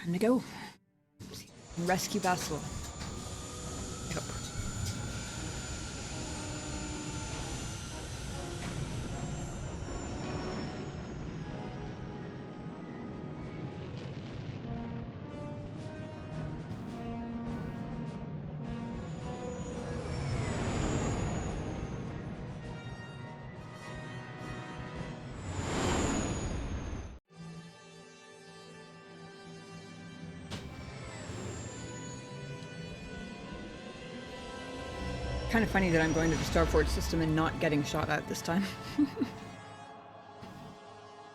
Time to go. Rescue Basil. I hope. Kind of funny that I'm going to the Starforge system and not getting shot at this time.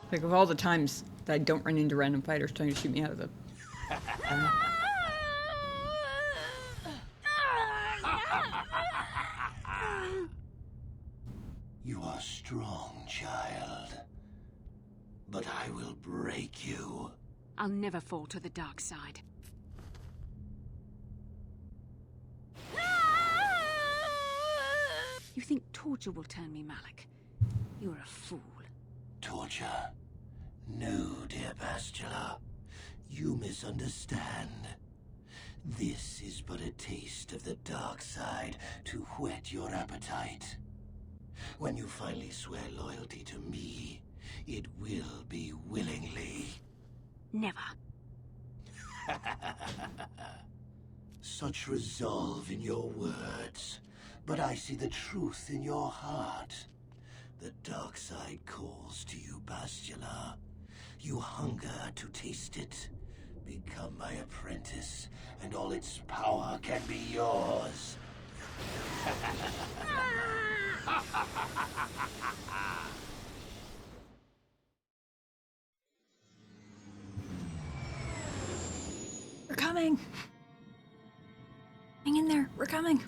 Like, of all the times that I don't run into random fighters trying to shoot me out of the... You are strong, child. But I will break you. I'll never fall to the dark side. You think torture will turn me, Malik? You're a fool. Torture? No, dear Bastila. You misunderstand. This is but a taste of the dark side to whet your appetite. When you finally swear loyalty to me, it will be willingly. Never. Such resolve in your words, but I see the truth in your heart. The dark side calls to you, Bastila. You hunger to taste it. Become my apprentice, and all its power can be yours. We're coming! Hang in there, we're coming!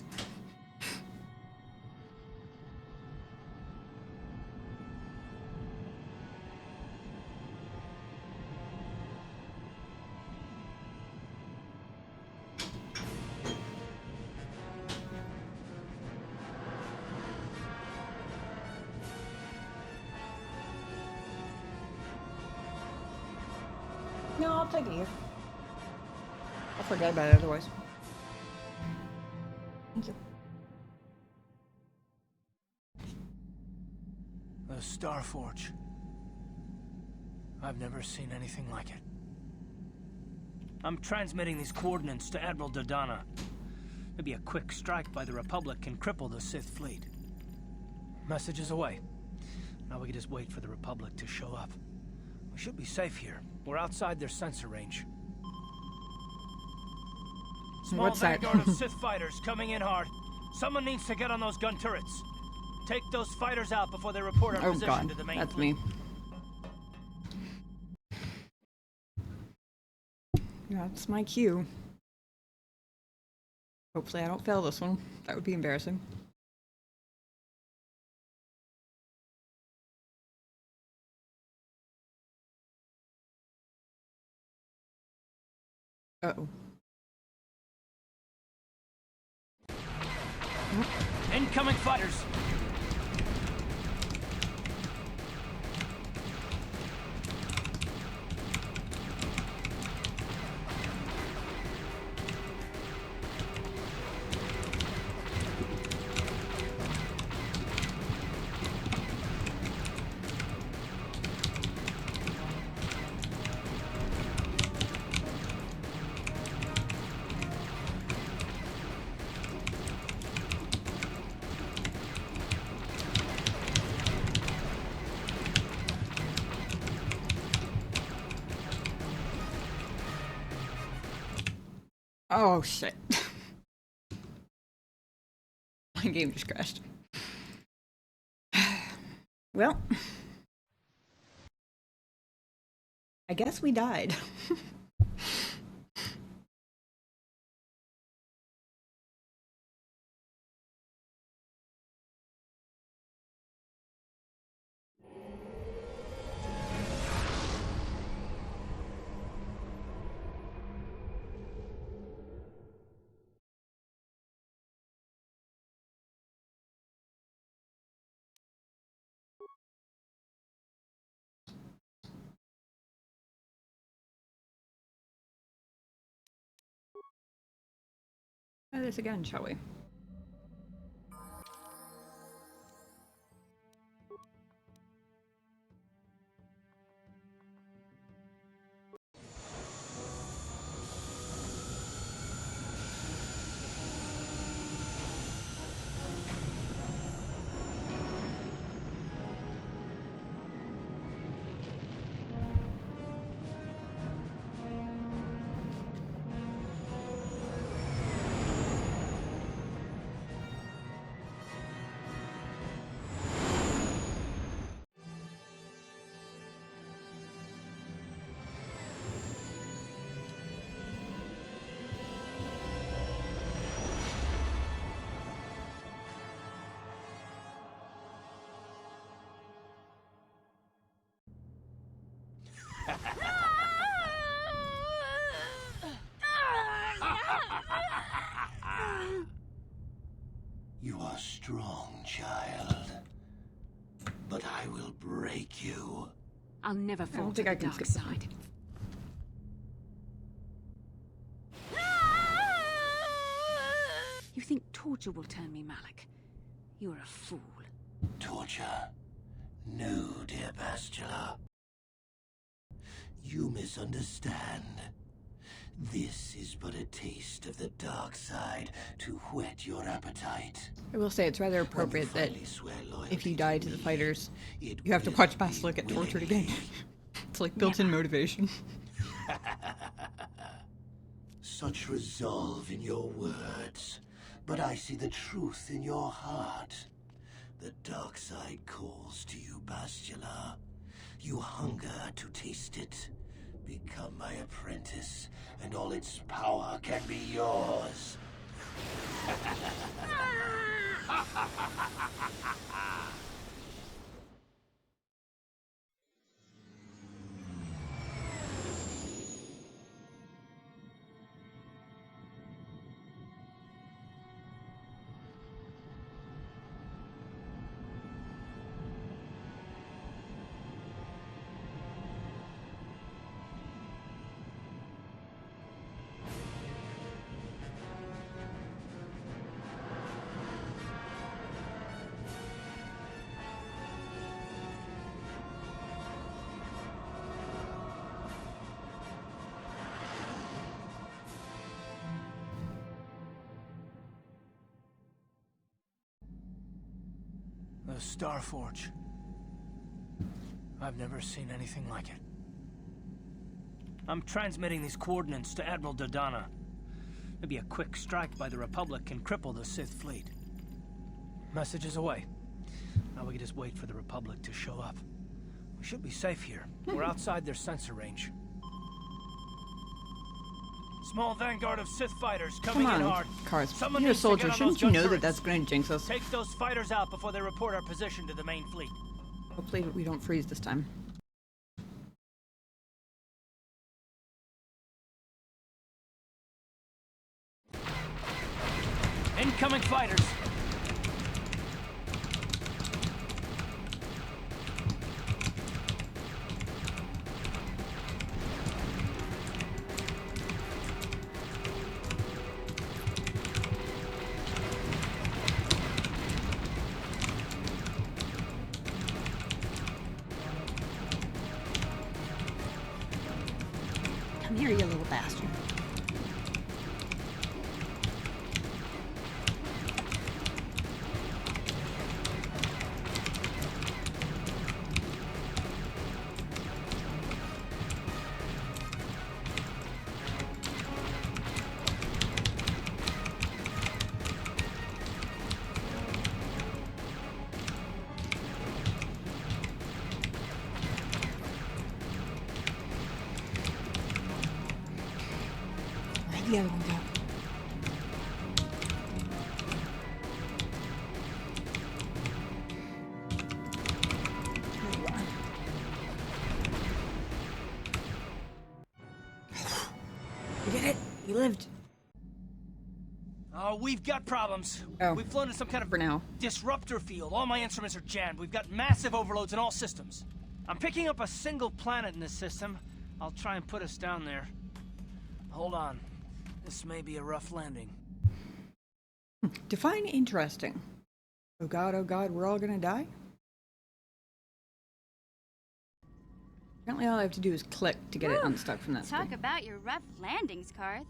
No, I'll take it here. I'll forget about it otherwise. Thank you. The Starforge. I've never seen anything like it. I'm transmitting these coordinates to Admiral Dodana. Maybe a quick strike by the Republic can cripple the Sith fleet. Message is away. Now we can just wait for the Republic to show up. We should be safe here. We're outside their sensor range. Small What's that? vanguard of Sith fighters coming in hard. Someone needs to get on those gun turrets. Take those fighters out before they report our Oh position god, to the main that's fleet. me. That's my cue. Hopefully I don't fail this one. That would be embarrassing. Uh-oh. Incoming fighters! Oh shit. My game just crashed. Well, I guess we died. Try this again, shall we? You are strong, child. But I will break you. I'll never fall don't to think the I can dark skip side. You think torture will turn me, Malik? You're a fool. Torture? No, dear Bastila. You misunderstand. This is but a taste of the dark side to whet your appetite. I will say it's rather appropriate that if you die to the fighters, you have to watch Bastila get tortured again. It's like built-in motivation. Such resolve in your words, but I see the truth in your heart. The dark side calls to you, Bastila. You hunger to taste it. Become my apprentice, and all its power can be yours. The Starforge. I've never seen anything like it. I'm transmitting these coordinates to Admiral Dodonna. Maybe a quick strike by the Republic can cripple the Sith fleet. Message is away. Now we can just wait for the Republic to show up. We should be safe here. We're outside their sensor range. Small vanguard of Sith fighters coming Come in on, hard. Cars. Someone You're a needs to get soldier. on Shouldn't those you gun know that turrets. that's going to jinx us? Take those fighters out before they report our position to the main fleet. Hopefully we don't freeze this time. Incoming fighters. Come here, you little bastard. Where'd the other one go? There you are. You did it! You lived! Oh, we've got problems. Oh. We've flown in some kind of For now. disruptor field. All my instruments are jammed. We've got massive overloads in all systems. I'm picking up a single planet in this system. I'll try and put us down there. Hold on. This may be a rough landing. Define interesting. Oh god, we're all gonna die? Apparently all I have to do is click to get it unstuck from that Talk screen. about your rough landings, Karth.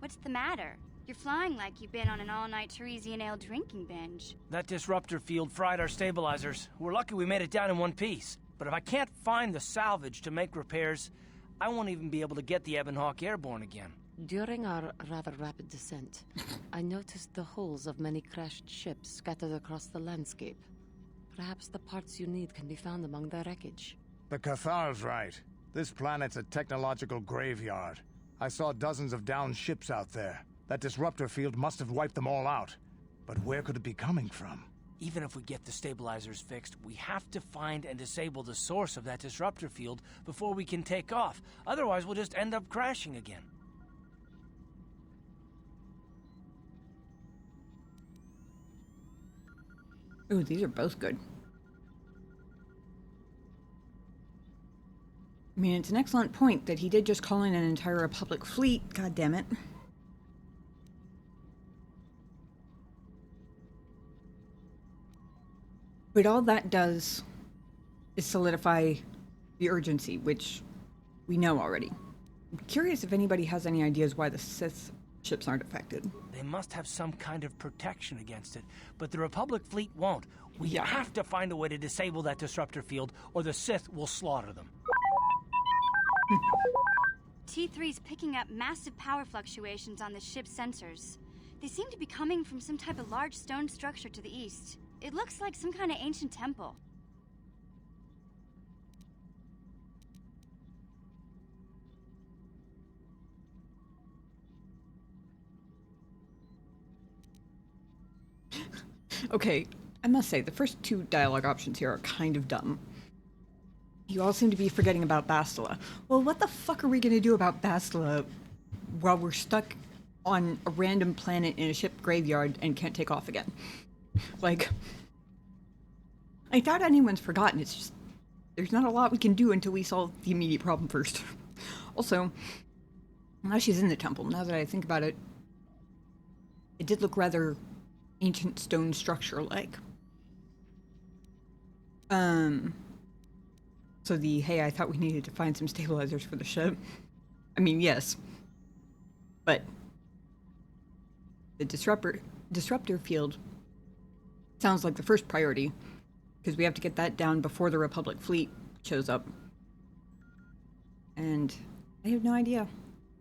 What's the matter? You're flying like you've been on an all-night Teresian ale drinking binge. That disruptor field fried our stabilizers. We're lucky we made it down in one piece. But if I can't find the salvage to make repairs, I won't even be able to get the Ebonhawk airborne again. During our rather rapid descent, I noticed the hulls of many crashed ships scattered across the landscape. Perhaps the parts you need can be found among the wreckage. The KOTOR's right. This planet's a technological graveyard. I saw dozens of downed ships out there. That disruptor field must have wiped them all out. But where could it be coming from? Even if we get the stabilizers fixed, we have to find and disable the source of that disruptor field before we can take off. Otherwise, we'll just end up crashing again. Ooh, these are both good. I mean, it's an excellent point that he did just call in an entire Republic fleet. God damn it. But all that does is solidify the urgency, which we know already. I'm curious if anybody has any ideas why the Sith ships aren't affected. They must have some kind of protection against it, but the Republic fleet won't. We Yeah. have to find a way to disable that disruptor field, or the Sith will slaughter them. T3's picking up massive power fluctuations on the ship's sensors. They seem to be coming from some type of large stone structure to the east. It looks like some kind of ancient temple. Okay, I must say, the first two dialogue options here are kind of dumb. You all seem to be forgetting about Bastila. Well, what the fuck are we gonna do about Bastila while we're stuck on a random planet in a ship graveyard and can't take off again? Like, I doubt anyone's forgotten. It's just, there's not a lot we can do until we solve the immediate problem first. Also, now she's in the temple, now that I think about it, it did look rather ancient stone structure-like. So the, hey, I thought we needed to find some stabilizers for the ship. I mean, yes. But the disruptor field sounds like the first priority, because we have to get that down before the Republic fleet shows up. And I have no idea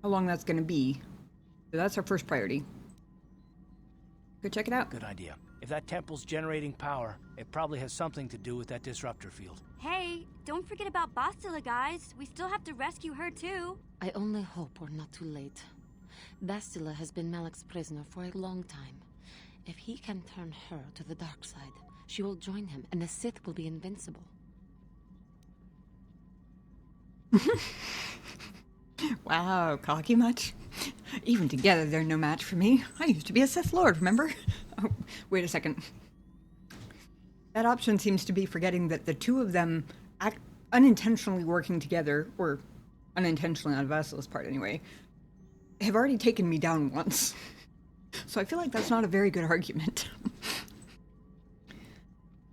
how long that's going to be. So that's our first priority. Go check it out. Good idea. If that temple's generating power, it probably has something to do with that disruptor field. Hey, don't forget about Bastila, guys. We still have to rescue her, too. I only hope we're not too late. Bastila has been Malak's prisoner for a long time. If he can turn her to the dark side, she will join him, and the Sith will be invincible. Wow, cocky much? Even together, they're no match for me. I used to be a Sith Lord, remember? Oh, wait a second. That option seems to be forgetting that the two of them act unintentionally working together, or unintentionally on Vassila's part anyway, have already taken me down once. So I feel like that's not a very good argument.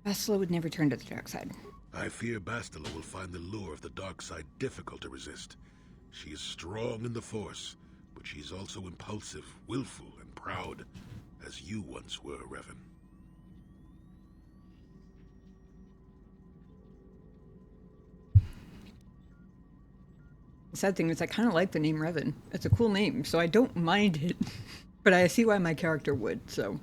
Bastila would never turn to the dark side. I fear Bastila will find the lure of the dark side difficult to resist. She is strong in the Force, but she's also impulsive, willful, and proud, as you once were, Revan. The sad thing is I kind of like the name Revan. It's a cool name, so I don't mind it. But I see why my character would, so...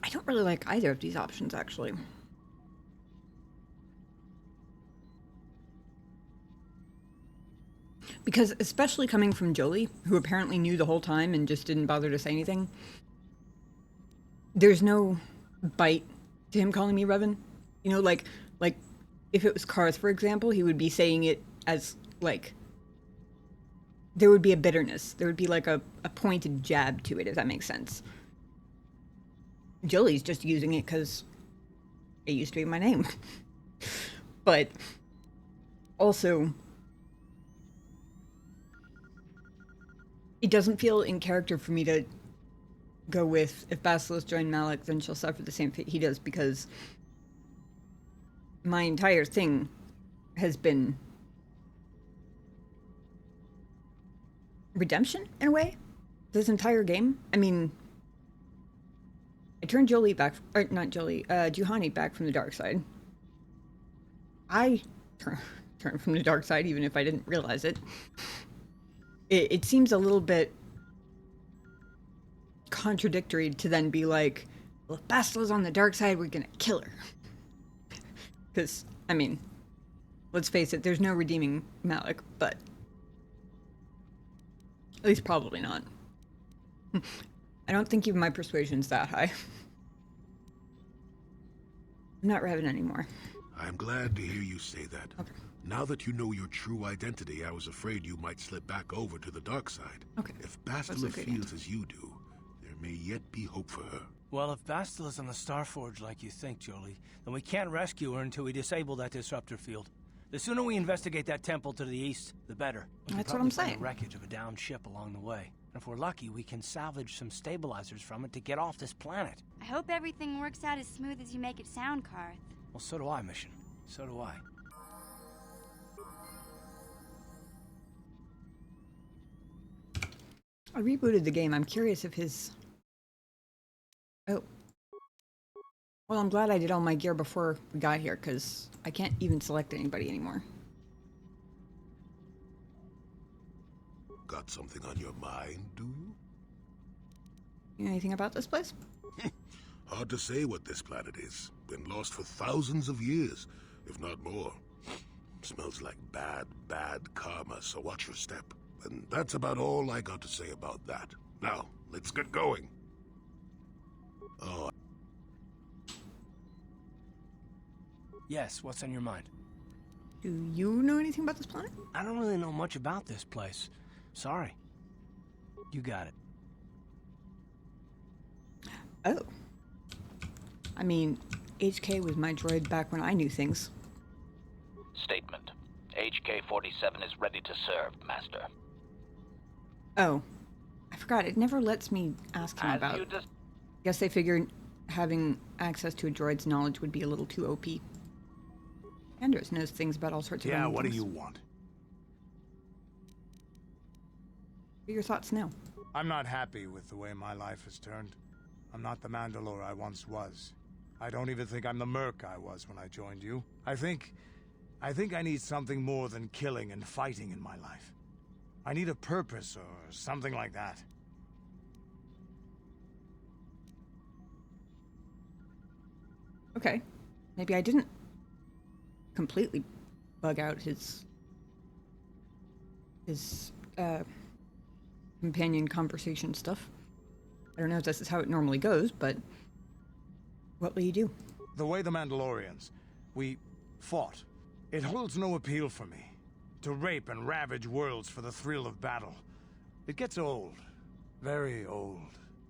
I don't really like either of these options, actually. Because, especially coming from Jolie, who apparently knew the whole time and just didn't bother to say anything, there's no bite to him calling me Revan. You know, like if it was Karth, for example, he would be saying it as, like, there would be a bitterness. There would be, like, a pointed jab to it, if that makes sense. Jolie's just using it because it used to be my name. But Also, it doesn't feel in character for me to go with, if Basilisk joined Malik, then she'll suffer the same fate he does, because my entire thing has been redemption, in a way. This entire game. I mean, I turned Jolie back, or not Jolie, Juhani back from the dark side. I turned from the dark side, even if I didn't realize it. It seems a little bit contradictory to then be like, well, if Bastila's on the dark side, we're gonna kill her. Because, I mean, let's face it, there's no redeeming Malik, but at least probably not. I don't think even my persuasion's that high. I'm not Revan anymore. I'm glad to hear you say that. Okay. Now that you know your true identity, I was afraid you might slip back over to the dark side. Okay. If Bastila feels as you do, there may yet be hope for her. Well, if Bastila's on the Starforge like you think, Jolie, then we can't rescue her until we disable that disruptor field. The sooner we investigate that temple to the east, the better. That's what I'm saying. The wreckage of a downed ship along the way. And if we're lucky, we can salvage some stabilizers from it to get off this planet. I hope everything works out as smooth as you make it sound, Karth. Well, so do I, Mission. So do I. I rebooted the game. I'm curious if his... Oh. Well, I'm glad I did all my gear before we got here, because I can't even select anybody anymore. Got something on your mind, do you? You know anything about this place? Hard to say what this planet is. Been lost for thousands of years, if not more. Smells like bad, bad karma, so watch your step. And that's about all I got to say about that. Now, let's get going. Oh. Yes, what's on your mind? Do you know anything about this planet? I don't really know much about this place. Sorry. You got it. Oh. I mean, HK was my droid back when I knew things. Statement. HK-47 is ready to serve, Master. Oh. I forgot, it never lets me ask him about... Guess they figured having access to a droid's knowledge would be a little too OP. Andros knows things about all sorts of Yeah, random what do things. you want? What are your thoughts now? I'm not happy with the way my life has turned. I'm not the Mandalore I once was. I don't even think I'm the merc I was when I joined you. I think I need something more than killing and fighting in my life. I need a purpose or something like that. Okay. Maybe I didn't completely bug out his companion conversation stuff. I don't know if this is how it normally goes, but what will you do? The way the Mandalorians, we fought. It holds no appeal for me. To rape and ravage worlds for the thrill of battle. It gets old. Very old.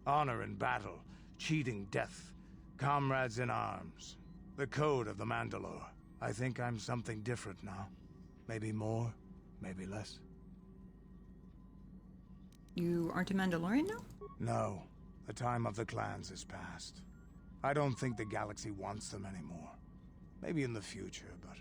Honor in battle. Cheating death. Comrades in arms. The code of the Mandalore. I think I'm something different now. Maybe more, maybe less. You aren't a Mandalorian now? No. The time of the clans is past. I don't think the galaxy wants them anymore. Maybe in the future, but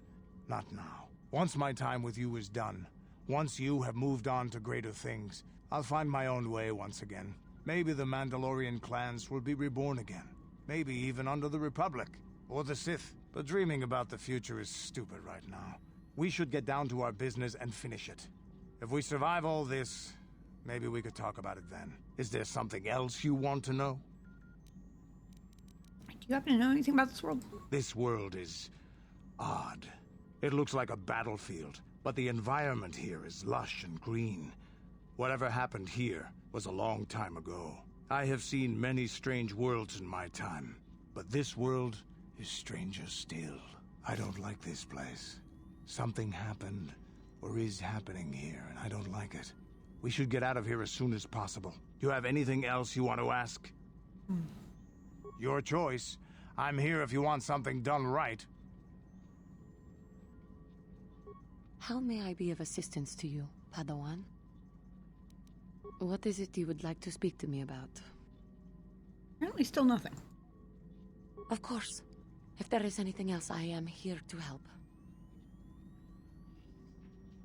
not now. Once my time with you is done, once you have moved on to greater things, I'll find my own way once again. Maybe the Mandalorian clans will be reborn again. Maybe even under the Republic, or the Sith. But dreaming about the future is stupid right now. We should get down to our business and finish it. If we survive all this, maybe we could talk about it then. Is there something else you want to know? Do you happen to know anything about this world? This world is odd. It looks like a battlefield, but the environment here is lush and green. Whatever happened here was a long time ago. I have seen many strange worlds in my time, but this world is stranger still. I don't like this place. Something happened, or is happening here, and I don't like it. We should get out of here as soon as possible. Do you have anything else you want to ask? Your choice. I'm here if you want something done right. How may I be of assistance to you, Padawan? What is it you would like to speak to me about? Apparently still nothing. Of course. If there is anything else, I am here to help.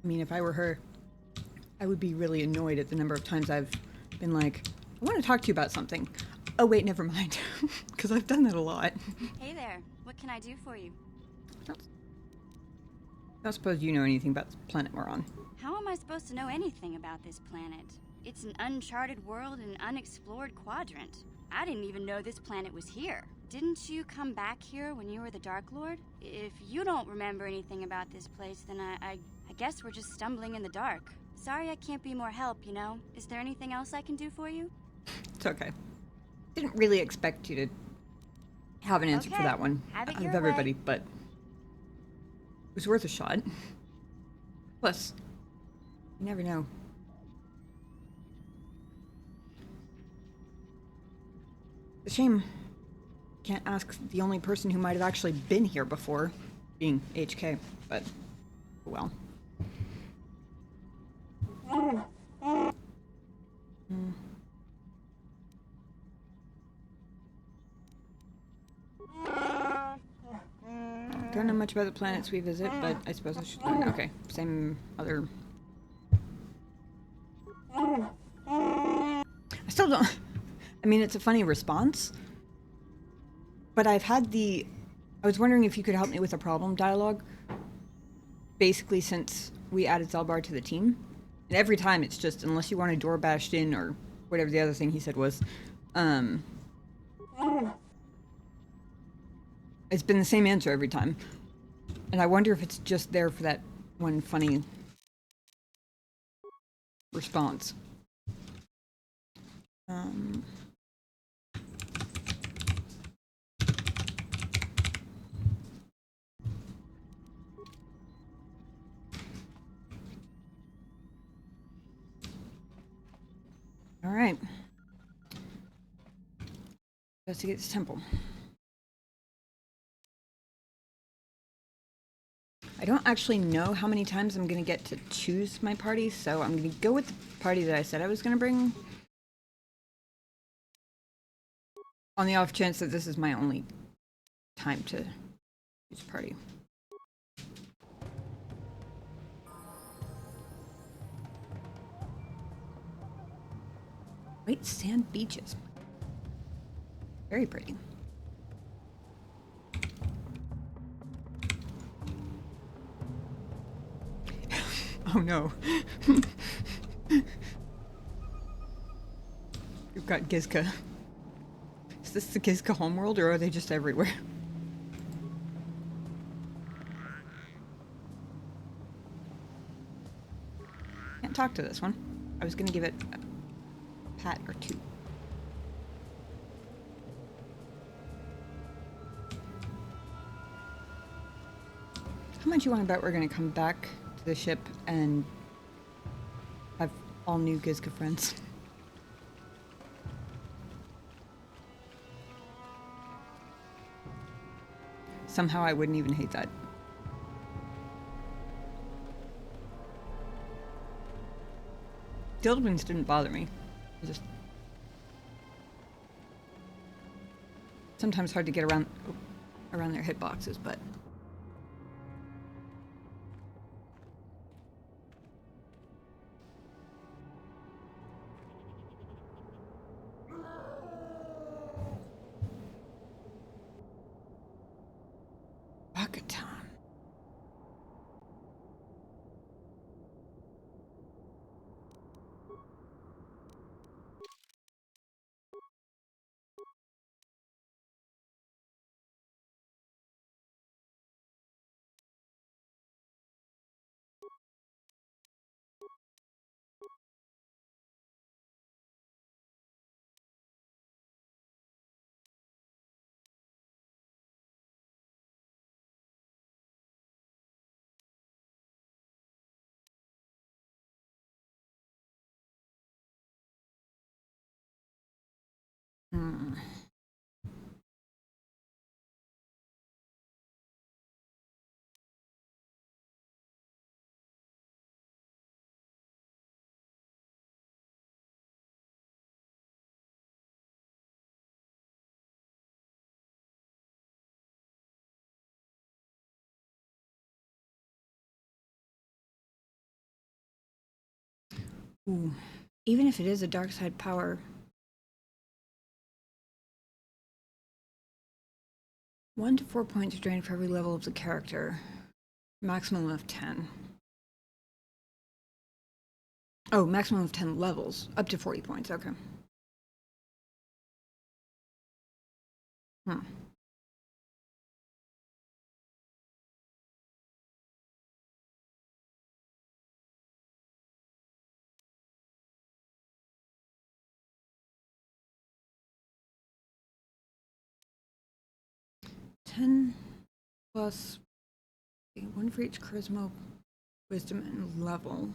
I mean, if I were her, I would be really annoyed at the number of times I've been like, I want to talk to you about something. Oh wait, never mind. Because I've done that a lot. Hey there, what can I do for you? I don't suppose you know anything about the planet we're on. How am I supposed to know anything about this planet? It's an uncharted world in an unexplored quadrant. I didn't even know this planet was here. Didn't you come back here when you were the Dark Lord? If you don't remember anything about this place, then I guess we're just stumbling in the dark. Sorry I can't be more help, you know? Is there anything else I can do for you? It's okay. Didn't really expect you to have an answer for that one Have it out your of everybody, way. but it was worth a shot. Plus, you never know. It's a shame. Can't ask the only person who might have actually been here before, being HK, but oh well. Don't know much about the planets we visit, but I suppose I should. Okay, same other. I still don't. I mean, it's a funny response, but I've had the. I was wondering if you could help me with a problem dialogue. Basically, since we added Zalbar to the team, and every time it's just unless you want a door bashed in or whatever the other thing he said was. It's been the same answer every time. And I wonder if it's just there for that one funny response. All right. Investigate this temple. I don't actually know how many times I'm going to get to choose my party, so I'm going to go with the party that I said I was going to bring. On the off chance that this is my only time to choose a party. White sand beaches. Very pretty. Oh no. You've got Gizka. Is this the Gizka homeworld or are they just everywhere? Can't talk to this one. I was gonna give it a pat or two. How much you want to bet we're gonna come back to the ship and have all new Gizka friends? Somehow I wouldn't even hate that. Dildwings didn't bother me. It just sometimes hard to get around their hitboxes, but Bakatan. Ooh. Even if it is a dark side power. 1 to 4 points drained for every level of the character. Maximum of 10. Oh, maximum of 10 levels. Up to 40 points, okay. Hmm. Ten plus 1 for each charisma, wisdom, and level.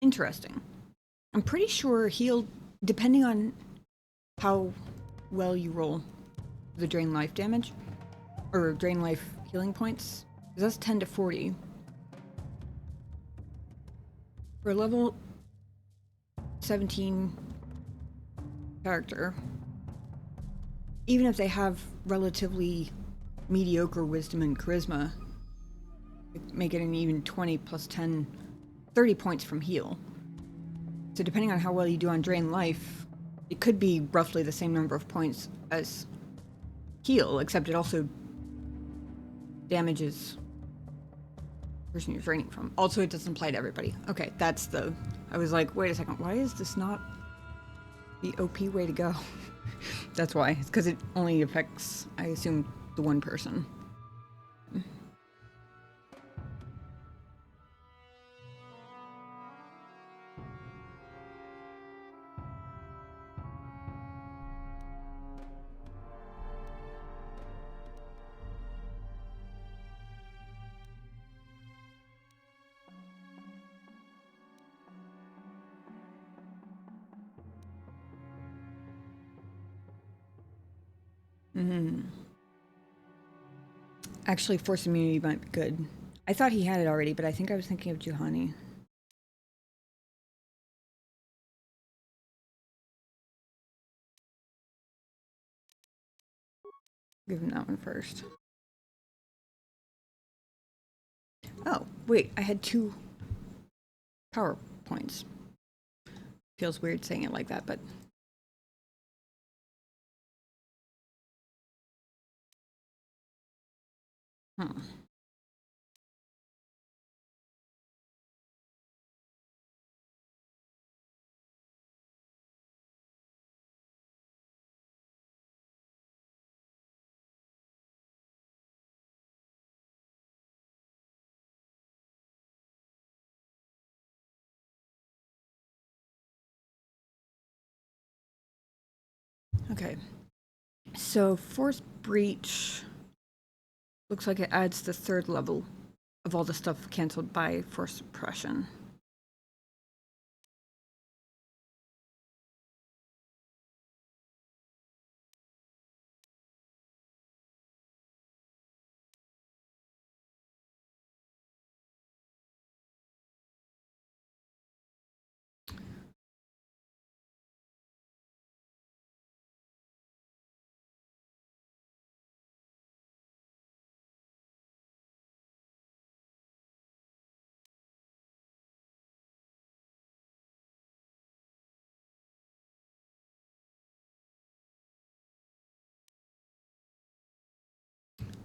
Interesting. I'm pretty sure he'll, depending on how well you roll the drain life damage, or drain life healing points, because that's 10 to 40. For a level 17 character, even if they have relatively mediocre wisdom and charisma, make it an even 20 plus 10, 30 points from heal. So depending on how well you do on drain life, it could be roughly the same number of points as heal, except it also damages the person you're draining from. Also, it doesn't apply to everybody. Okay, that's the... I was like, wait a second, why is this not the OP way to go? That's why. It's because it only affects, I assume, the one person. Actually, force immunity might be good. I thought he had it already, but I think I was thinking of Juhani. Give him that one first. Oh, wait, I had 2 power points. Feels weird saying it like that, but... Okay. So, Force Breach looks like it adds the 3rd level of all the stuff cancelled by Force Suppression.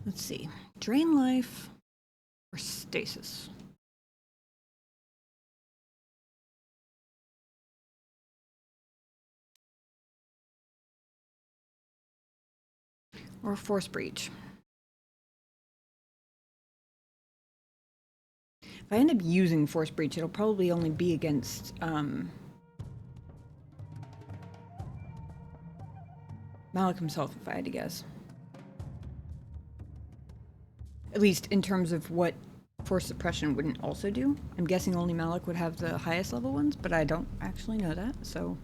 Let's see. Drain life or stasis? Or Force Breach? If I end up using Force Breach, it'll probably only be against Malik himself, if I had to guess. At least in terms of what Force Suppression wouldn't also do. I'm guessing only Malik would have the highest level ones, but I don't actually know that, so...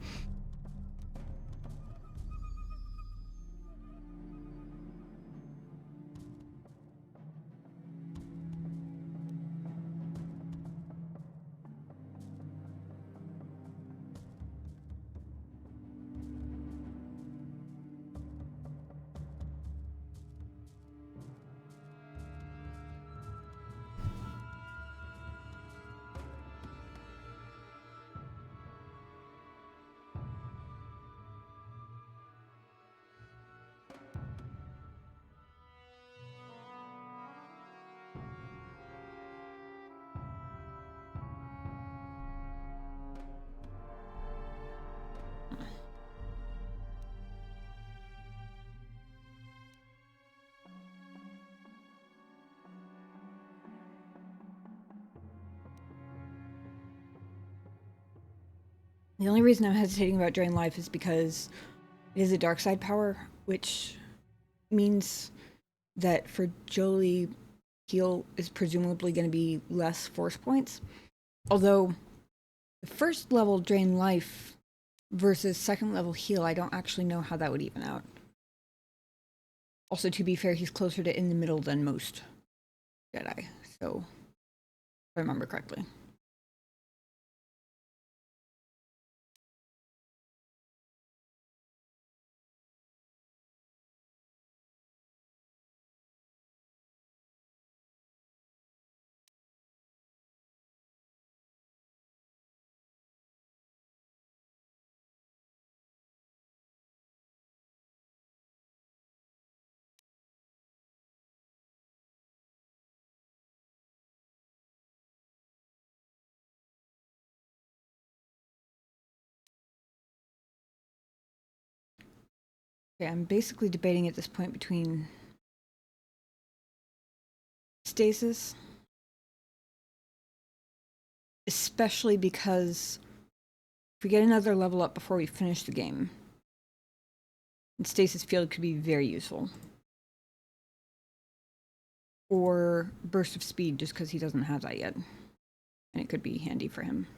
The only reason I'm hesitating about Drain Life is because it is a dark side power, which means that for Jolie, heal is presumably going to be less force points. Although, the first level Drain Life versus second level heal, I don't actually know how that would even out. Also, to be fair, he's closer to in the middle than most Jedi, so if I remember correctly. Okay, I'm basically debating at this point between stasis, especially because if we get another level up before we finish the game, and stasis field could be very useful. Or burst of speed, just because he doesn't have that yet. And it could be handy for him.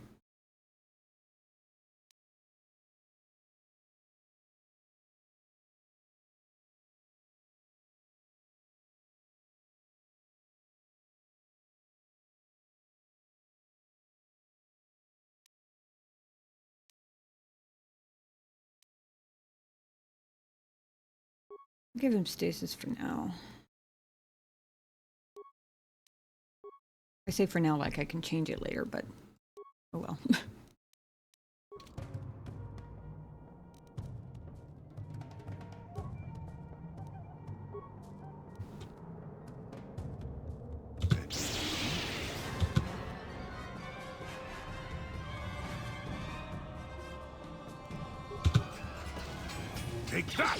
I'll give him stasis for now. I say for now like I can change it later, but oh well. Take that!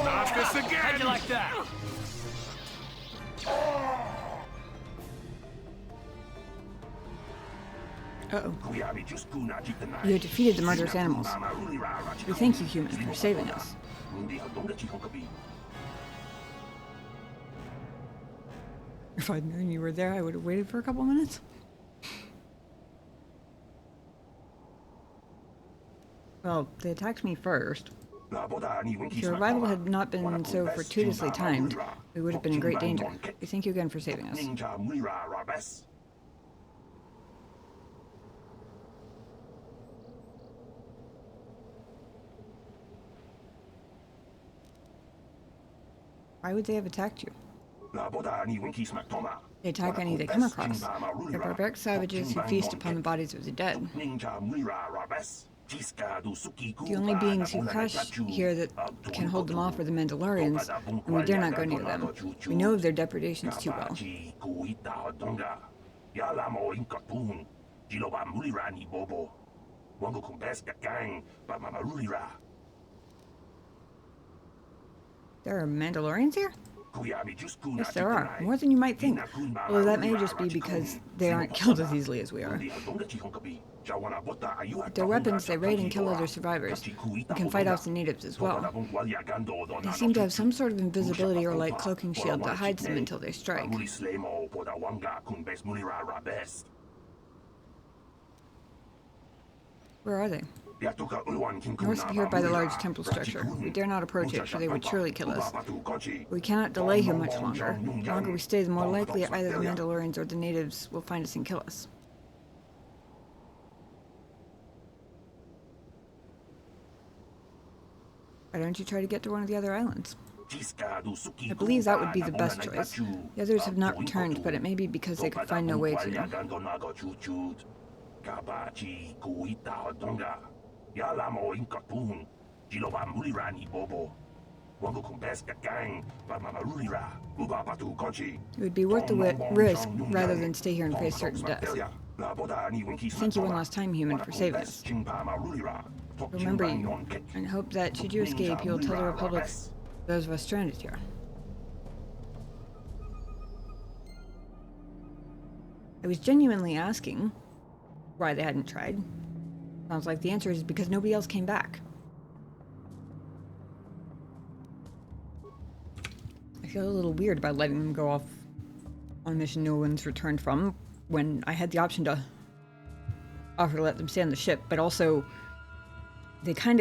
Not this again! How'd you like that? Uh-oh. You have defeated the murderous animals. We thank you, human, for saving us. If I'd known you were there, I would have waited for a couple minutes. Well, they attacked me first. If your arrival had not been so fortuitously timed, we would have been in great danger. We thank you again for saving us. Why would they have attacked you? They attack any they come across. They're barbaric savages who feast upon the bodies of the dead. The only beings who crash here that can hold them off are the Mandalorians, and we dare not go near them. We know of their depredations too well. There are Mandalorians here? Yes, there are. More than you might think. Although that may just be because they aren't killed as easily as we are. With their weapons, they raid and kill other survivors. We can fight off the natives as well. They seem to have some sort of invisibility or light cloaking shield that hides them until they strike. Where are they? North of here by the large temple structure. We dare not approach it, for they would surely kill us. We cannot delay here much longer. The longer we stay, the more likely either the Mandalorians or the natives will find us and kill us. Why don't you try to get to one of the other islands? I believe that would be the best choice. The others have not returned, but it may be because they could find no way to. It would be worth the risk rather than stay here and face certain death. Thank you one last time, human, for saving us. Remember you, and hope that should you escape, you'll tell the Republic those of us stranded here. I was genuinely asking why they hadn't tried. Sounds like the answer is because nobody else came back. I feel a little weird about letting them go off on a mission no one's returned from, when I had the option to offer to let them stay on the ship, but also they came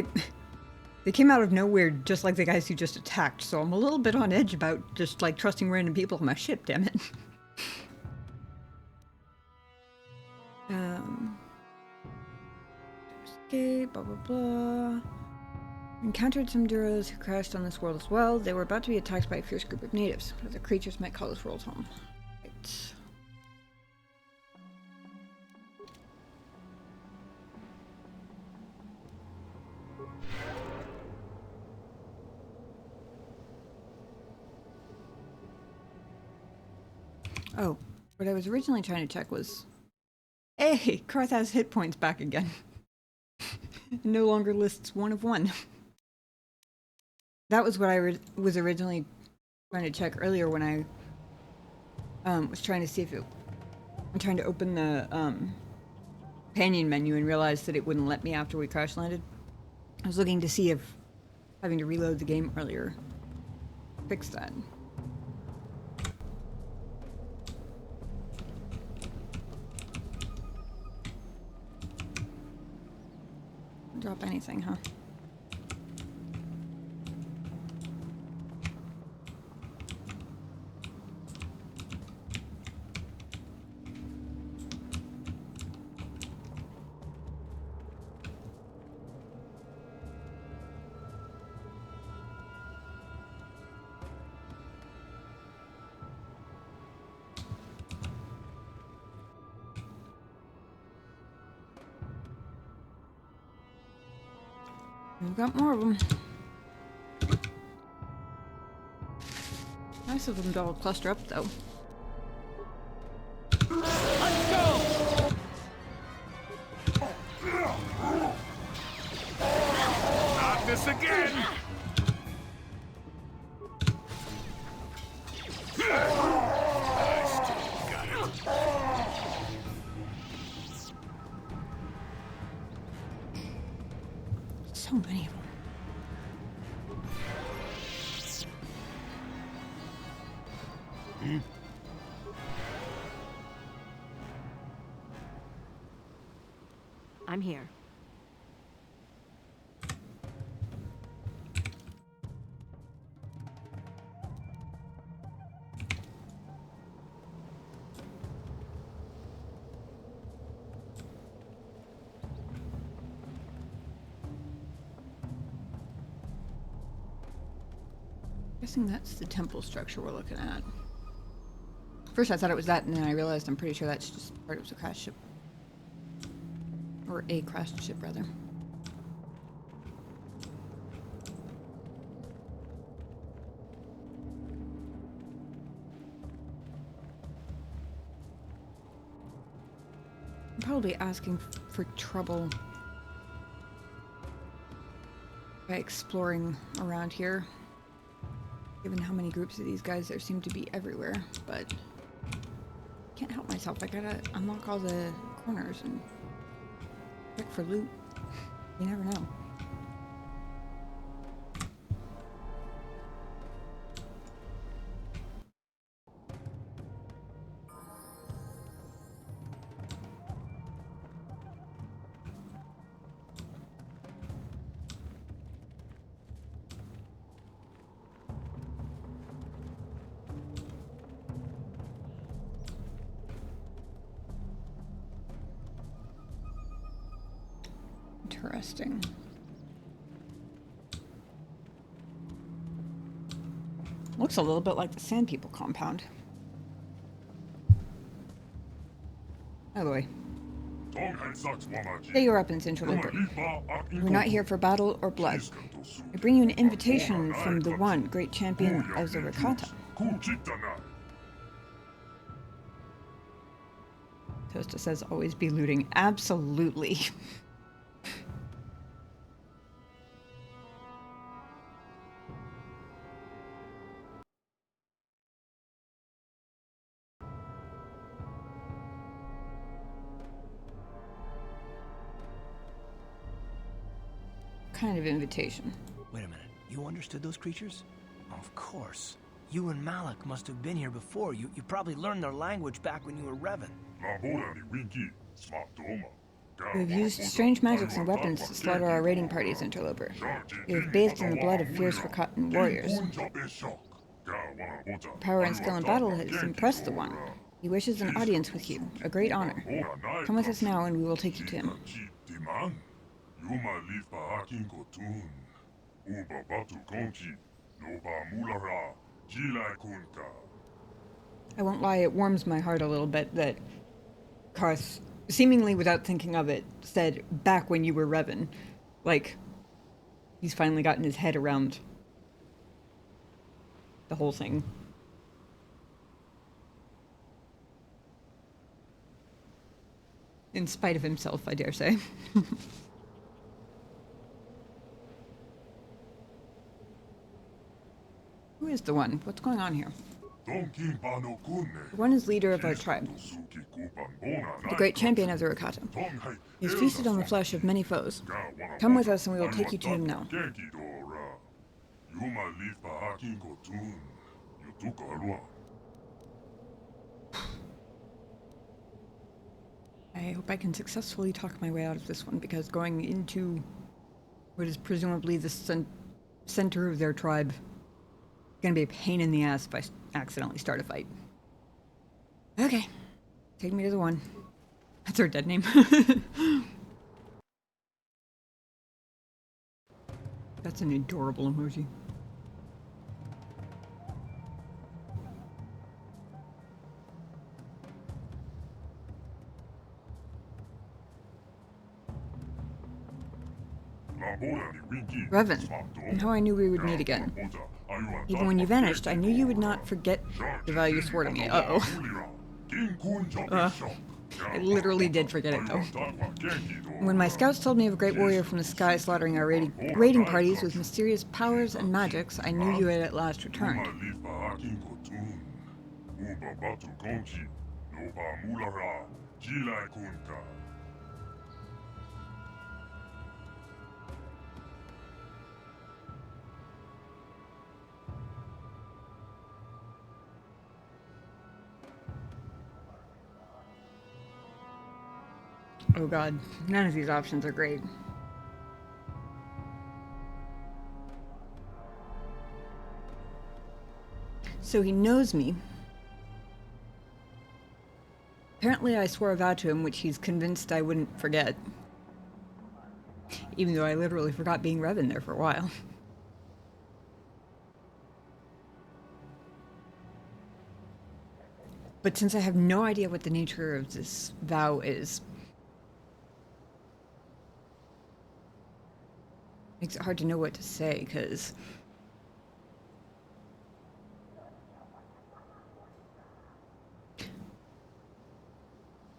out of nowhere just like the guys who just attacked, so I'm a little bit on edge about just like trusting random people on my ship, damn it. Escape, blah blah blah. Encountered some Duros who crashed on this world as well. They were about to be attacked by a fierce group of natives. Other creatures might call this world home. Right. Oh, what I was originally trying to check was... Hey, Karth has hit points back again. It no longer lists 1 of 1. That was what I was originally trying to check earlier when I was trying to see if it... I'm trying to open the companion menu and realized that it wouldn't let me after we crash landed. I was looking to see if having to reload the game earlier fixed that. Drop anything, huh? We've got more of them. Nice of them to all cluster up, though. Let's go! Not this again! I still got it. So many of them. I'm here. Guessing that's the temple structure we're looking at. First I thought it was that, and then I realized I'm pretty sure that's just part of the crash ship. Or a crashed ship, rather. I'm probably asking for trouble by exploring around here, given how many groups of these guys there seem to be everywhere, but can't help myself. I gotta unlock all the corners and check for loot. You never know. Interesting. Looks a little bit like the Sand People compound. By the way, stay your weapons in Interloper. We're not here for battle or blood. I bring you an invitation from the one great champion of the Rakata. Toasta says always be looting. Absolutely. Kind of invitation. Wait a minute. You understood those creatures? Of course. You and Malik must have been here before. You probably learned their language back when you were Revan. We have used strange magics and weapons to slaughter our raiding parties, interloper. We have bathed in the blood of fierce forgotten warriors. Power and skill in battle has impressed the One. He wishes an audience with you, a great honor. Come with us now and we will take you to him. I won't lie, it warms my heart a little bit that Karth, seemingly without thinking of it, said back when you were Revan. Like, he's finally gotten his head around the whole thing. In spite of himself, I dare say. Who is the One? What's going on here? The One is leader of our tribe, the great champion of the Rakata. He has feasted on the flesh of many foes. Come with us and we will take you to him now. I hope I can successfully talk my way out of this one, because going into what is presumably the center of their tribe is going to be a pain in the ass if I accidentally start a fight. Okay, take me to the One. That's her dead name. That's an adorable emoji. Revan, and how I knew we would meet again. Even when you vanished, I knew you would not forget the value sword on me. Uh-oh. I literally did forget it, though. When my scouts told me of a great warrior from the sky slaughtering our raiding parties with mysterious powers and magics, I knew you had at last returned. Oh god, none of these options are great. So he knows me. Apparently I swore a vow to him which he's convinced I wouldn't forget. Even though I literally forgot being Revan there for a while. But since I have no idea what the nature of this vow is, makes it hard to know what to say, because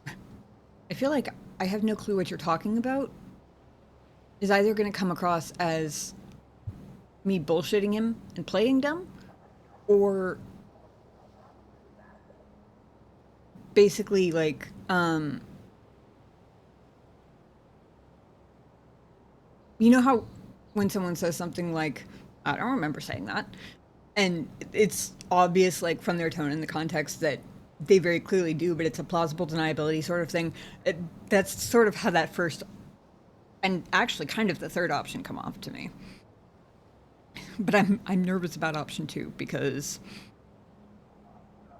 I feel like I have no clue what you're talking about. Is either going to come across as me bullshitting him and playing dumb, or basically like, you know how when someone says something like, I don't remember saying that, and it's obvious, like, from their tone and the context that they very clearly do, but it's a plausible deniability sort of thing. That's sort of how that first, and actually kind of the third option come off to me. But I'm nervous about option 2, because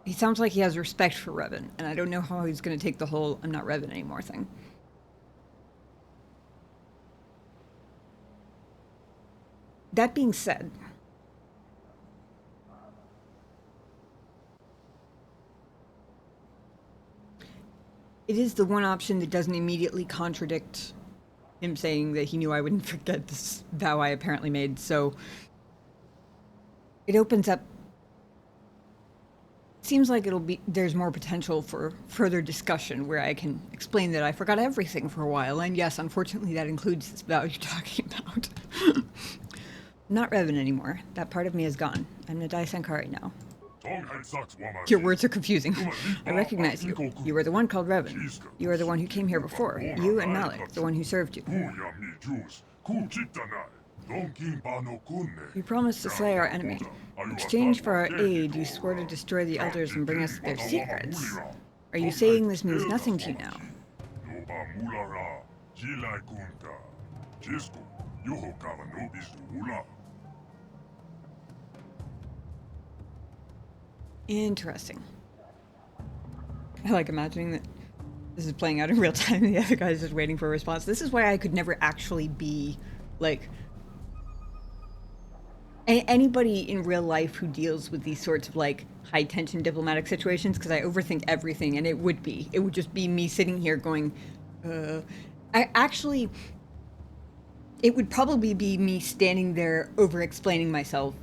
he sounds like he has respect for Revan, and I don't know how he's going to take the whole I'm not Revan anymore thing. That being said, it is the one option that doesn't immediately contradict him saying that he knew I wouldn't forget this vow I apparently made, so it opens up Seems like there's more potential for further discussion where I can explain that I forgot everything for a while, and yes, unfortunately that includes this vow you're talking about. I'm not Revan anymore. That part of me is gone. I'm Nadai Sankari now. Your words are confusing. I recognize you. You are the one called Revan. You are the one who came here before. You and Malik, the one who served you. You promised to slay our enemy. In exchange for our aid, you swore to destroy the elders and bring us their secrets. Are you saying this means nothing to you now? Interesting. I like imagining that this is playing out in real time and the other guy's just waiting for a response. This is why I could never actually be, like... anybody in real life who deals with these sorts of, like, high-tension diplomatic situations, because I overthink everything, and it would just be me sitting here going, it would probably be me standing there over-explaining myself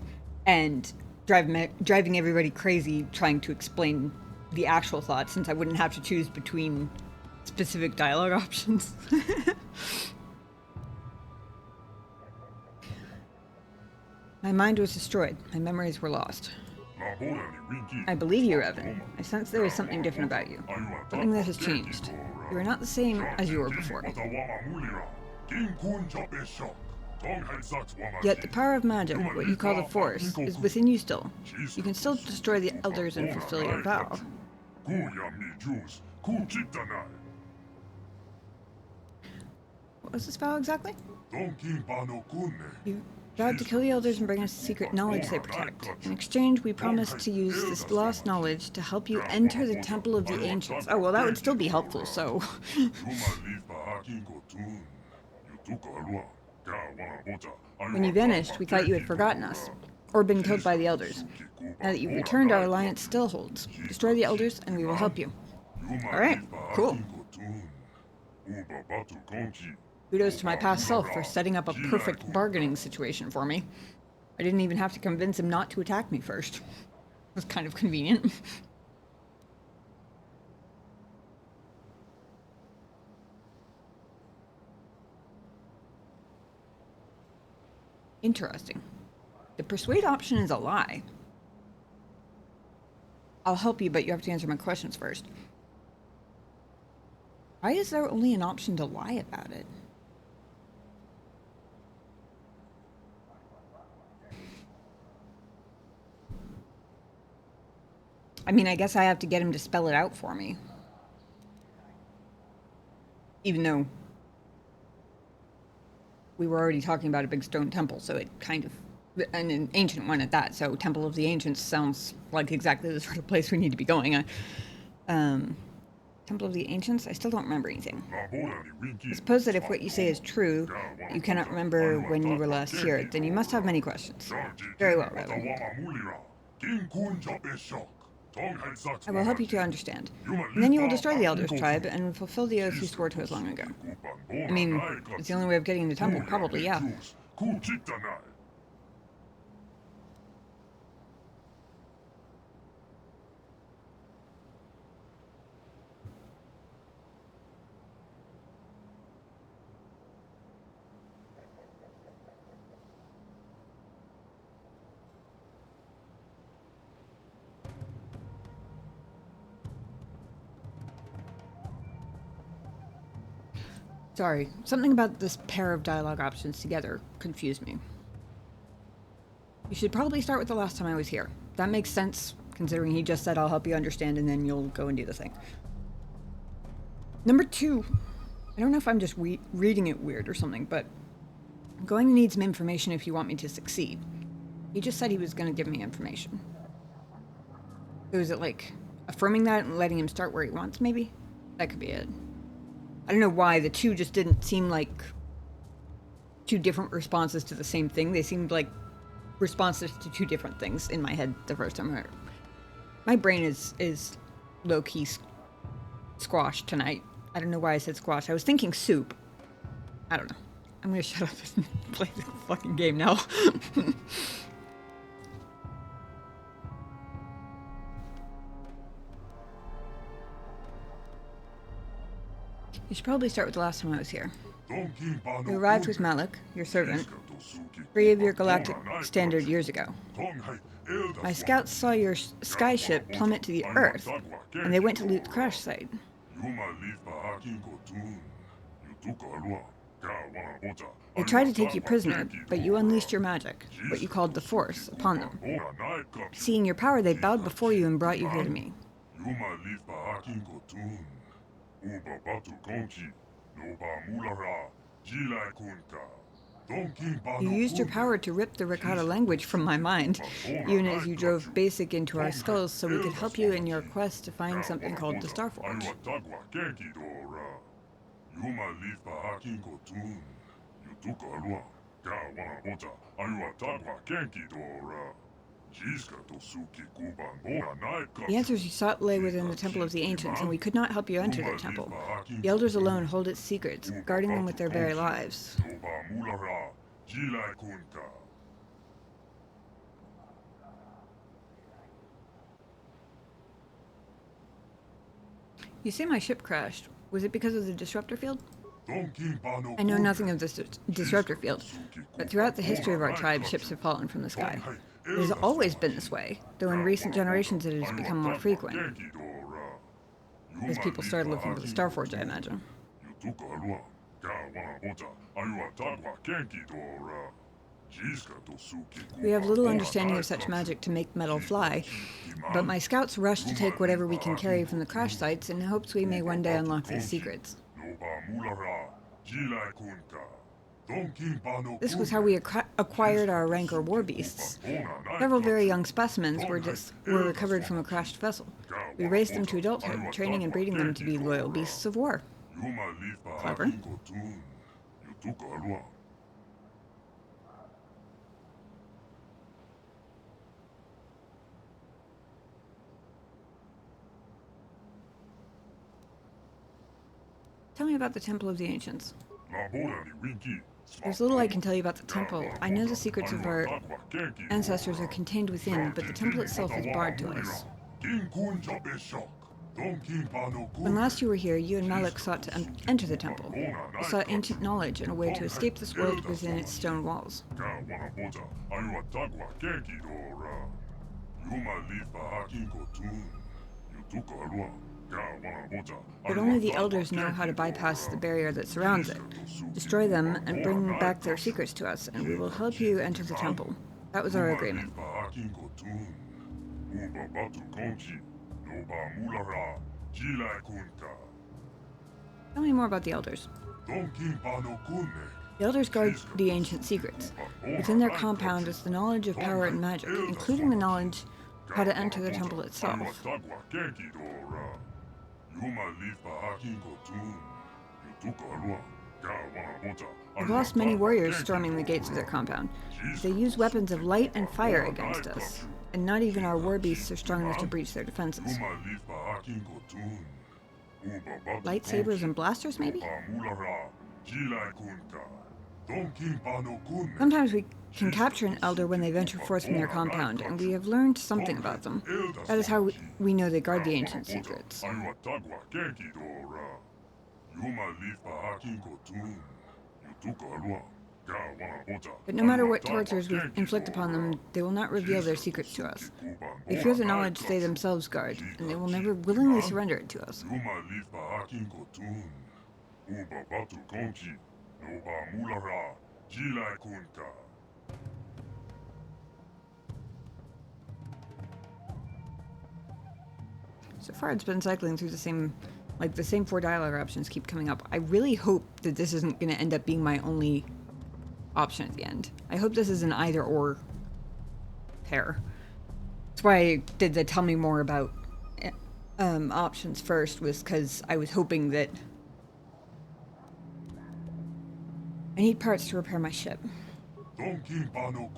and driving everybody crazy trying to explain the actual thought, since I wouldn't have to choose between specific dialogue options. My mind was destroyed. My memories were lost. I believe you, Revan. I sense there is something different about you. Something that has changed. You are not the same as you were before. Yet the power of magic, what you call the Force, is within you still. You can still destroy the elders and fulfill your vow. What was this vow exactly? You vowed to kill the elders and bring us secret knowledge they protect. In exchange, we promised to use this lost knowledge to help you enter the Temple of the Ancients. Oh, well, that would still be helpful, so... When you vanished, we thought you had forgotten us, or been killed by the elders. Now that you've returned, our alliance still holds. Destroy the elders, and we will help you. Alright, cool. Kudos to my past self for setting up a perfect bargaining situation for me. I didn't even have to convince him not to attack me first. It was kind of convenient. Interesting. The persuade option is a lie. I'll help you, but you have to answer my questions first. Why is there only an option to lie about it? I mean, I guess I have to get him to spell it out for me. Even though we were already talking about a big stone temple, so it kind of... and an ancient one at that, so Temple of the Ancients sounds like exactly the sort of place we need to be going. Temple of the Ancients? I still don't remember anything. I suppose that if what you say is true, you cannot remember when you were last here, then you must have many questions. Very well, Revan. I will help you to understand. And then you will destroy the Elders tribe and fulfill the oath you swore to us long ago. I mean, it's the only way of getting the temple, probably, yeah. Sorry, something about this pair of dialogue options together confused me. You should probably start with the last time I was here. That makes sense, considering he just said I'll help you understand and then you'll go and do the thing. Number 2. I don't know if I'm just reading it weird or something, but I'm going to need some information if you want me to succeed. He just said he was going to give me information. So is it like affirming that and letting him start where he wants, maybe? That could be it. I don't know why the two just didn't seem like two different responses to the same thing. They seemed like responses to two different things in my head the first time I heard it. My brain is low-key squashed tonight. I don't know why I said squash. I was thinking soup. I don't know. I'm gonna shut up and play the fucking game now. should probably start with the last time I was here. We arrived with Malik, your servant, 3 of your galactic standard years ago. My scouts saw your sky ship plummet to the Earth, and they went to loot the crash site. They tried to take you prisoner, but you unleashed your magic, what you called the Force, upon them. Seeing your power, they bowed before you and brought you here to me. You used your power to rip the Rakata language from my mind, even as you drove basic into our skulls so we could help you in your quest to find something called the Starforge. The answers you sought lay within the Temple of the Ancients, and we could not help you enter the temple. The Elders alone hold its secrets, guarding them with their very lives. You say my ship crashed. Was it because of the disruptor field? I know nothing of this disruptor field, but throughout the history of our tribe, ships have fallen from the sky. It has always been this way, though in recent generations it has become more frequent. As people started looking for the Starforge, I imagine. We have little understanding of such magic to make metal fly, but my scouts rush to take whatever we can carry from the crash sites in hopes we may one day unlock these secrets. This was how we acquired our Rancor war beasts. Several very young specimens were recovered from a crashed vessel. We raised them to adulthood, training and breeding them to be loyal beasts of war. Clever. Tell me about the Temple of the Ancients. There's little I can tell you about the temple. I know the secrets of our ancestors are contained within, but the temple itself is barred to us. When last you were here, you and Malik sought to enter the temple. You sought ancient knowledge and a way to escape this world within its stone walls. But only the Elders know how to bypass the barrier that surrounds it. Destroy them and bring back their secrets to us, and we will help you enter the temple. That was our agreement. Tell me more about the Elders. The Elders guard the ancient secrets. Within their compound is the knowledge of power and magic, including the knowledge how to enter the temple itself. We've lost many warriors storming the gates of their compound. They use weapons of light and fire against us, and not even our war beasts are strong enough to breach their defenses. Lightsabers and blasters, maybe? Sometimes we can capture an Elder when they venture forth from their compound, and we have learned something about them. That is how we know they guard the ancient secrets. But no matter what tortures we inflict upon them, they will not reveal their secrets to us. They fear the knowledge they themselves guard, and they will never willingly surrender it to us. So far it's been cycling through the same 4 dialogue options keep coming up. I really hope that this isn't going to end up being my only option at the end. I hope this is an either or pair. That's why I did the tell me more about options first, was because I was hoping that I need parts to repair my ship.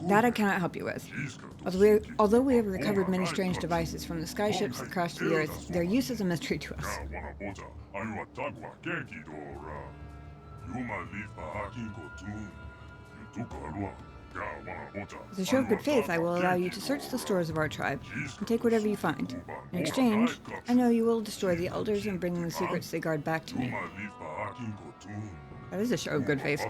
That I cannot help you with. Although we have recovered many strange devices from the sky ships that crashed to the Earth, their use is a mystery to us. As a show of good faith, I will allow you to search the stores of our tribe and take whatever you find. In exchange, I know you will destroy the Elders and bring the secrets they guard back to me. That is a show of good faith.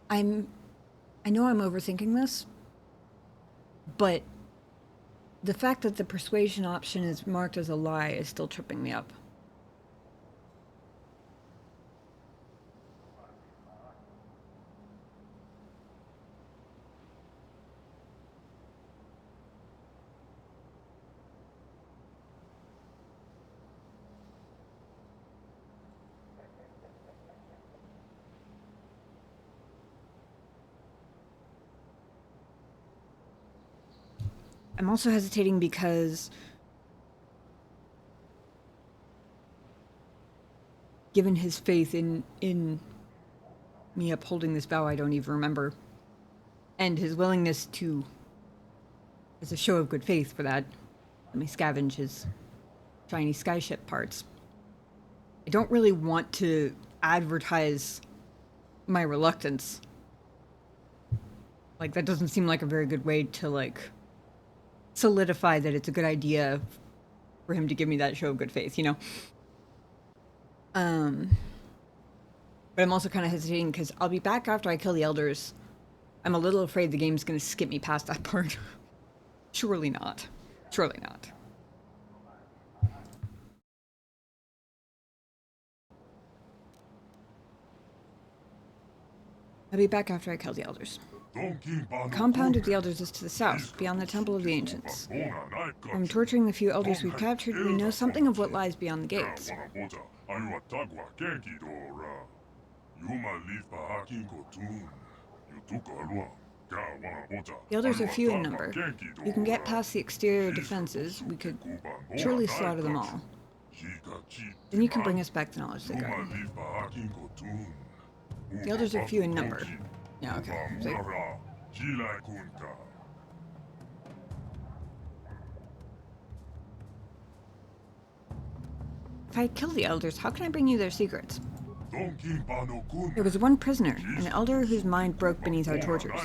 I know I'm overthinking this, but the fact that the persuasion option is marked as a lie is still tripping me up. I'm also hesitating because given his faith in me upholding this vow I don't even remember, and his willingness to, as a show of good faith for that, let me scavenge his shiny skyship parts. I don't really want to advertise my reluctance. Like, that doesn't seem like a very good way to, like, solidify that it's a good idea for him to give me that show of good faith, you know? But I'm also kind of hesitating because I'll be back after I kill the elders. I'm a little afraid the game's going to skip me past that part. Surely not. Surely not. I'll be back after I kill the elders. The compound of the elders is to the south, beyond the Temple of the Ancients. From torturing the few elders we've captured, we know something of what lies beyond the gates. The elders are few in number. You can get past the exterior defenses. We could surely slaughter them all. Then you can bring us back the knowledge they guard. The elders are few in number. Yeah, okay. If I kill the elders, how can I bring you their secrets? There was one prisoner, an elder whose mind broke beneath our tortures.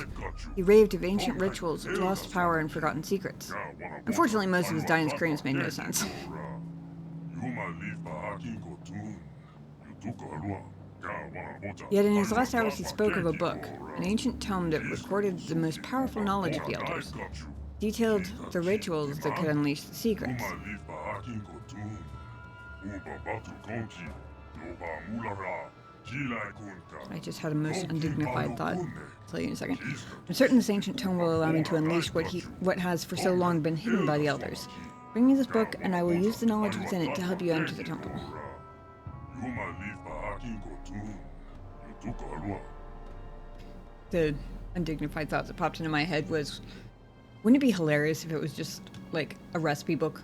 He raved of ancient rituals, of lost power and forgotten secrets. Unfortunately, most of his dying screams made no sense. Yet in his last hours he spoke of a book, an ancient tome that recorded the most powerful knowledge of the elders, detailed the rituals that could unleash the secrets. I just had a most undignified thought. I'll tell you in a second. I'm certain this ancient tome will allow me to unleash what has for so long been hidden by the elders. Bring me this book, and I will use the knowledge within it to help you enter the temple. The undignified thought that popped into my head was, wouldn't it be hilarious if it was just, like, a recipe book?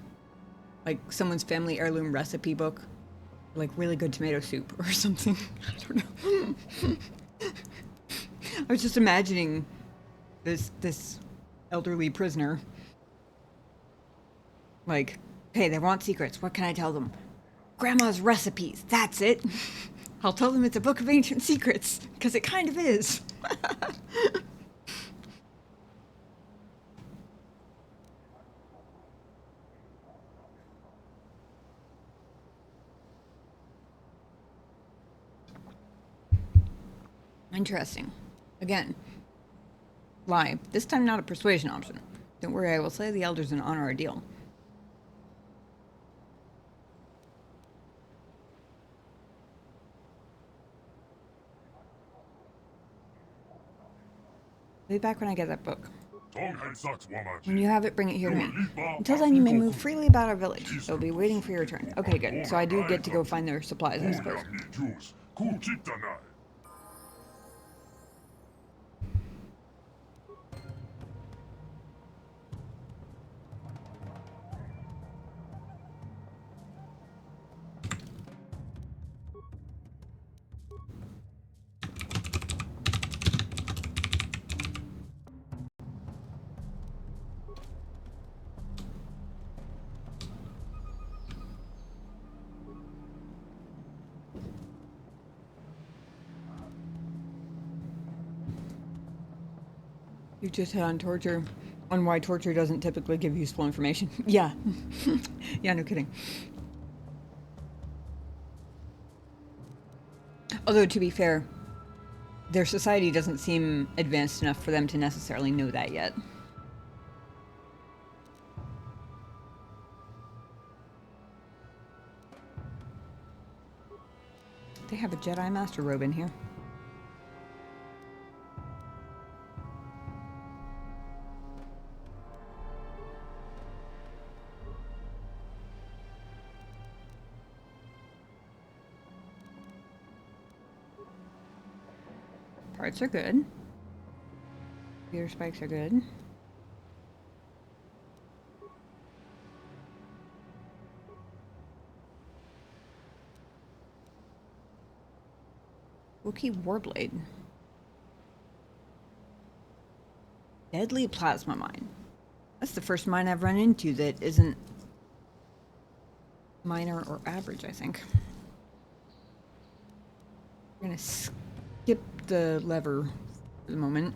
Like, someone's family heirloom recipe book? Like, really good tomato soup or something? I don't know. I was just imagining this elderly prisoner. Like, hey, they want secrets. What can I tell them? Grandma's recipes. That's it. I'll tell them it's a book of ancient secrets, because it kind of is. Interesting. Again, lie. This time not a persuasion option. Don't worry, I will slay the elders and honor our deal. I'll be back when I get that book. When you have it, bring it here to me. Until then, you may move freely about our village. They'll be waiting for your return. Okay, good. So I do get to go find their supplies, I suppose. You just hit on torture, on why torture doesn't typically give useful information. Yeah. Yeah, no kidding. Although, to be fair, their society doesn't seem advanced enough for them to necessarily know that yet. They have a Jedi Master robe in here. Parts are good. Gear spikes are good. Wookiee Warblade. Deadly plasma mine. That's the first mine I've run into that isn't minor or average, I think. I'm gonna skip the lever for the moment.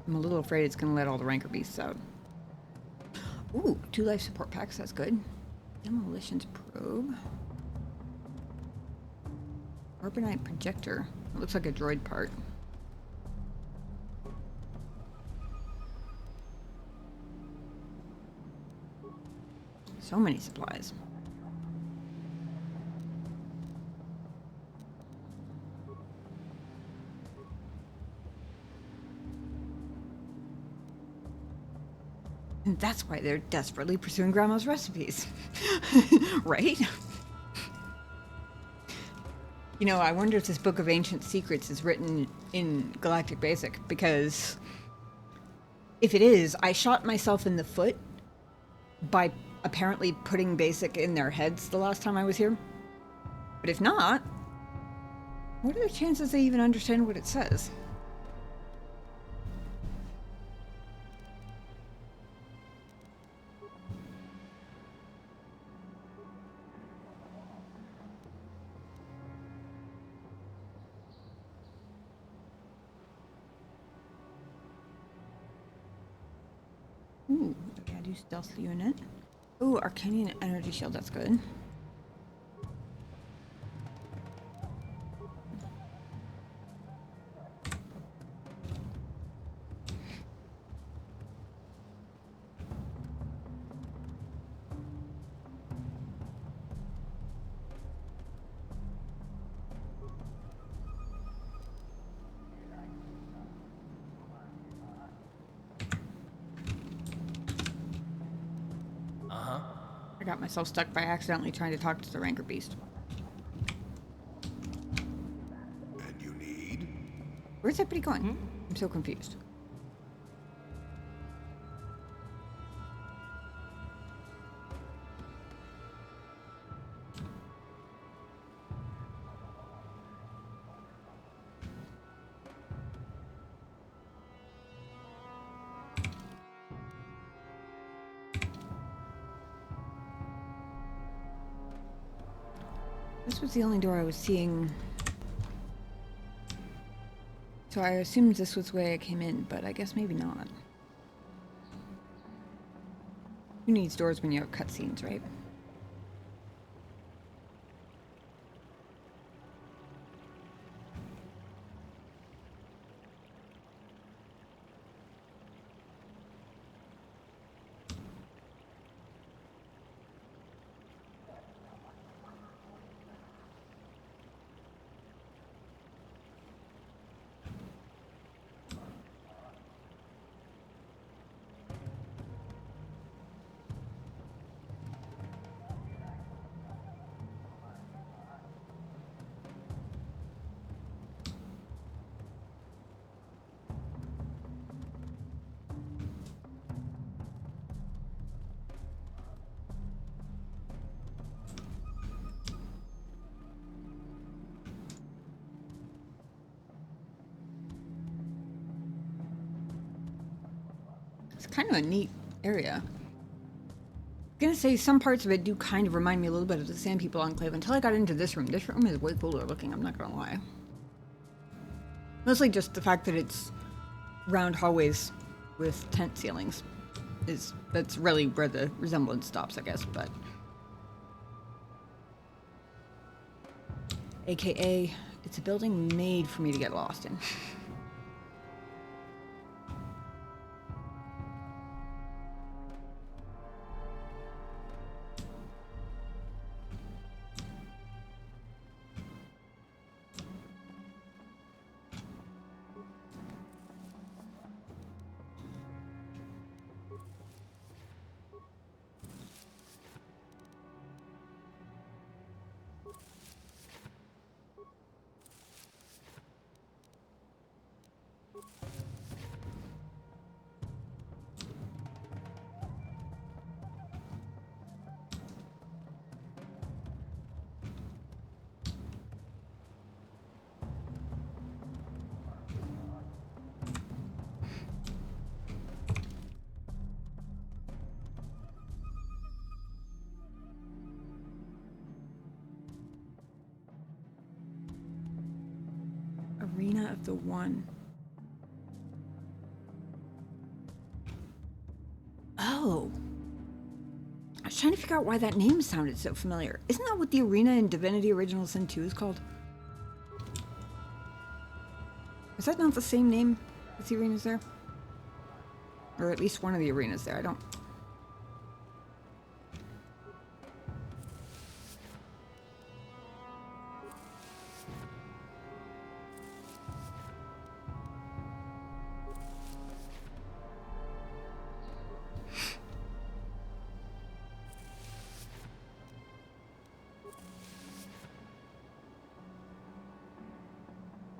I'm a little afraid it's gonna let all the rancor beasts out. Ooh, 2 life support packs, that's good. Demolitions probe. Carbonite projector. It looks like a droid part. So many supplies. And that's why they're desperately pursuing Grandma's recipes. Right? You know, I wonder if this book of ancient secrets is written in Galactic Basic, because if it is, I shot myself in the foot by apparently putting Basic in their heads the last time I was here. But if not, what are the chances they even understand what it says? Ooh, okay, I do stealth unit. Ooh, Arcanian energy shield, that's good. I got myself stuck by accidentally trying to talk to the rancor beast. And you need? Where's everybody going? I'm so confused. This was the only door I was seeing. So I assumed this was the way I came in, but I guess maybe not. Who needs doors when you have cutscenes, right? It's kind of a neat area. I'm gonna say some parts of it do kind of remind me a little bit of the Sand People Enclave until I got into this room. This room is way cooler looking, I'm not gonna lie. Mostly just the fact that it's round hallways with tent ceilings. That's really where the resemblance stops, I guess, but... AKA, it's a building made for me to get lost in. Arena of the One. Oh. I was trying to figure out why that name sounded so familiar. Isn't that what the arena in Divinity Original Sin 2 is called? Is that not the same name as the arenas there? Or at least one of the arenas there, I don't...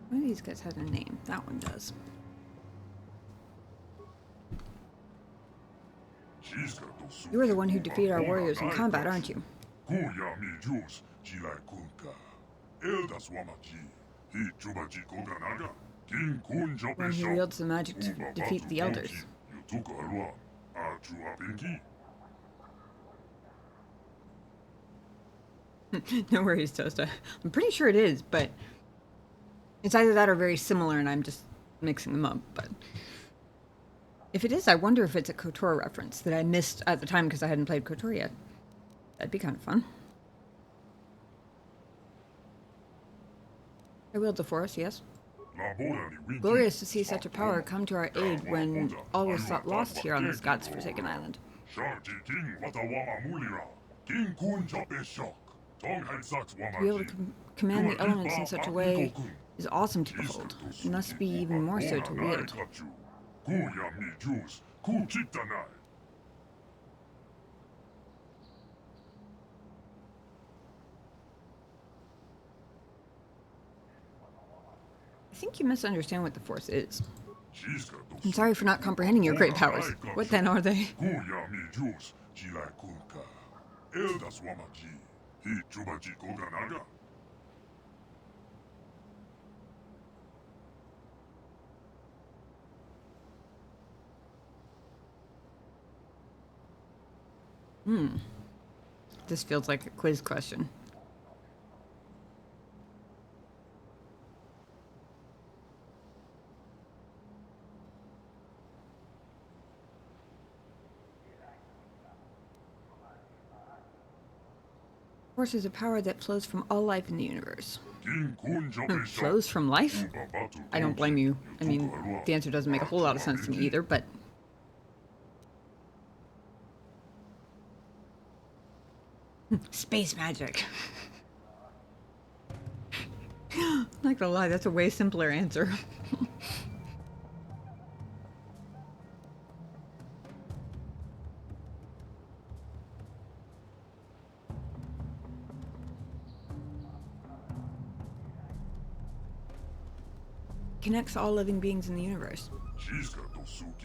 One of these guys has a name. That one does. You are the one who defeated our warriors in combat, aren't you? When he wields the magic to defeat the elders. No worries, Toasta. I'm pretty sure it is, but it's either that or very similar, and I'm just mixing them up. But if it is, I wonder if it's a KOTOR reference that I missed at the time because I hadn't played KOTOR yet. That'd be kind of fun. I wield the force, yes. Glorious to see such a power come to our aid when all was thought lost here on this God's forsaken island. To be able to command the elements in such a way is awesome to behold. It must be even more so to wield. I think you misunderstand what the Force is. I'm sorry for not comprehending your great powers. What then are they? This feels like a quiz question. Force is a power that flows from all life in the universe. Flows from life? I don't blame you. I mean, the answer doesn't make a whole lot of sense to me either, but... Space magic. I'm not gonna lie, that's a way simpler answer. Connects all living beings in the universe.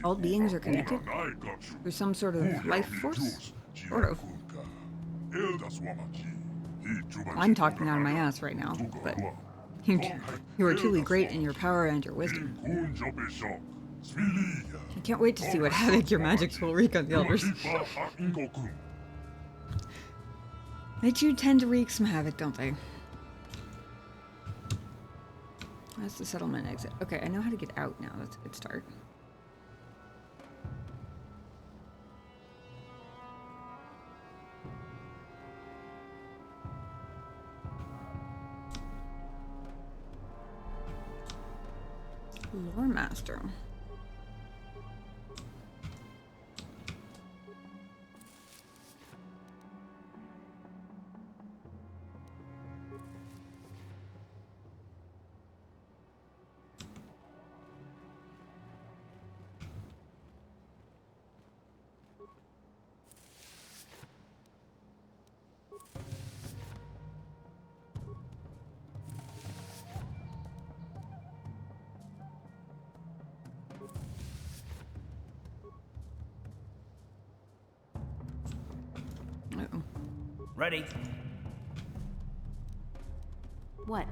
All beings are connected through some sort of life force? Sort of. I'm talking out of my ass right now, but you are truly great in your power and your wisdom. I can't wait to see what havoc your magics will wreak on the elders. They do tend to wreak some havoc, don't they? That's the settlement exit. Okay, I know how to get out now. That's a good start. Lore Master. Uh-oh. Ready? What?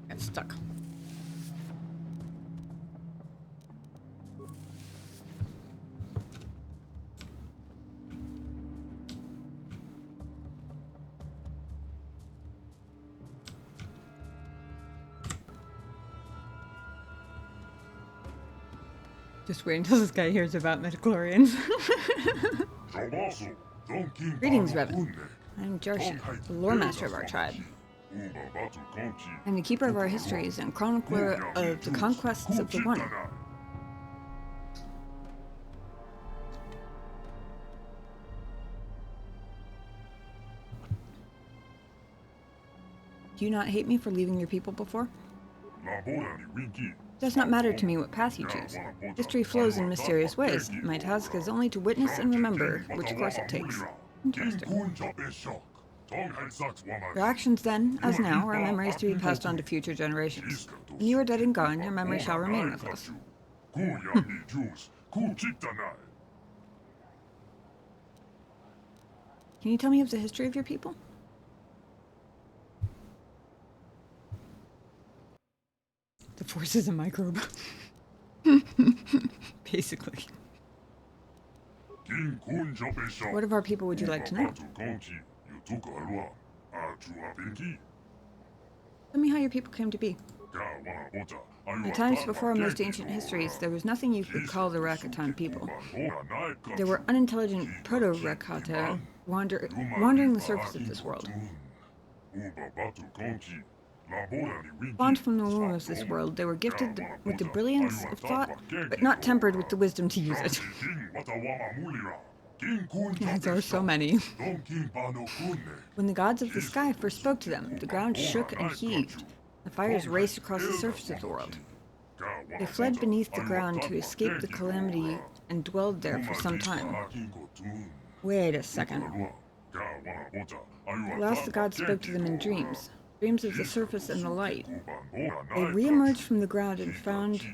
Got stuck. Just wait until this guy hears about midichlorians. Greetings, Revan. I'm Jarsha, the lore master of our tribe. I'm the keeper of our histories and chronicler of the conquests of the One. Do you not hate me for leaving your people before? It does not matter to me what path you choose. History flows in mysterious ways. My task is only to witness and remember which course it takes. Interesting. Your actions then, as now, are memories to be passed on to future generations. When you are dead and gone, your memory shall remain with us. Can you tell me of the history of your people? The Force is a microbe. Basically. What of our people would you like to know? Tell me how your people came to be. In the times before our most ancient histories, there was nothing you could call the Rakatan people. There were unintelligent proto-Rakata wandering the surface of this world. Spawned from the womb of this world, they were gifted with the brilliance of thought, but not tempered with the wisdom to use it. There are so many. When the gods of the sky first spoke to them, the ground shook and heaved. The fires raced across the surface of the world. They fled beneath the ground to escape the calamity and dwelled there for some time. Wait a second. At last the gods spoke to them in dreams. Dreams of the surface and the light. They re-emerged from the ground and found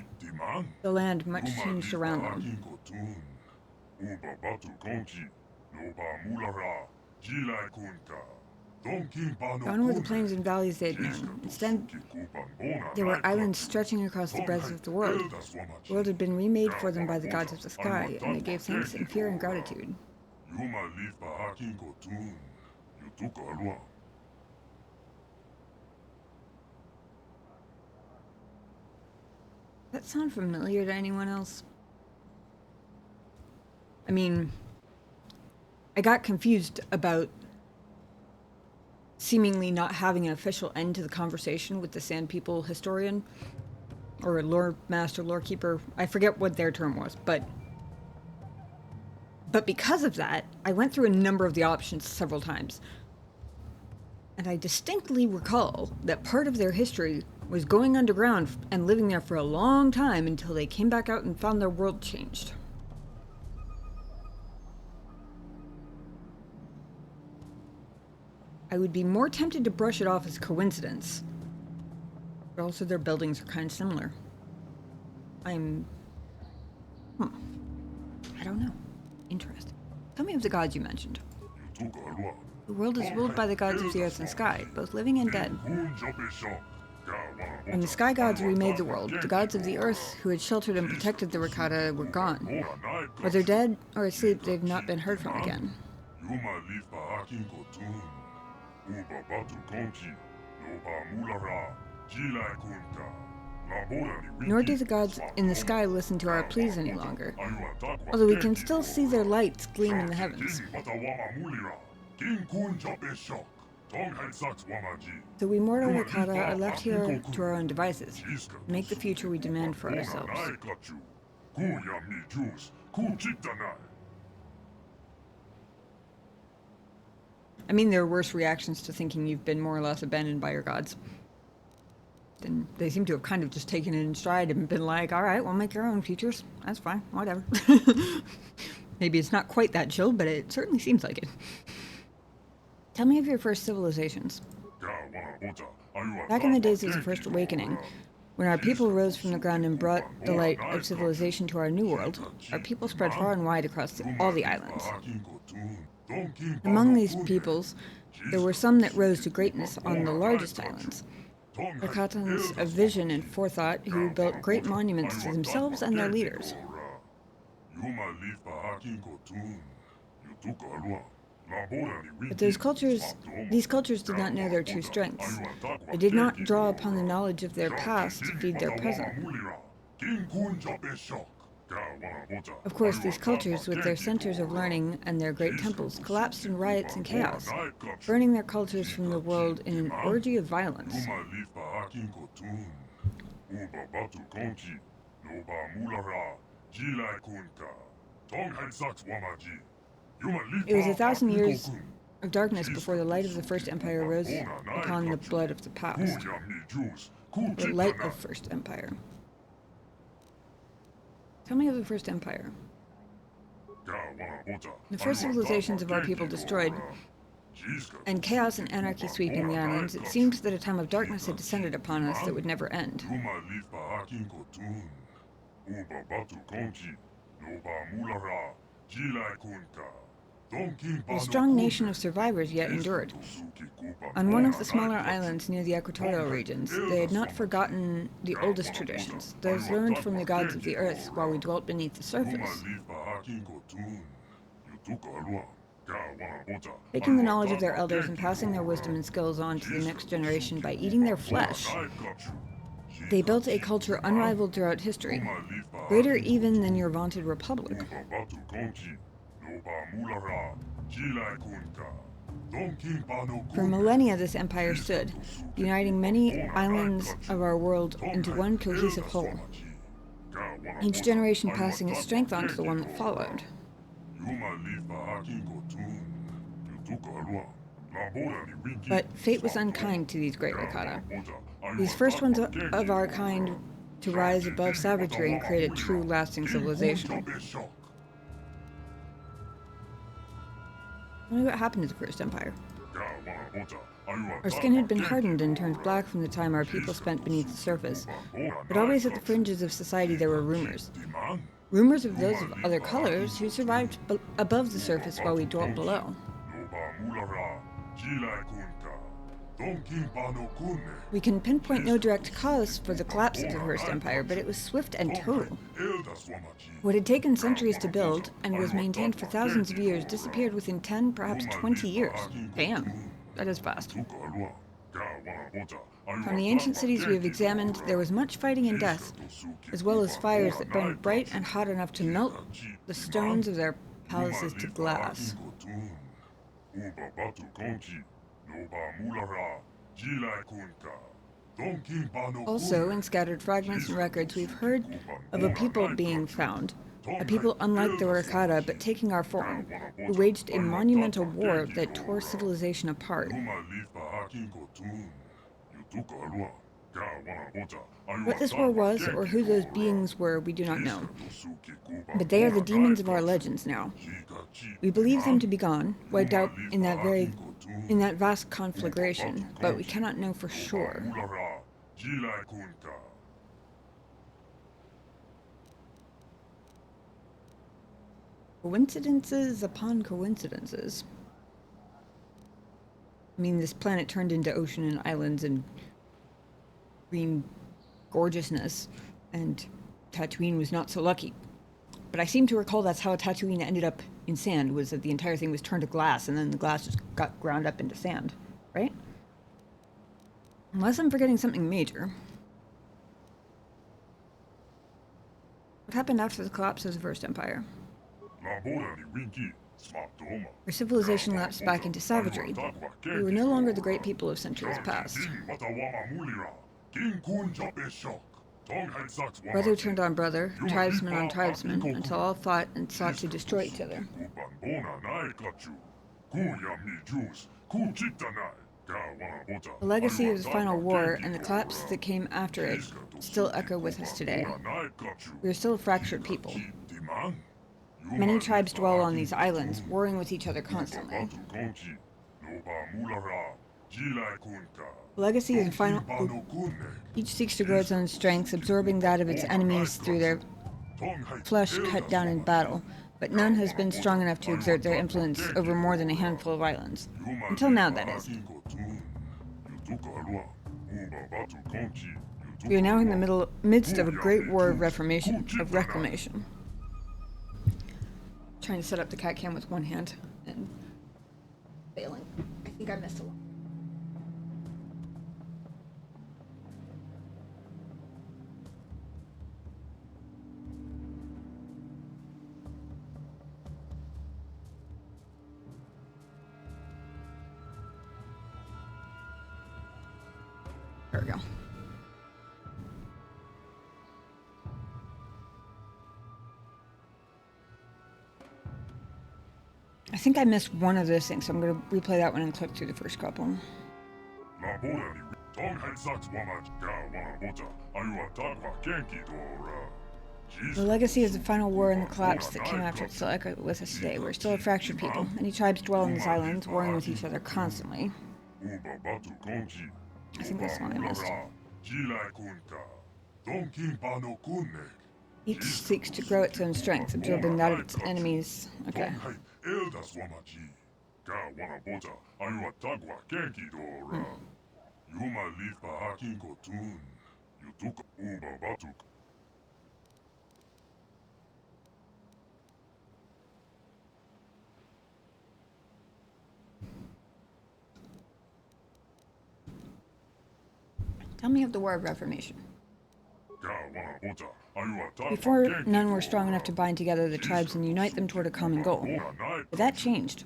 the land much changed around them. Gone were the plains and valleys they had known. Instead, there were islands stretching across the breadth of the world. The world had been remade for them by the gods of the sky, and they gave thanks in fear and gratitude. Does that sound familiar to anyone else? I mean, I got confused about seemingly not having an official end to the conversation with the Sand People historian, or lore master, lore keeper. I forget what their term was, but because of that, I went through a number of the options several times. And I distinctly recall that part of their history was going underground and living there for a long time until they came back out and found their world changed. I would be more tempted to brush it off as coincidence. But also their buildings are kind of similar. I don't know. Interesting. Tell me of the gods you mentioned. The world is ruled by the gods of the earth and sky, both living and dead. When the sky gods remade the world, the gods of the earth who had sheltered and protected the Rakata were gone. Whether dead or asleep, they've not been heard from again. Nor do the gods in the sky listen to our pleas any longer, although we can still see their lights gleam in the heavens. So we mortal Rakata are left here to our own devices, to make the future we demand for ourselves. I mean, there are worse reactions to thinking you've been more or less abandoned by your gods. Then they seem to have kind of just taken it in stride and been like, all right, we'll make our own futures. That's fine, whatever. Maybe it's not quite that chill, but it certainly seems like it. Tell me of your first civilizations. Back in the days of the First Awakening, when our people rose from the ground and brought the light of civilization to our new world, our people spread far and wide across all the islands. Among these peoples, there were some that rose to greatness on the largest islands. Rakatans of vision and forethought who built great monuments to themselves and their leaders. But these cultures did not know their true strengths. They did not draw upon the knowledge of their past to feed their present. Of course, these cultures, with their centers of learning and their great temples, collapsed in riots and chaos, burning their cultures from the world in an orgy of violence. It was 1,000 years of darkness before the light of the First Empire rose upon the blood of the past. The light of First Empire. Tell me of the First Empire. The first civilizations of our people destroyed, and chaos and anarchy sweeping the islands, it seemed that a time of darkness had descended upon us that would never end. A strong nation of survivors yet endured. On one of the smaller islands near the equatorial regions, they had not forgotten the oldest traditions, those learned from the gods of the earth while we dwelt beneath the surface. Taking the knowledge of their elders and passing their wisdom and skills on to the next generation by eating their flesh, they built a culture unrivaled throughout history, greater even than your vaunted republic. For millennia this empire stood, uniting many islands of our world into one cohesive whole, each generation passing its strength on to the one that followed. But fate was unkind to these great Rakata. These first ones of our kind to rise above savagery and create a true lasting civilization. Tell me what happened to the First Empire. Our skin had been hardened and turned black from the time our people spent beneath the surface, but always at the fringes of society there were rumors. Rumors of those of other colors who survived above the surface while we dwelt below. We can pinpoint no direct cause for the collapse of the First Empire, but it was swift and total. What had taken centuries to build, and was maintained for thousands of years, disappeared within 10, perhaps 20 years. Damn, that is fast. From the ancient cities we have examined, there was much fighting and death, as well as fires that burned bright and hot enough to melt the stones of their palaces to glass. Also, in scattered fragments and records, we've heard of a people being found, a people unlike the Rakata, but taking our form, who waged a monumental war that tore civilization apart. What this war was, or who those beings were, we do not know. But they are the demons of our legends now. We believe them to be gone, wiped out in that vast conflagration, but we cannot know for sure. Coincidences upon coincidences. I mean, this planet turned into ocean and islands and green gorgeousness, and Tatooine was not so lucky. But I seem to recall that's how Tatooine ended up in sand, was that the entire thing was turned to glass, and then the glass just got ground up into sand, right? Unless I'm forgetting something major. What happened after the collapse of the First Empire? Our civilization lapsed back into savagery. We were no longer the great people of centuries past. Brother turned on brother, tribesman on tribesman, until all fought and sought to destroy each other. The legacy of the final war and the collapse that came after it still echo with us today. We are still a fractured people. Many tribes dwell on these islands, warring with each other constantly. The legacy is a final. Each seeks to grow its own strength, absorbing that of its enemies through their flesh cut down in battle, but none has been strong enough to exert their influence over more than a handful of islands. Until now, that is. We are now in the midst of a great war of reclamation. Trying to set up the cat cam with one hand and failing. I think I missed a lot. There we go. I think I missed one of those things, so I'm going to replay that one and click through the first couple. The legacy of the final war and the collapse that came after it still echo with us today. We're still a fractured people. Many tribes dwell on these islands, warring with each other constantly. I think that's the one I missed. Each seeks to grow its own strength, absorbing that of its enemies. Okay. Tell me of the War of Reformation. Before, none were strong enough to bind together the tribes and unite them toward a common goal. But that changed.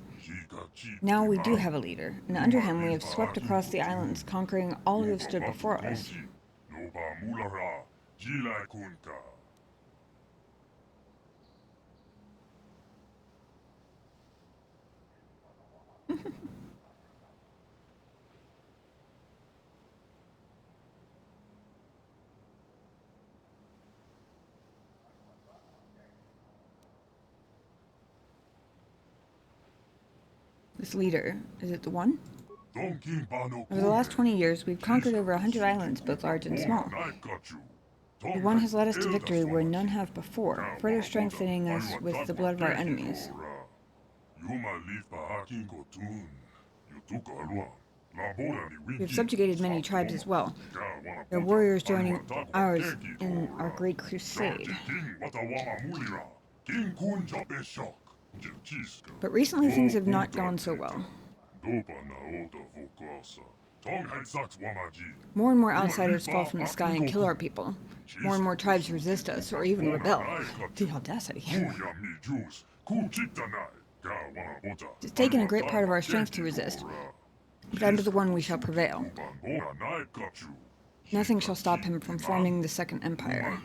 Now we do have a leader, and under him we have swept across the islands, conquering all who have stood before us. This leader, is it the one? Over the last 20 years, we've conquered over 100 islands, both large and small. The one has led us to victory where none have before, further strengthening us with the blood of our enemies. We have subjugated many tribes as well, their warriors joining ours in our great crusade. But recently things have not gone so well. More and more outsiders fall from the sky and kill our people. More and more tribes resist us, or even rebel. The audacity. It's taken a great part of our strength to resist, but under the one we shall prevail. Nothing shall stop him from forming the Second Empire.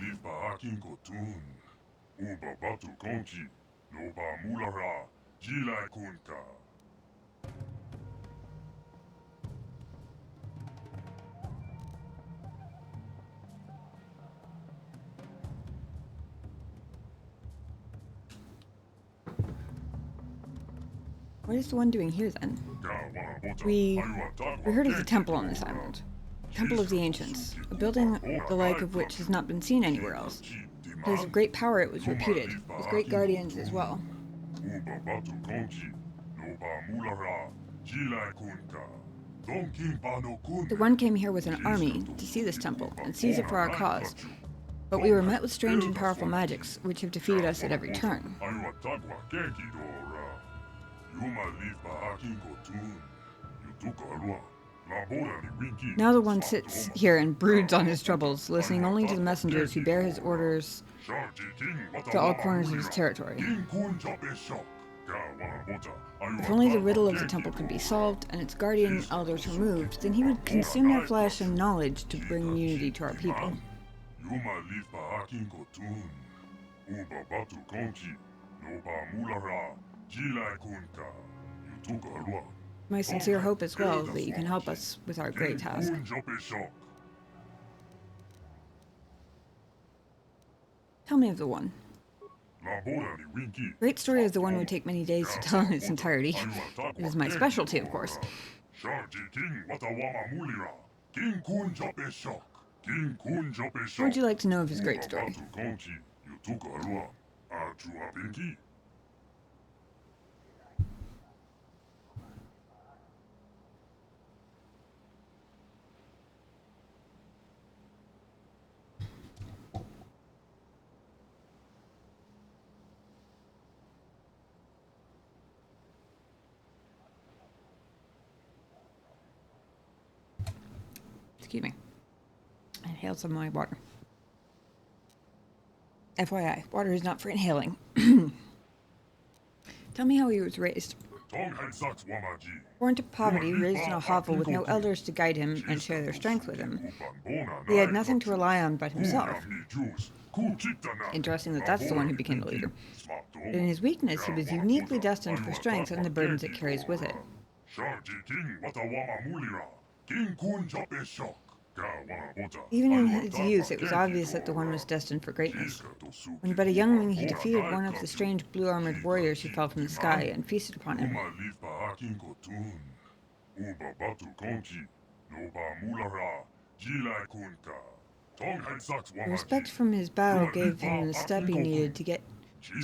What is the one doing here then? We heard of the temple on this island. Temple of the Ancients, a building the like of which has not been seen anywhere else. Place of great power it was reputed, with great guardians as well. The one came here with an army to see this temple and seize it for our cause. But we were met with strange and powerful magics, which have defeated us at every turn. Now the one sits here and broods on his troubles, listening only to the messengers who bear his orders to all corners of his territory. If only the riddle of the temple could be solved and its guardian elders removed, then he would consume their flesh and knowledge to bring unity to our people. My sincere hope as well that you can help us with our great task. Tell me of the one. Great story of the one would take many days to tell in its entirety. It is my specialty, of course. What would you like to know of his great story? Excuse me. I inhaled some of my water. FYI, water is not for inhaling. Tell me how he was raised. Born to poverty, raised in a hovel with no elders to guide him and share their strength with him. He had nothing to rely on but himself. Interesting that that's the one who became the leader. But in his weakness, he was uniquely destined for strength and the burdens it carries with it. Even in his youth, it was obvious that the one was destined for greatness. When but a youngling, he defeated one of the strange blue-armored warriors who fell from the sky and feasted upon him. The respect from his battle gave him the step he needed to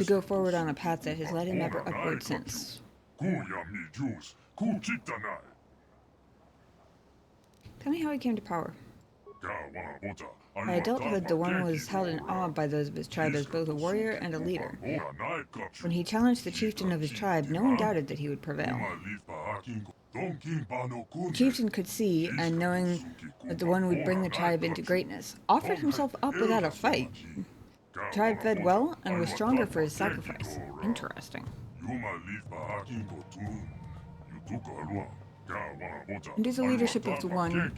go forward on a path that has led him ever upward since. Tell me how he came to power. By adulthood, the one was held in awe by those of his tribe as both a warrior and a leader. When he challenged the chieftain of his tribe, no one doubted that he would prevail. The chieftain could see, and knowing that the one would bring the tribe into greatness, offered himself up without a fight. The tribe fed well and was stronger for his sacrifice. Interesting. Under the leadership of the One,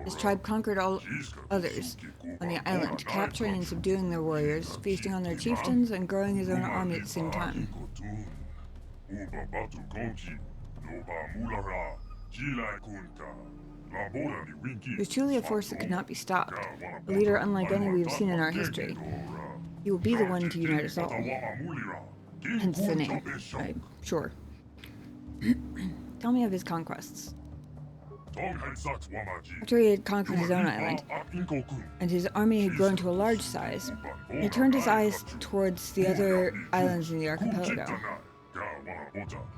his tribe conquered all others on the island, capturing and subduing their warriors, feasting on their chieftains, and growing his own army at the same time. He was truly a force that could not be stopped, a leader unlike any we've seen in our history. He will be the one to unite us all. Hence the name, I'm sure. Tell me of his conquests. After he had conquered his own island, and his army had grown to a large size, he turned his eyes towards the other islands in the archipelago.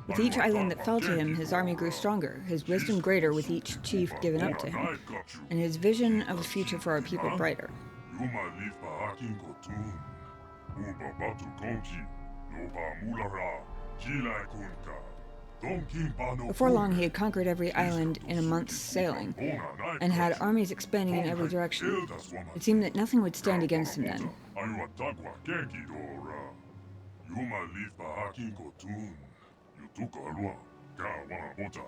With each island that fell to him, his army grew stronger, his wisdom greater with each chief given up to him, and his vision of a future for our people brighter. Before long, he had conquered every island in a month's sailing, and had armies expanding in every direction. It seemed that nothing would stand against him then.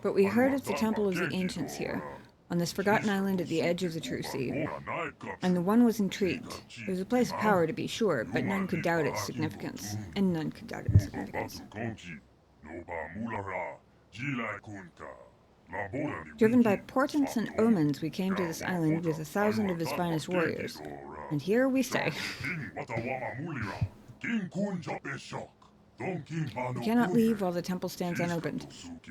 But we heard of the Temple of the Ancients here, on this forgotten island at the edge of the True Sea, and the One was intrigued. It was a place of power, to be sure, but none could doubt its significance, and none could doubt its significance. Driven by portents and omens, we came to this island with 1,000 of his finest warriors, and here we stay. We cannot leave while the temple stands unopened,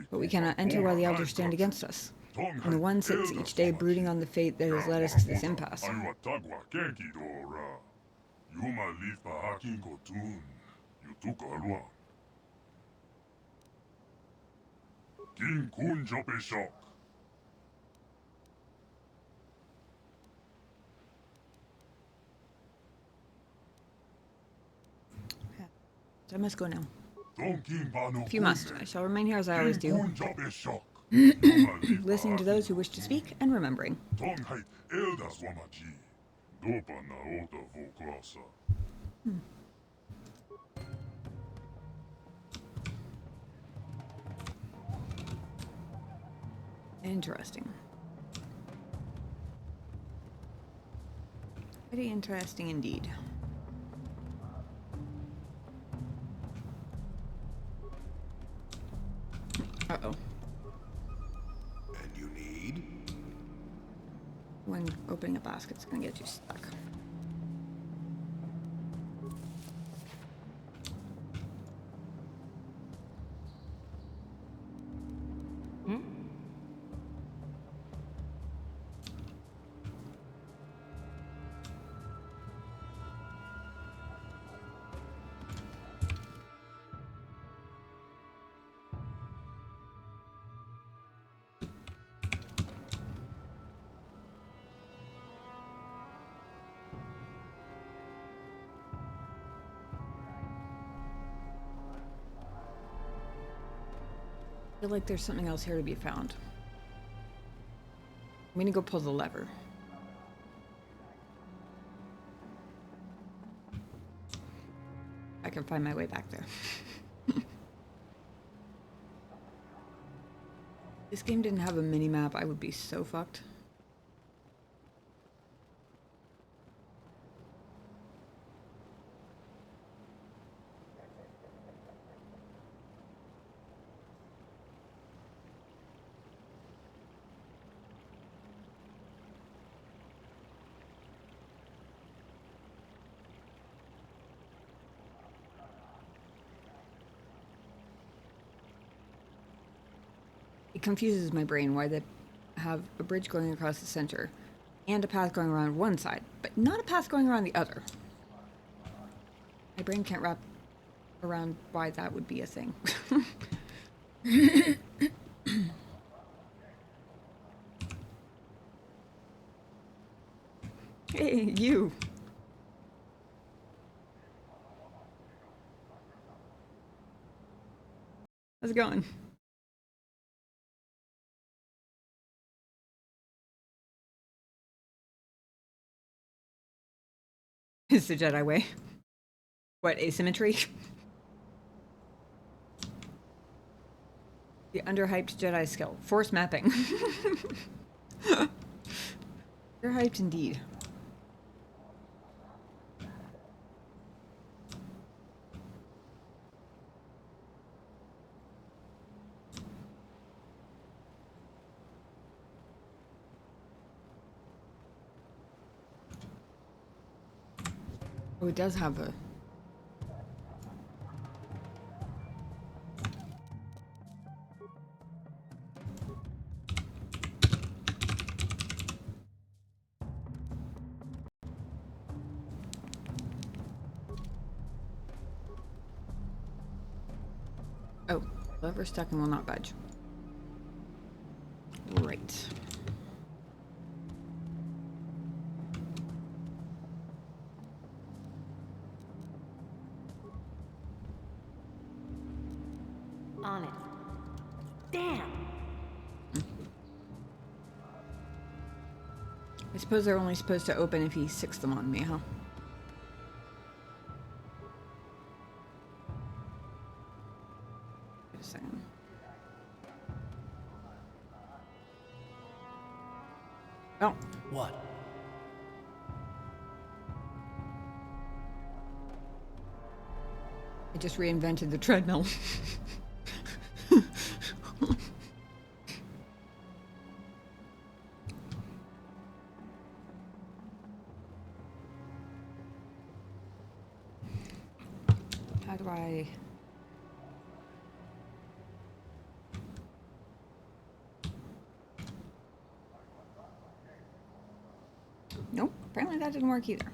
but we cannot enter while the elders stand against us, and the One sits each day brooding on the fate that has led us to this impasse. So I must go now. If you must, I shall remain here as I always do, listening to those who wish to speak and remembering. Interesting. Very interesting indeed. Uh-oh. And you need? When opening a basket's gonna get you stuck. I feel like there's something else here to be found. I'm gonna go pull the lever. I can find my way back there. This game didn't have a mini-map, I would be so fucked. It confuses my brain why they have a bridge going across the center and a path going around one side, but not a path going around the other. My brain can't wrap around why that would be a thing. Hey, you! How's it going? It's the Jedi way. What, asymmetry? The underhyped Jedi skill. Force mapping. You're hyped indeed. Oh, it does have a... Oh, lever stuck and will not budge. Right. On it. Damn! I suppose they're only supposed to open if he sicks them on me, huh? Wait a second. Oh. What? I just reinvented the treadmill. How do I... Nope, apparently that didn't work either.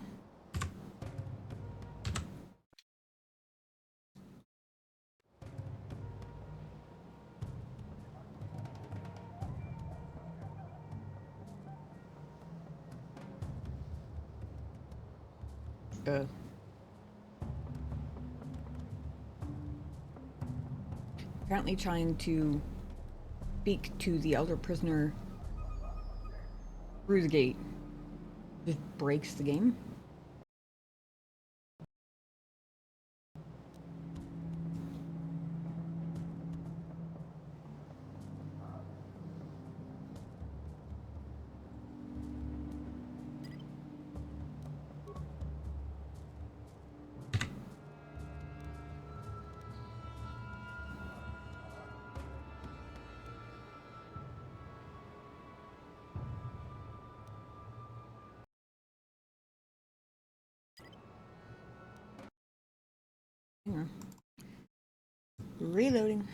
Apparently trying to speak to the elder prisoner through the gate just breaks the game. Reloading.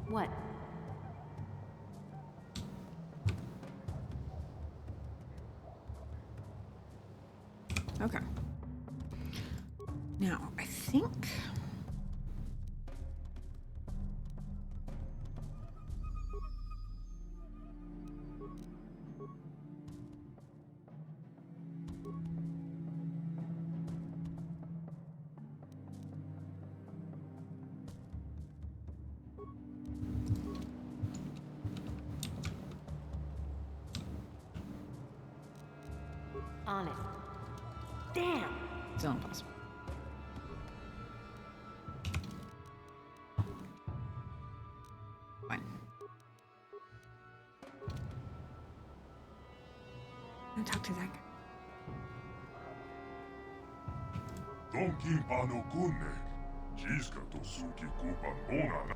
What? Okay. Now, I think... On it. Damn! Still impossible. Fine. I'm gonna talk to that guy. Donkin pano kunne. Jiska to suki kupan mona.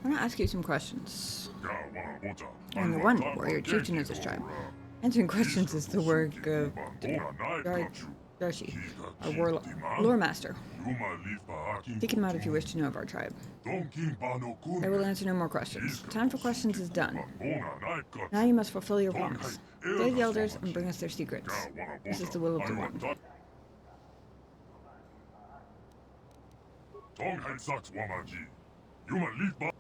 I'm gonna ask you some questions. Ja wana bota. I'm the one warrior chieftain of this tribe. Answering questions is the work of Darcy, our lore master. Seek him out if you wish to know of our tribe. I will answer no more questions. Time for questions is done. Now you must fulfill your promise. Slay the elders and bring us their secrets. This is the will of the one. Tong had sucks wamaji. You might leave by.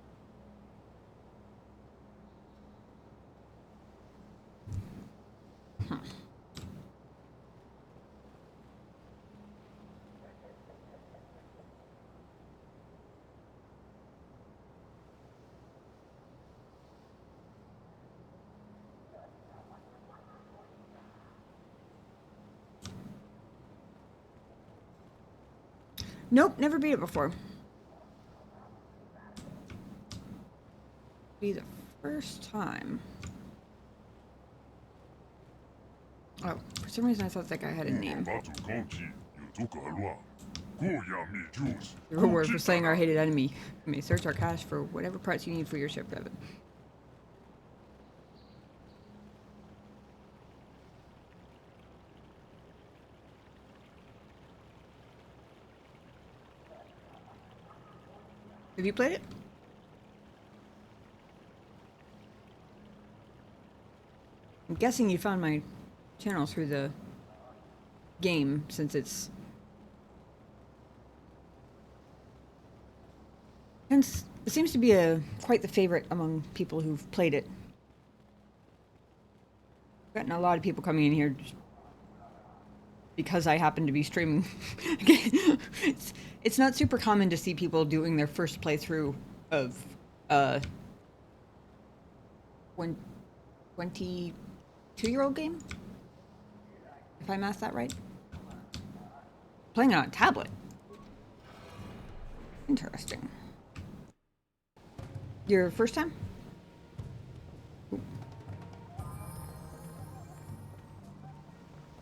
Nope, never beat it before. Be the first time. Oh, for some reason I thought that guy had a name. The reward for slaying our hated enemy. You may search our cache for whatever parts you need for your ship, Devin. Have you played it? I'm guessing you found my channel through the game, since it's... Hence, it seems to be quite the favorite among people who've played it. I've gotten a lot of people coming in here just because I happen to be streaming. It's not super common to see people doing their first playthrough of 22-year-old game, if I math that right. Playing it on a tablet. Interesting. Your first time? Ooh.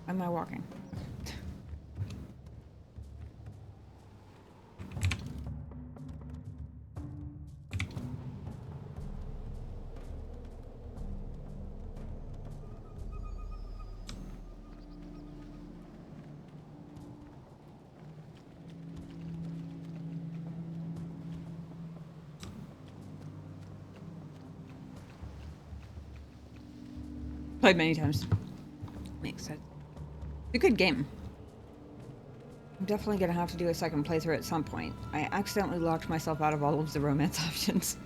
Am I walking? Played many times. Makes sense. It's a good game. I'm definitely gonna have to do a second playthrough at some point. I accidentally locked myself out of all of the romance options.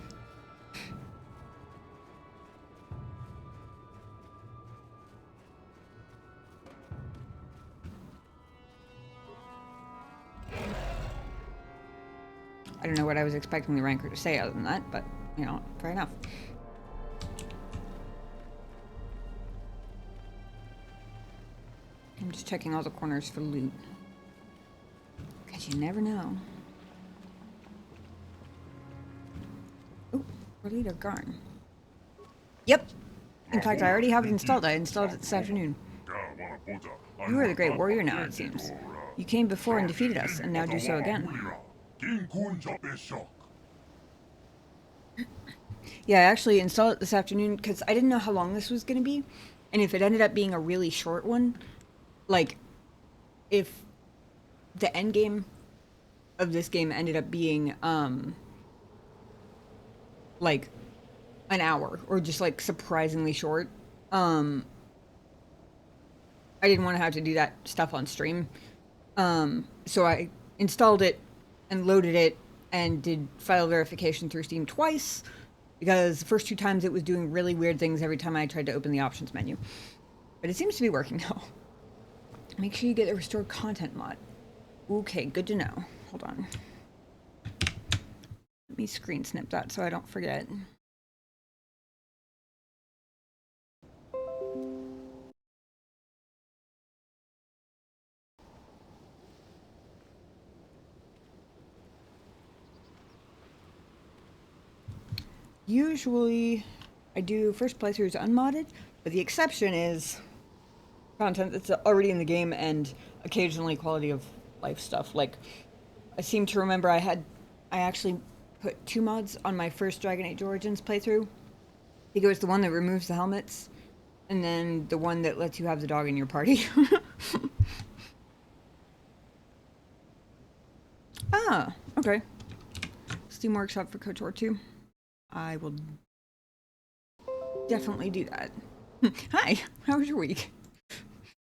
I don't know what I was expecting the ranker to say other than that, but, you know, fair enough. I'm just checking all the corners for loot. Because you never know. Oh, Relito Garn. Yep. In fact, I already have it installed. I installed it this afternoon. You are the great warrior now, it seems. You came before and defeated us, and now do so again. Yeah, I actually installed it this afternoon because I didn't know how long this was going to be. And if it ended up being a really short one, like, if the end game of this game ended up being, like, an hour, or just, like, surprisingly short, I didn't want to have to do that stuff on stream. So I installed it and loaded it and did file verification through Steam twice, because the first 2 times it was doing really weird things every time I tried to open the options menu. But it seems to be working now. Make sure you get the restored content mod. Okay, good to know. Hold on. Let me screen snip that so I don't forget. Usually, I do first playthroughs unmodded, but the exception is content that's already in the game and occasionally quality of life stuff. Like, I seem to remember I actually put 2 mods on my first Dragon Age Origins playthrough. I think it was the one that removes the helmets, and then the one that lets you have the dog in your party. Ah, okay. Steam Workshop for KOTOR 2. I will definitely do that. Hi, how was your week?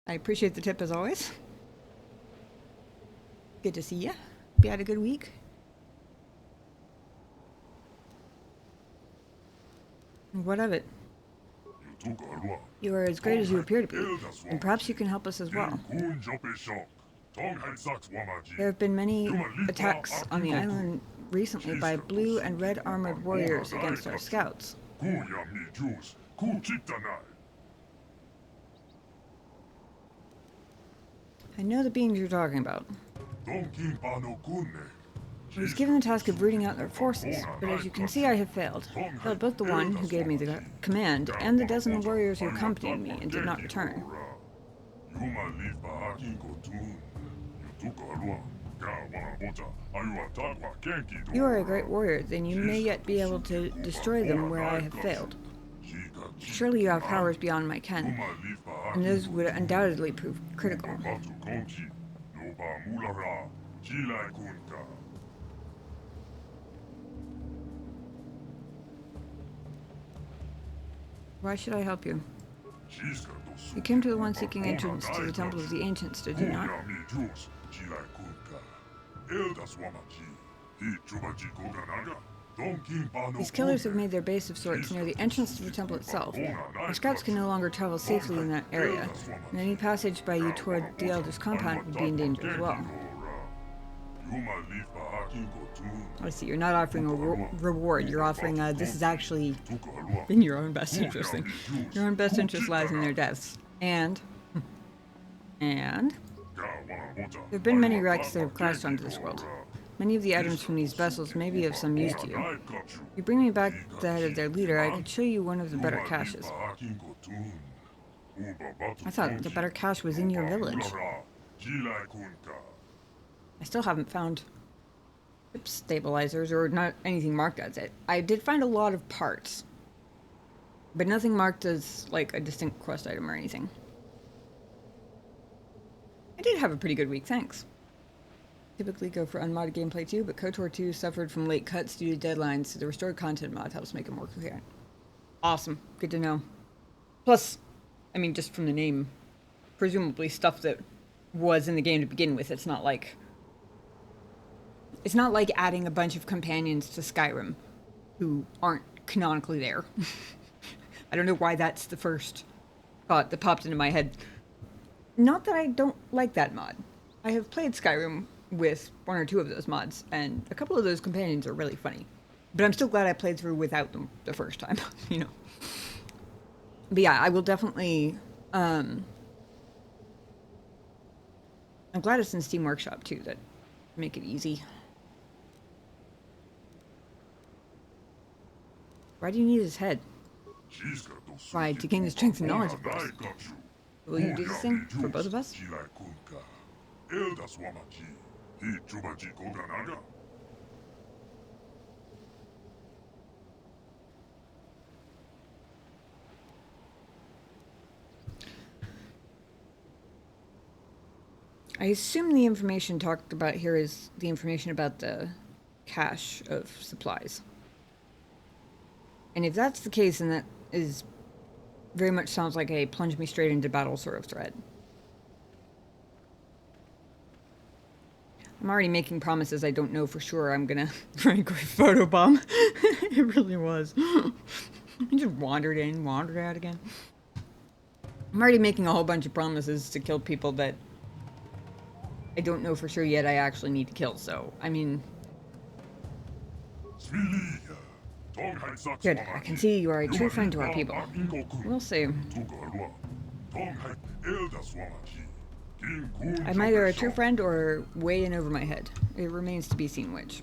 I appreciate the tip as always. Good to see you. Hope you had a good week. What of it? You are as great as you appear to be, and perhaps you can help us as well. There have been many attacks on the island recently by blue and red armored warriors against our scouts. I know the beings you're talking about. I was given the task of rooting out their forces, but as you can see I have failed. Killed both the one who gave me the command and the dozen warriors who accompanied me and did not return. You are a great warrior, then you may yet be able to destroy them where I have failed. Surely you have powers beyond my ken, and those would undoubtedly prove critical. Why should I help you? You came to the one seeking entrance to the Temple of the Ancients, did you not? These killers have made their base of sorts near the entrance to the temple itself. Our scouts can no longer travel safely in that area, and any passage by you toward the Elder's compound would be in danger as well. I see, you're not offering a reward, you're offering this is actually in your own best interest thing. Your own best interest lies in their deaths. And there have been many wrecks that have crashed onto this world. Many of the items from these vessels may be of some use to you. If you bring me back the head of their leader, I could show you one of the better caches. I thought the better cache was in your village. I still haven't found ship stabilizers or not anything marked as it. I did find a lot of parts, but nothing marked as like a distinct quest item or anything. I did have a pretty good week, thanks. Typically go for unmodded gameplay too, but KOTOR 2 suffered from late cuts due to deadlines, so the restored content mod helps make it more coherent. Awesome. Good to know. Plus, I mean, just from the name, presumably stuff that was in the game to begin with. It's not like adding a bunch of companions to Skyrim who aren't canonically there. I don't know why that's the first thought that popped into my head. Not that I don't like that mod. I have played Skyrim with one or two of those mods, and a couple of those companions are really funny. But I'm still glad I played through without them the first time, you know. But yeah, I will definitely... I'm glad it's in Steam Workshop, too, that make it easy. Why do you need his head? Why, to gain the strength and knowledge, of course. Will you do this thing for both of us? I assume the information talked about here is the information about the cache of supplies. And if that's the case, then that is very much sounds like a plunge me straight into battle sort of thread. I'm already making promises I don't know for sure I'm gonna frankly photobomb. It really was. I just wandered in, wandered out again. I'm already making a whole bunch of promises to kill people that I don't know for sure yet I actually need to kill, so, I mean... Good, I can see you are a true friend to our people. We'll see. I'm either a true friend or way in over my head. It remains to be seen which.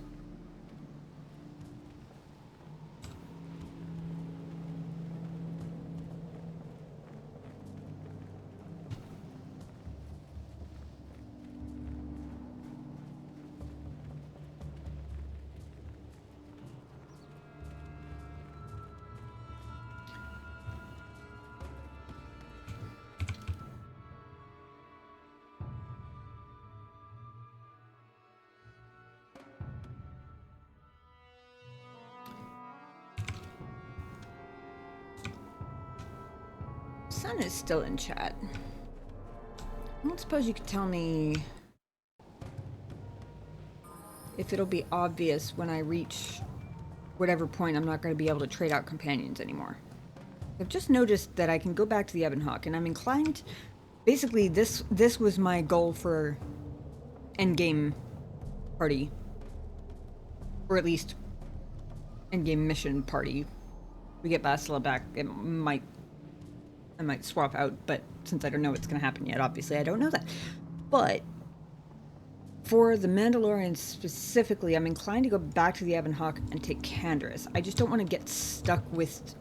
Sun is still in chat. I don't suppose you could tell me if it'll be obvious when I reach whatever point I'm not going to be able to trade out companions anymore. I've just noticed that I can go back to the Ebon Hawk, and I'm inclined... Basically, this was my goal for endgame party. Or at least endgame mission party. We get Bastila back, I might swap out, but since I don't know what's going to happen yet, obviously I don't know that. But for the Mandalorian specifically, I'm inclined to go back to the Ebon Hawk and take Canderous. I just don't want to get stuck with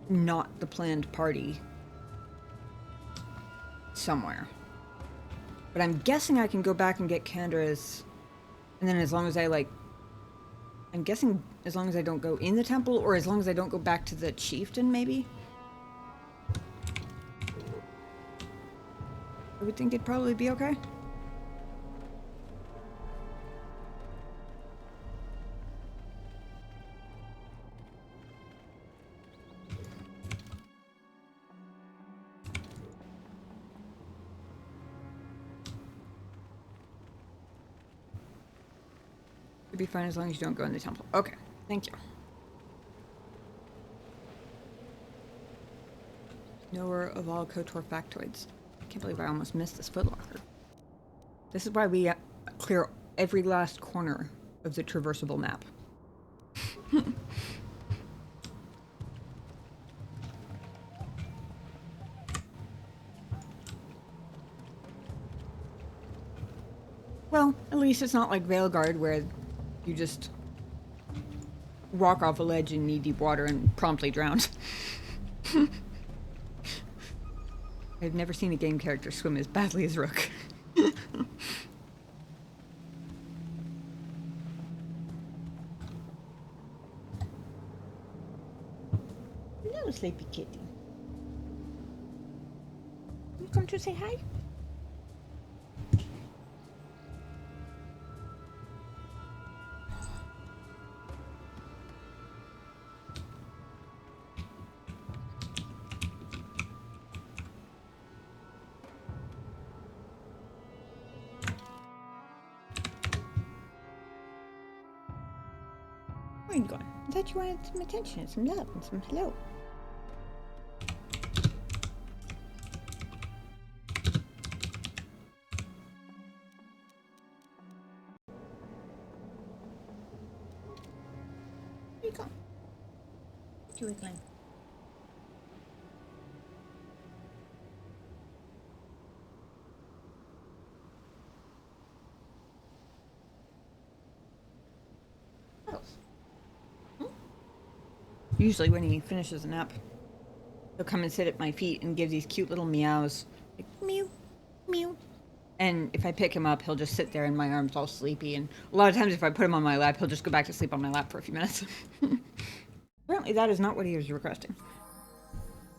not the planned party somewhere. But I'm guessing I can go back and get Canderous, and then as long as I, like... I'm guessing as long as I don't go in the temple, or as long as I don't go back to the chieftain, maybe? I would think it'd probably be okay. It'd be fine as long as you don't go in the temple. Okay, thank you. Knower of all KOTOR factoids. I can't believe I almost missed this footlocker. This is why we clear every last corner of the traversable map. Well, at least it's not like Veilguard where you just walk off a ledge in knee-deep water and promptly drown. I've never seen a game character swim as badly as Rook. Hello, sleepy kitty. You come to say hi? Where are you going? I thought you wanted some attention and some love and some hello. Do it, Glenn. Usually when he finishes a nap, he'll come and sit at my feet and give these cute little meows. Like, mew, mew. And if I pick him up, he'll just sit there in my arms all sleepy. And a lot of times if I put him on my lap, he'll just go back to sleep on my lap for a few minutes. Apparently that is not what he was requesting.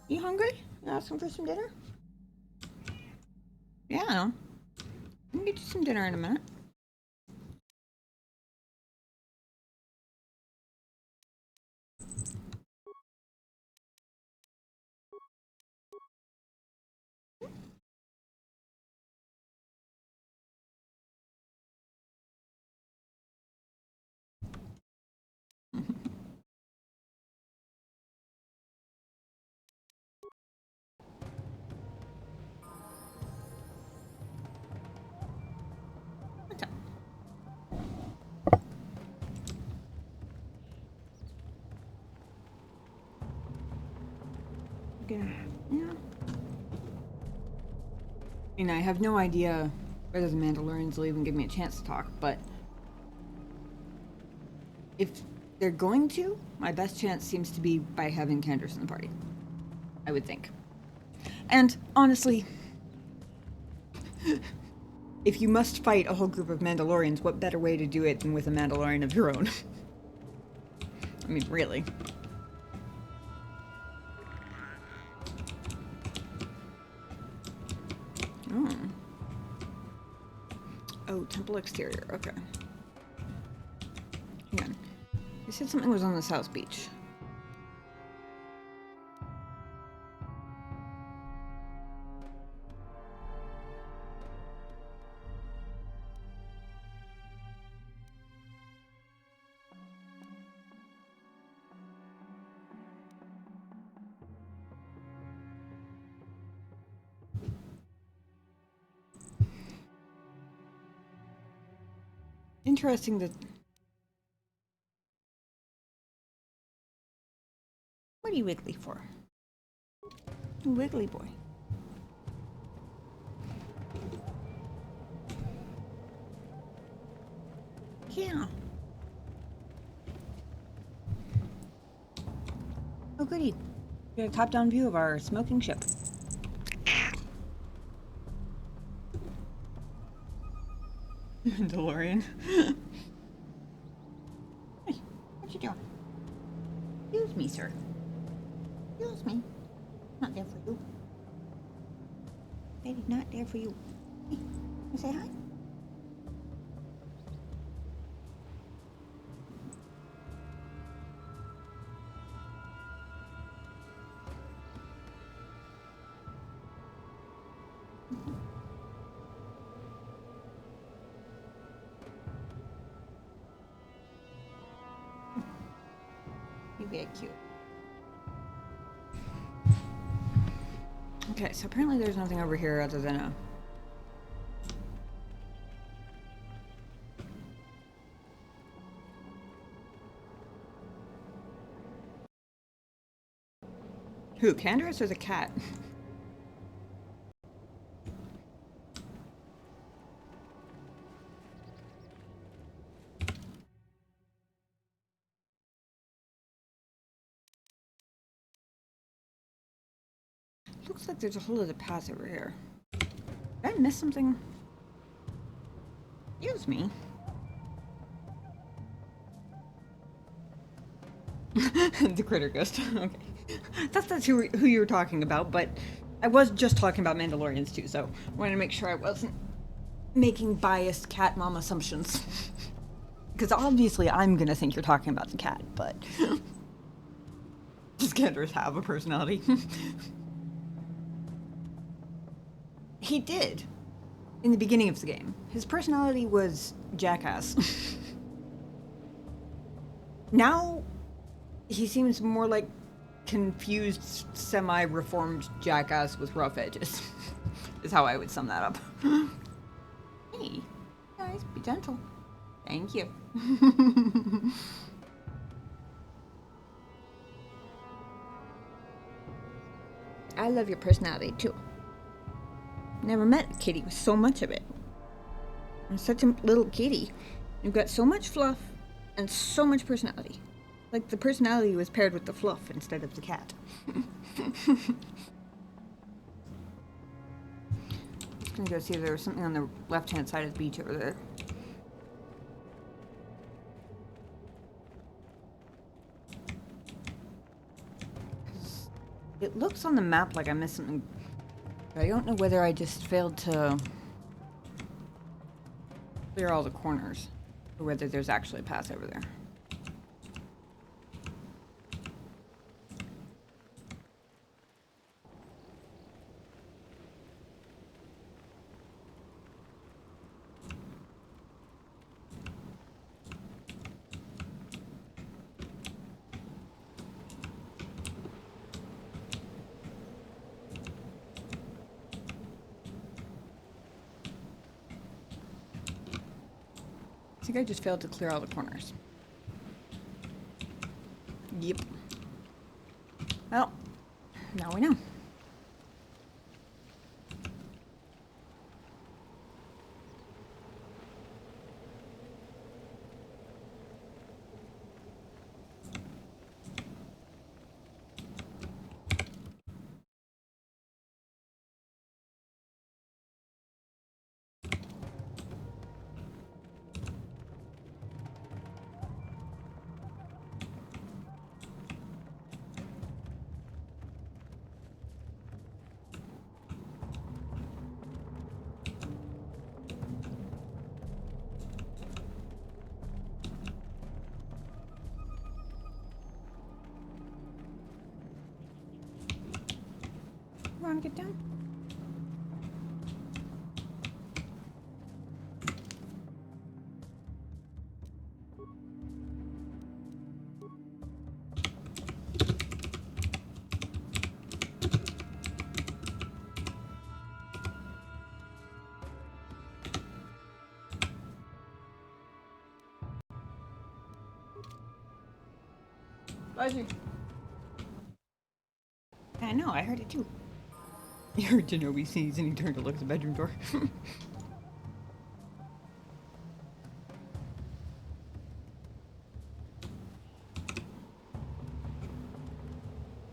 You hungry? You asking for some dinner? Yeah, I can get you some dinner in a minute. What's up? Yeah. I have no idea whether the Mandalorians will even give me a chance to talk, but if they're going to, my best chance seems to be by having Candace in the party. I would think. And honestly, if you must fight a whole group of Mandalorians, what better way to do it than with a Mandalorian of your own? I mean, really. Oh. Oh, temple exterior. Okay. Hang on. You said something was on the South Beach. Interesting that... What are you wiggly for? Wiggly boy. Yeah. Oh, goody. We got a top-down view of our smoking ship. Mandalorian. Hey, what you doing? Excuse me, sir. Excuse me. Not there for you. Lady's not there for you. Hey, you say hi? You get cute. Okay, so apparently there's nothing over here other than a... Who, Candace or the cat? Looks like there's a whole other path over here. Did I miss something? Excuse me. The critter ghost. Okay. That's who you were talking about, but I was just talking about Mandalorians too, so I wanted to make sure I wasn't making biased cat mom assumptions. Because obviously I'm gonna think you're talking about the cat, but... Does Candace have a personality? He did. In the beginning of the game. His personality was jackass. Now, he seems more like confused, semi-reformed jackass with rough edges. Is how I would sum that up. Hey, guys, be gentle. Thank you. I love your personality too. Never met a kitty with so much of it. I'm such a little kitty. You've got so much fluff and so much personality. Like the personality was paired with the fluff instead of the cat. Just gonna go see if there was something on the left-hand side of the beach over there. It looks on the map like I missed something, but I don't know whether I just failed to clear all the corners, or whether there's actually a path over there. I think I just failed to clear all the corners. Yep. Well, now we know. Want to get down? Pleasure. I know, I heard it too. You heard Shinobi sneeze and he turned to look at the bedroom door.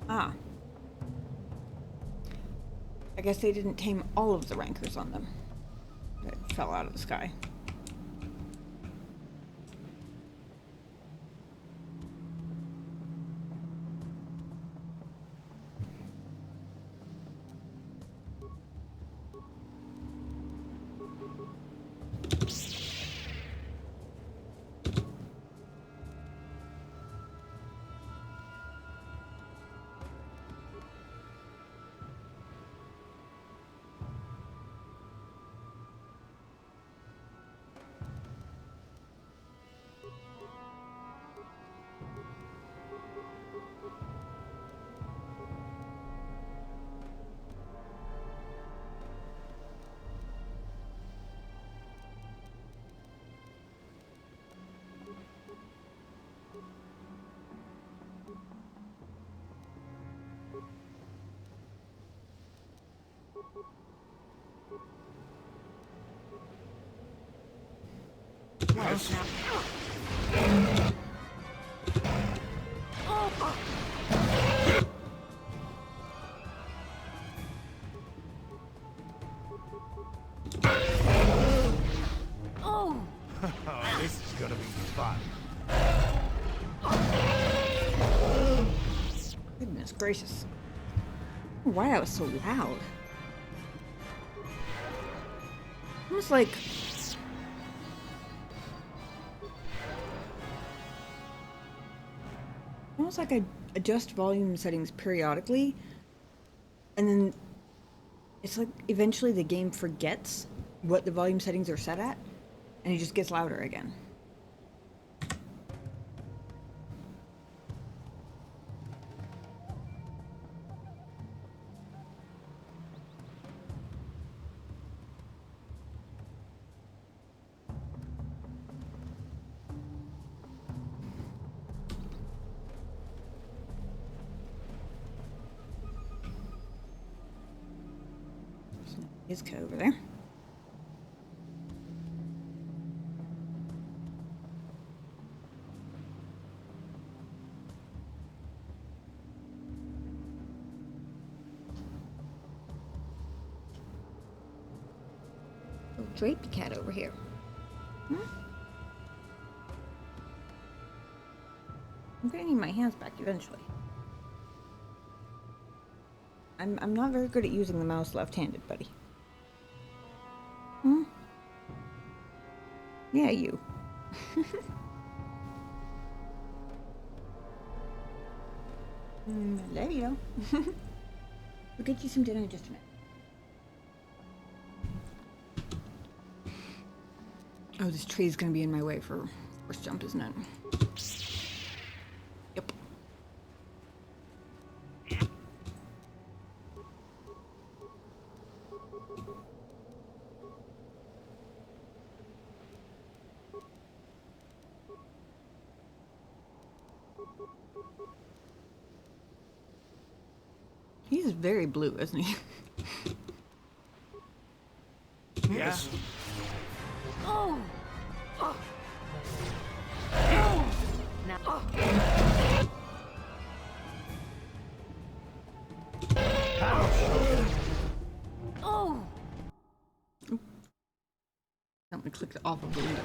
Ah. I guess they didn't tame all of the rancors on them. That fell out of the sky. Oh, this is gonna be fun. Goodness gracious. Why that was so loud. Almost like I adjust volume settings periodically, and then it's like eventually the game forgets what the volume settings are set at, and it just gets louder again. His cut over there. Little drapey cat over here. Hmm? I'm gonna need my hands back eventually. I'm not very good at using the mouse left-handed, buddy. Hmm? Yeah, you. There you go. We'll get you some dinner in just a minute. Oh, this tree's gonna be in my way for first jump, isn't it? Yep. He's very blue, isn't he? Yes. Oh! Oh! Now. Oh! Something clicked off of the window.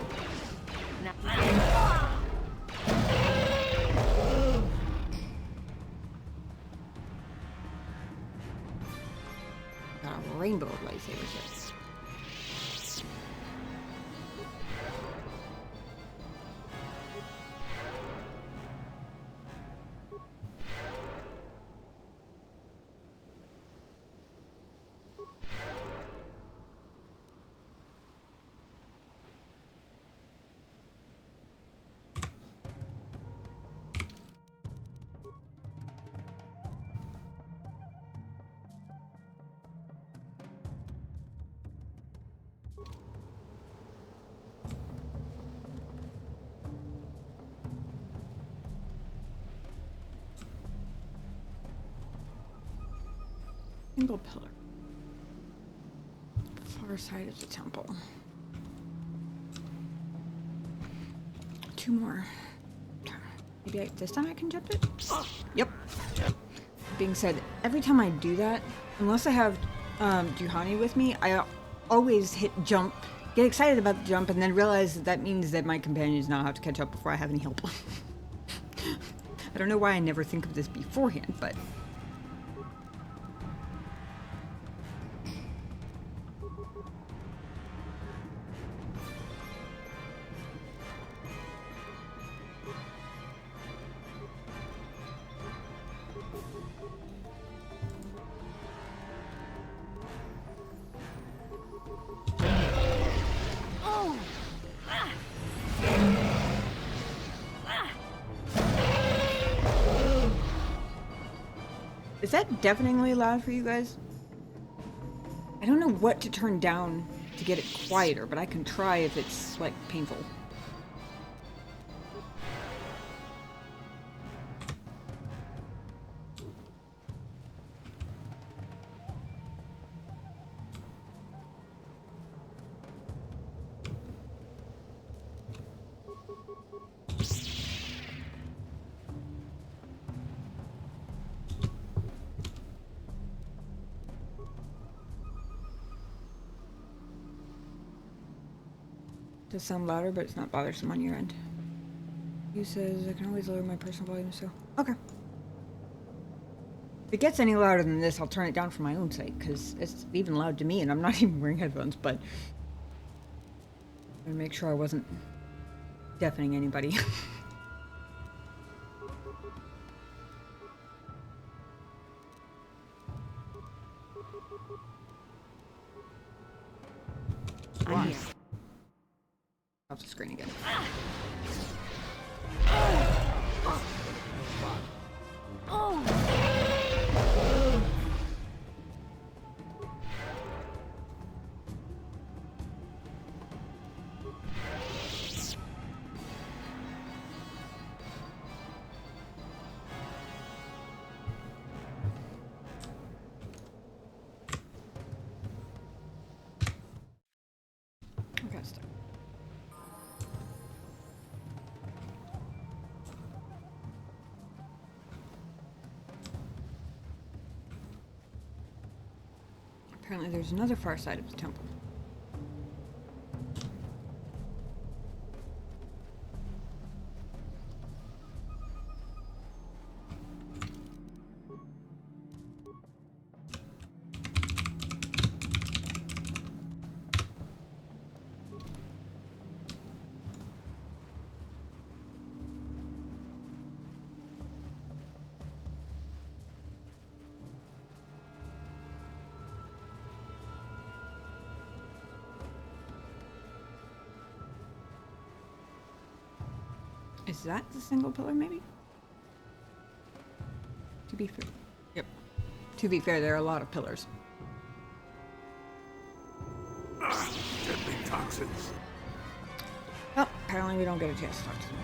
Got a rainbow of lightsabers here. Single pillar. Far side of the temple. 2 more. Maybe this time I can jump it? Yep. Being said, every time I do that, unless I have Juhani with me, I always hit jump, get excited about the jump, and then realize that means that my companions now have to catch up before I have any help. I don't know why I never think of this beforehand, but... Is that deafeningly loud for you guys? I don't know what to turn down to get it quieter, but I can try if it's, like, painful. Does sound louder, but it's not bothersome on your end. You says I can always lower my personal volume, so okay. If it gets any louder than this, I'll turn it down for my own sake, because it's even loud to me, and I'm not even wearing headphones, but I'm gonna make sure I wasn't deafening anybody. I'm here. Off the screen again. Apparently there's another far side of the temple. Is that the single pillar, maybe? To be fair. Yep. To be fair, there are a lot of pillars. Deadly toxins. Well, apparently we don't get a chance to talk to them.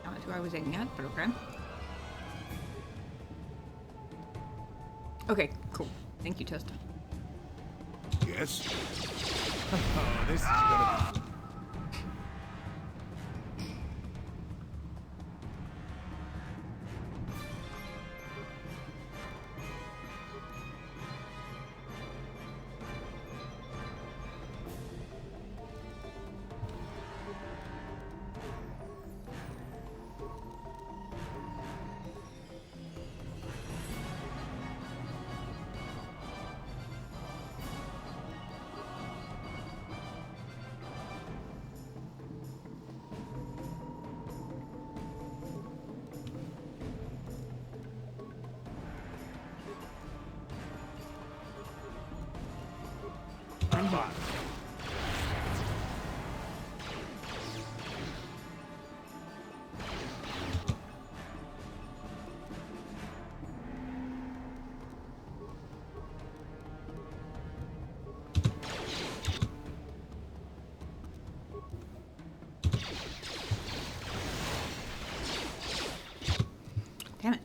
Not who I was aiming at, but okay. Okay, cool. Thank you, Testa. Yes? Oh, this is gonna be... I'm here. Damn it.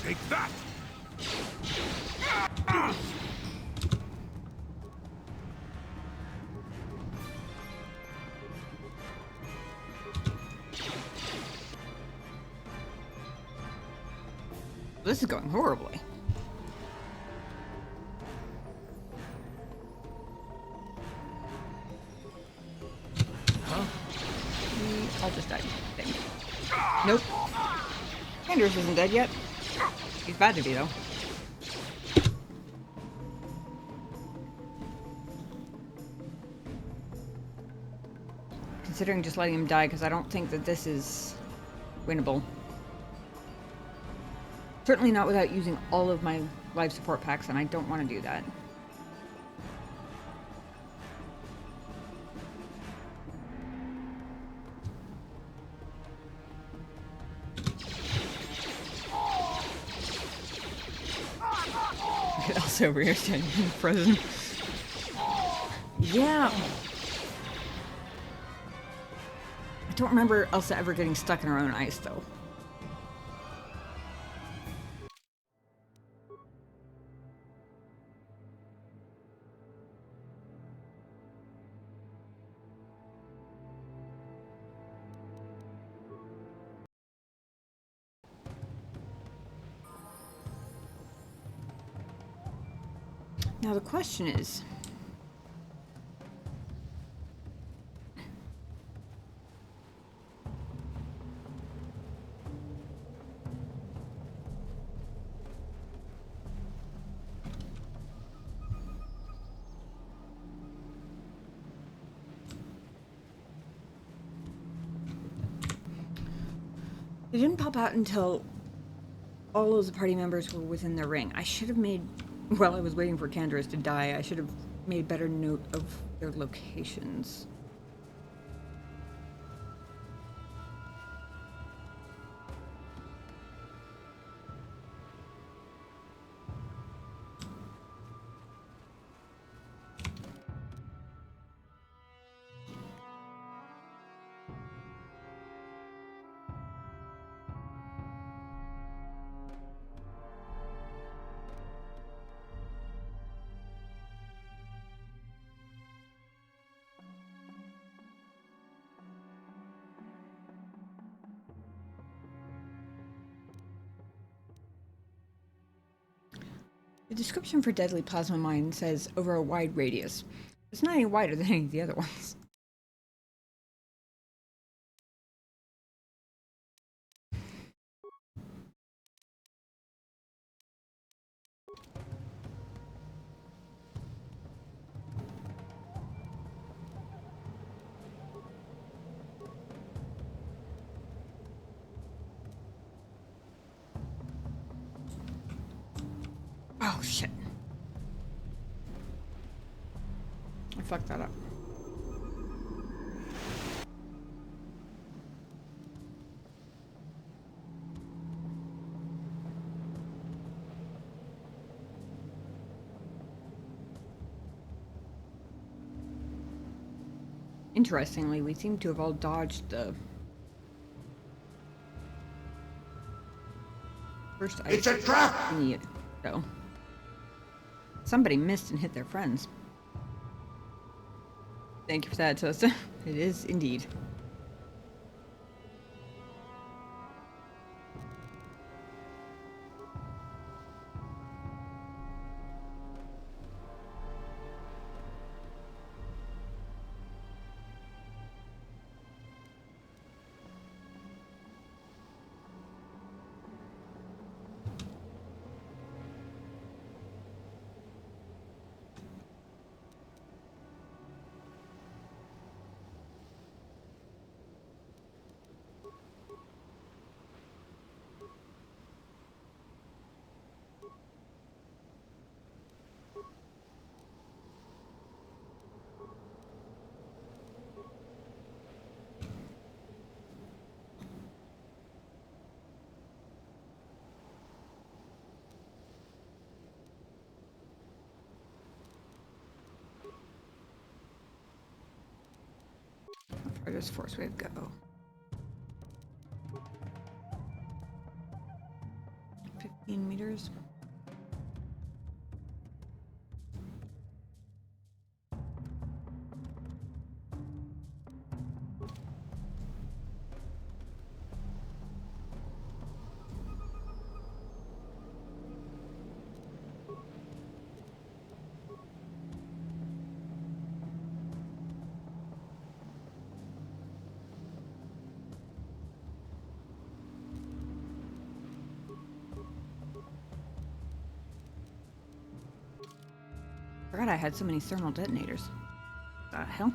Take that! This is going horribly. Huh? I'll just die. Thank you. Nope. Anders isn't dead yet. He's bad to be, though. Considering just letting him die, because I don't think that this is winnable. Certainly not without using all of my life support packs, and I don't want to do that. Also over here standing frozen. Yeah. I don't remember Elsa ever getting stuck in her own ice, though. Now the question is... It didn't pop out until all of the party members were within their ring. I should have made, while I was waiting for Candaris to die, I should have made better note of their locations. The description for deadly plasma mine says over a wide radius. It's not any wider than any of the other ones. Oh shit. I fucked that up. Interestingly, we seem to have all dodged the first ice. It's a trap! So somebody missed and hit their friends. Thank you for that, Tosta. It is indeed. How far does force wave go? 15 meters. Forgot I had so many thermal detonators. The hell?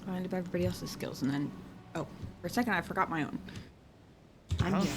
Find about everybody else's skills, and then... Oh, for a second I forgot my own. I'm here.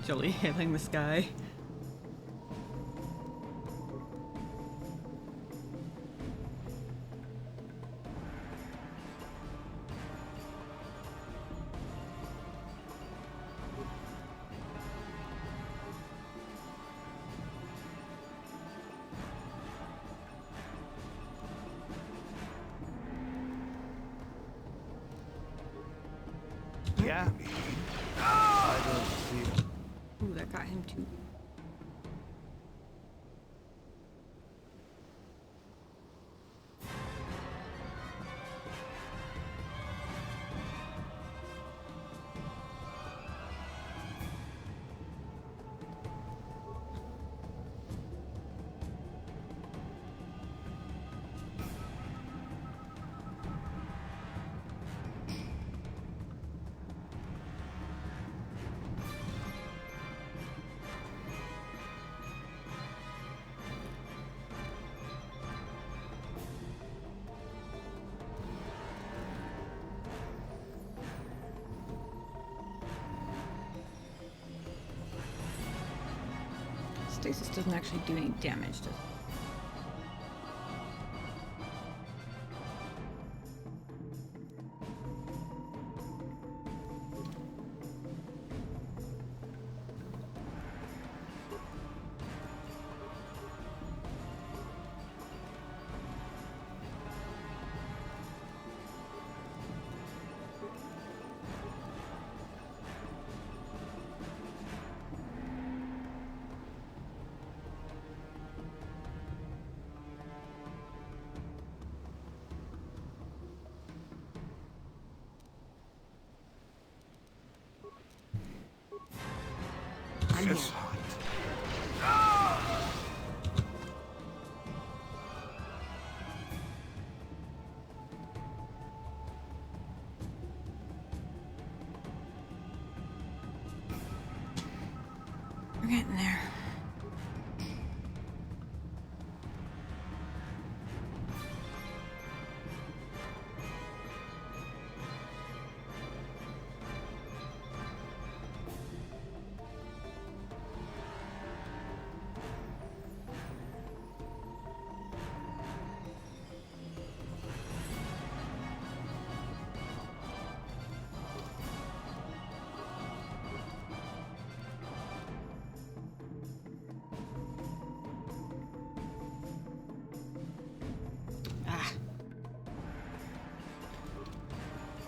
Jolly hailing the sky. Yeah. I don't see it. Ooh, that got him too. Stasis doesn't actually do any damage, does it? I'm here. It's hot. We're getting there.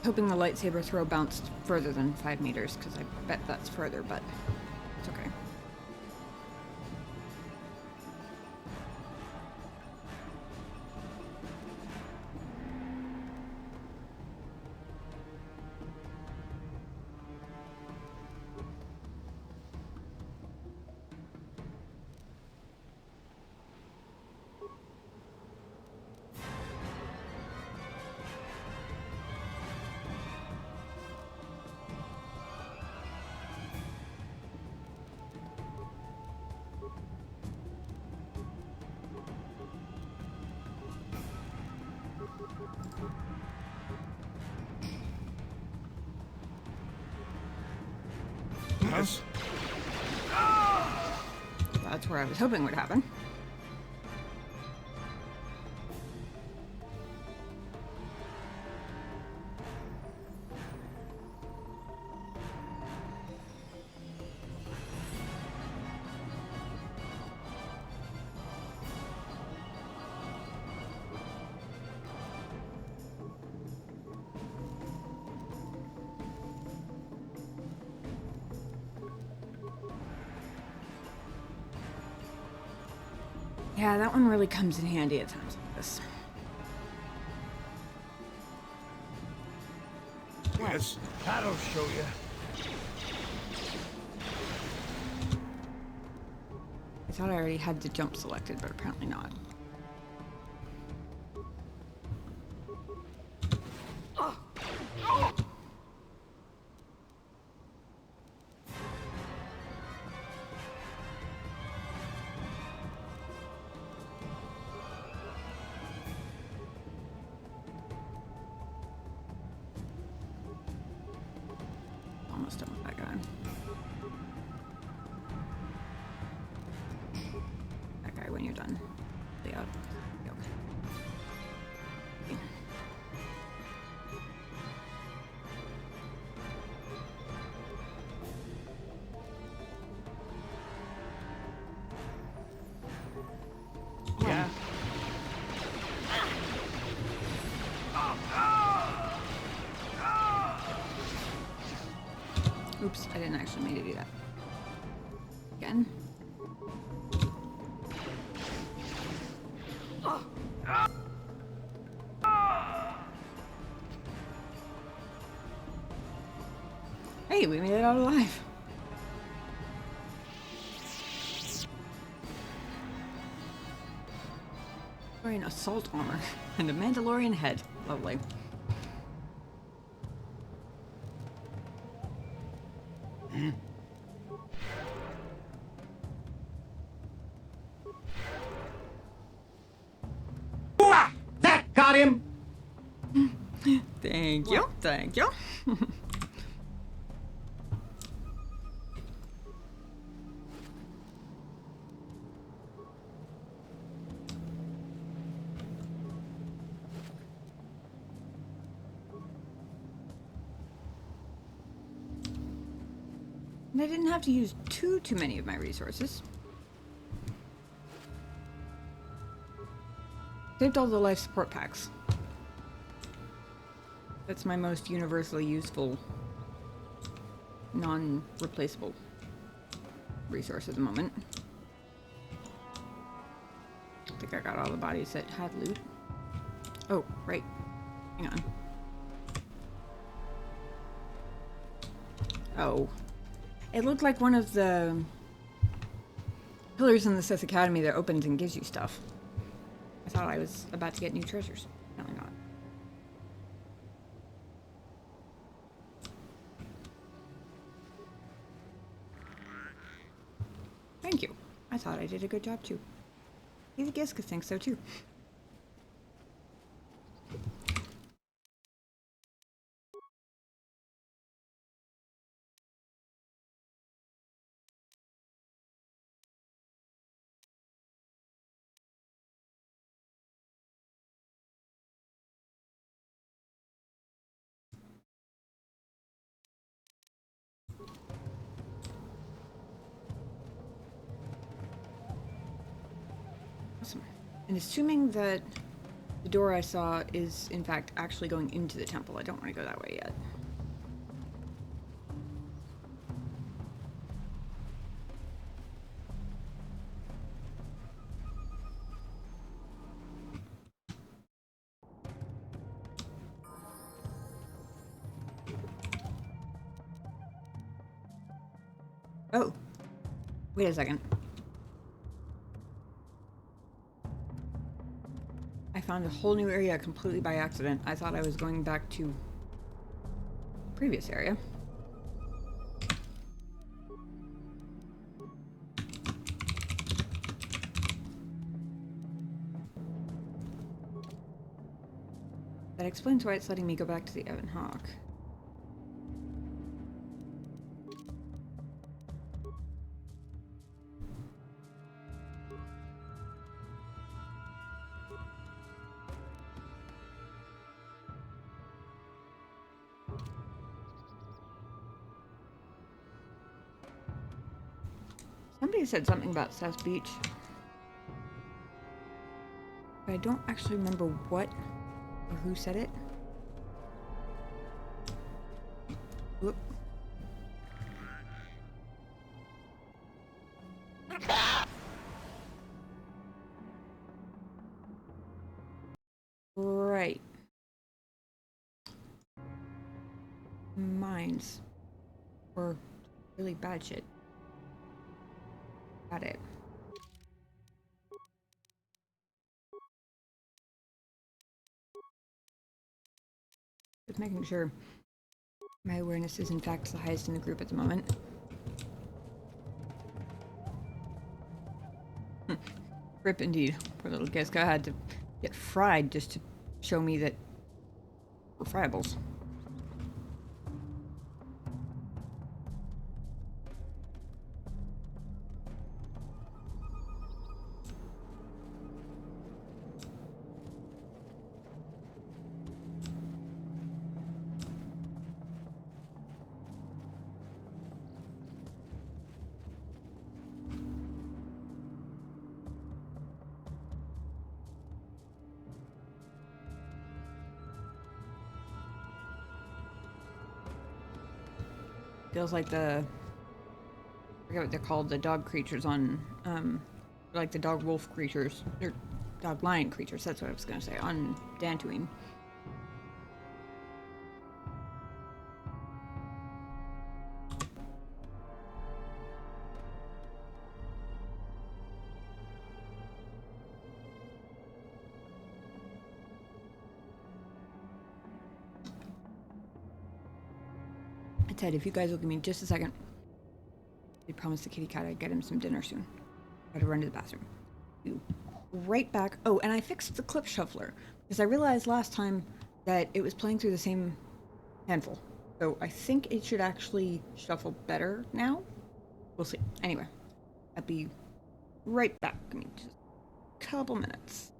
Hoping the lightsaber throw bounced further than 5 meters, because I bet that's further, but it's okay. Yes. That's where I was hoping would happen. Yeah, that one really comes in handy at times like this. Yes, that'll show you. I thought I already had the jump selected, but apparently not. Almost done with that guy. That guy, when you're done. Stay out. Okay. Yeah. Oops, I didn't actually mean to do that. Again. Hey, we made it out alive. Wearing assault armor and a Mandalorian head. Lovely. That got him! Thank you. Thank you. And I didn't have to use too many of my resources. Saved all the life support packs. That's my most universally useful, non-replaceable resource at the moment. I think I got all the bodies that had loot. Oh, right. Hang on. Oh. It looked like one of the pillars in the Sith Academy that opens and gives you stuff. I thought I was about to get new treasures. Apparently not. Thank you. I thought I did a good job too. Maybe Giska thinks so too. Awesome. And assuming that the door I saw is, in fact, actually going into the temple, I don't want to go that way yet. Oh. Wait a second. I found a whole new area completely by accident. I thought I was going back to the previous area. That explains why it's letting me go back to the Evan Hawk. Somebody said something about South Beach, but I don't actually remember what or who said it. Whoop. Right. Mines. Or really bad shit. Got it. Just making sure my awareness is in fact the highest in the group at the moment. Rip indeed. Poor little Geska had to get fried just to show me that we're friables. Feels like I forget what they're called, the dog creatures on, like the dog wolf creatures, or dog lion creatures, that's what I was gonna say, on Dantooine. Ted, if you guys will give me just a second. I promised the kitty cat I'd get him some dinner soon. Gotta run to the bathroom. Be right back. Oh, and I fixed the clip shuffler because I realized last time that it was playing through the same handful. So I think it should actually shuffle better now. We'll see. Anyway, I'll be right back. Give me just a couple minutes.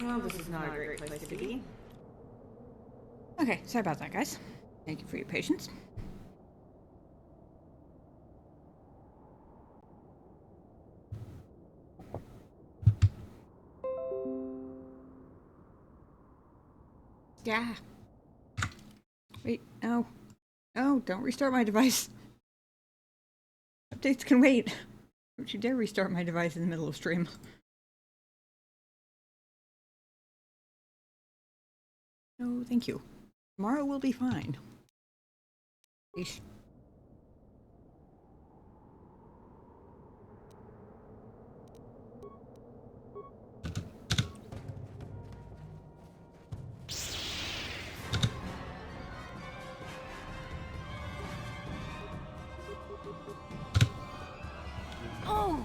Well, this is not a great place to be. Okay, sorry about that, guys. Thank you for your patience. Yeah. Wait, no. No, don't restart my device. Updates can wait. Don't you dare restart my device in the middle of stream. No, thank you. Tomorrow will be fine. Eesh. Oh!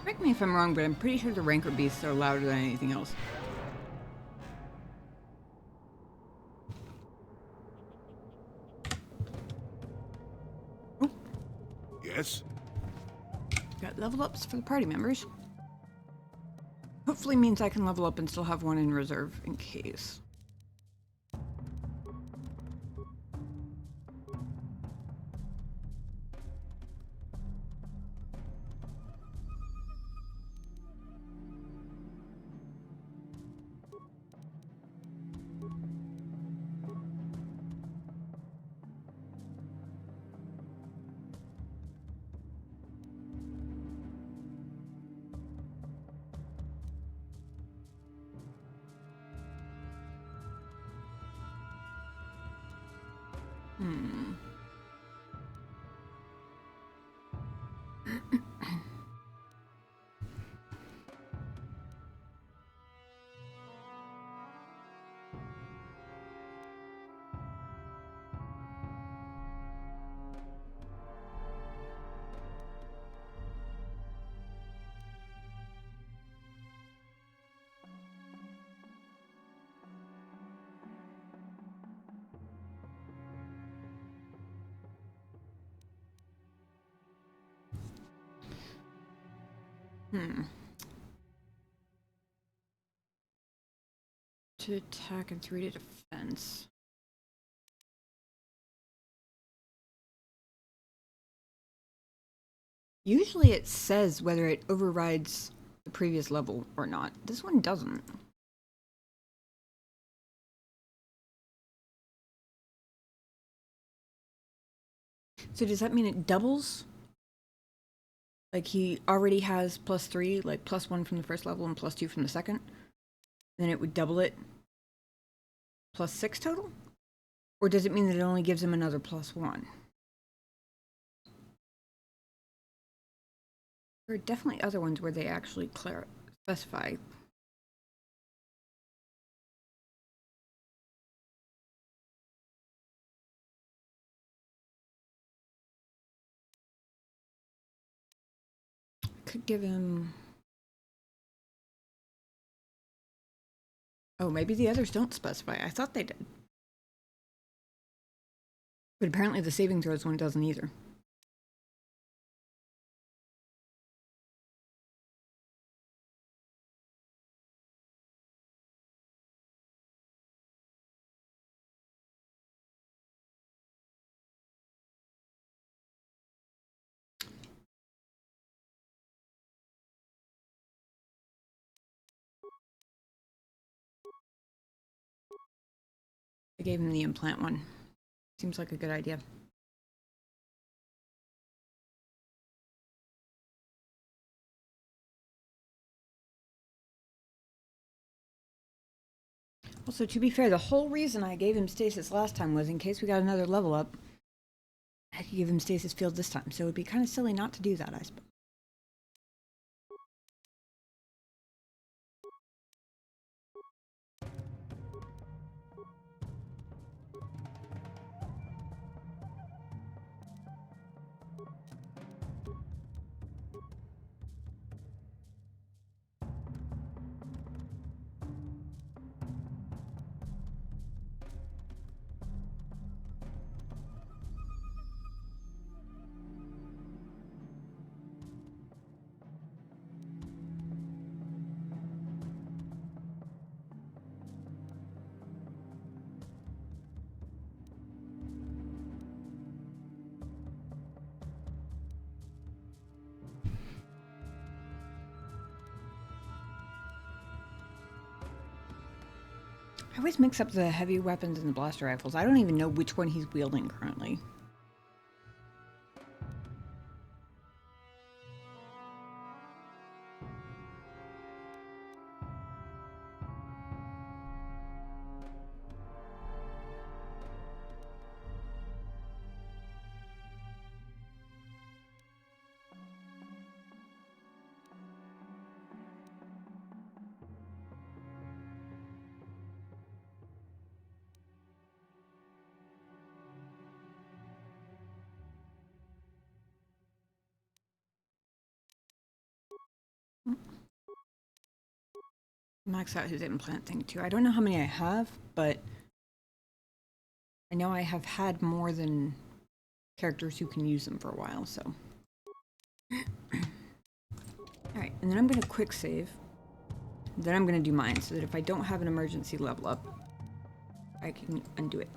Correct me if I'm wrong, but I'm pretty sure the Rancor beasts are louder than anything else. Oh. Yes? Got level ups for the party members. Hopefully means I can level up and still have one in reserve in case. To attack and 3 to defense. Usually it says whether it overrides the previous level or not. This one doesn't. So does that mean it doubles? Like he already has +3, like +1 from the first level and +2 from the second? Then it would double it +6 total? Or does it mean that it only gives him another +1? There are definitely other ones where they actually specify. Could give him... Oh, maybe the others don't specify. I thought they did. But apparently the saving throws one doesn't either. I gave him the implant one. Seems like a good idea. Also, to be fair, the whole reason I gave him stasis last time was in case we got another level up, I could give him stasis field this time, so it would be kind of silly not to do that, I suppose. I always mix up the heavy weapons and the blaster rifles. I don't even know which one he's wielding currently. Max out his implant thing too. I don't know how many I have, but I know I have had more than characters who can use them for a while, so. Alright, and then I'm going to quick save. Then I'm going to do mine, so that if I don't have an emergency level up, I can undo it.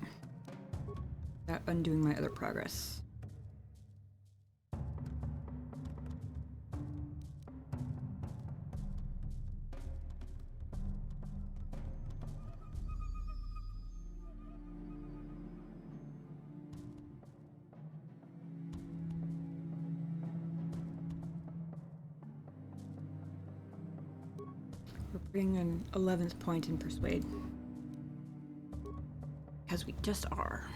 Without undoing my other progress. We're putting an 11th point in Persuade. Because we just are.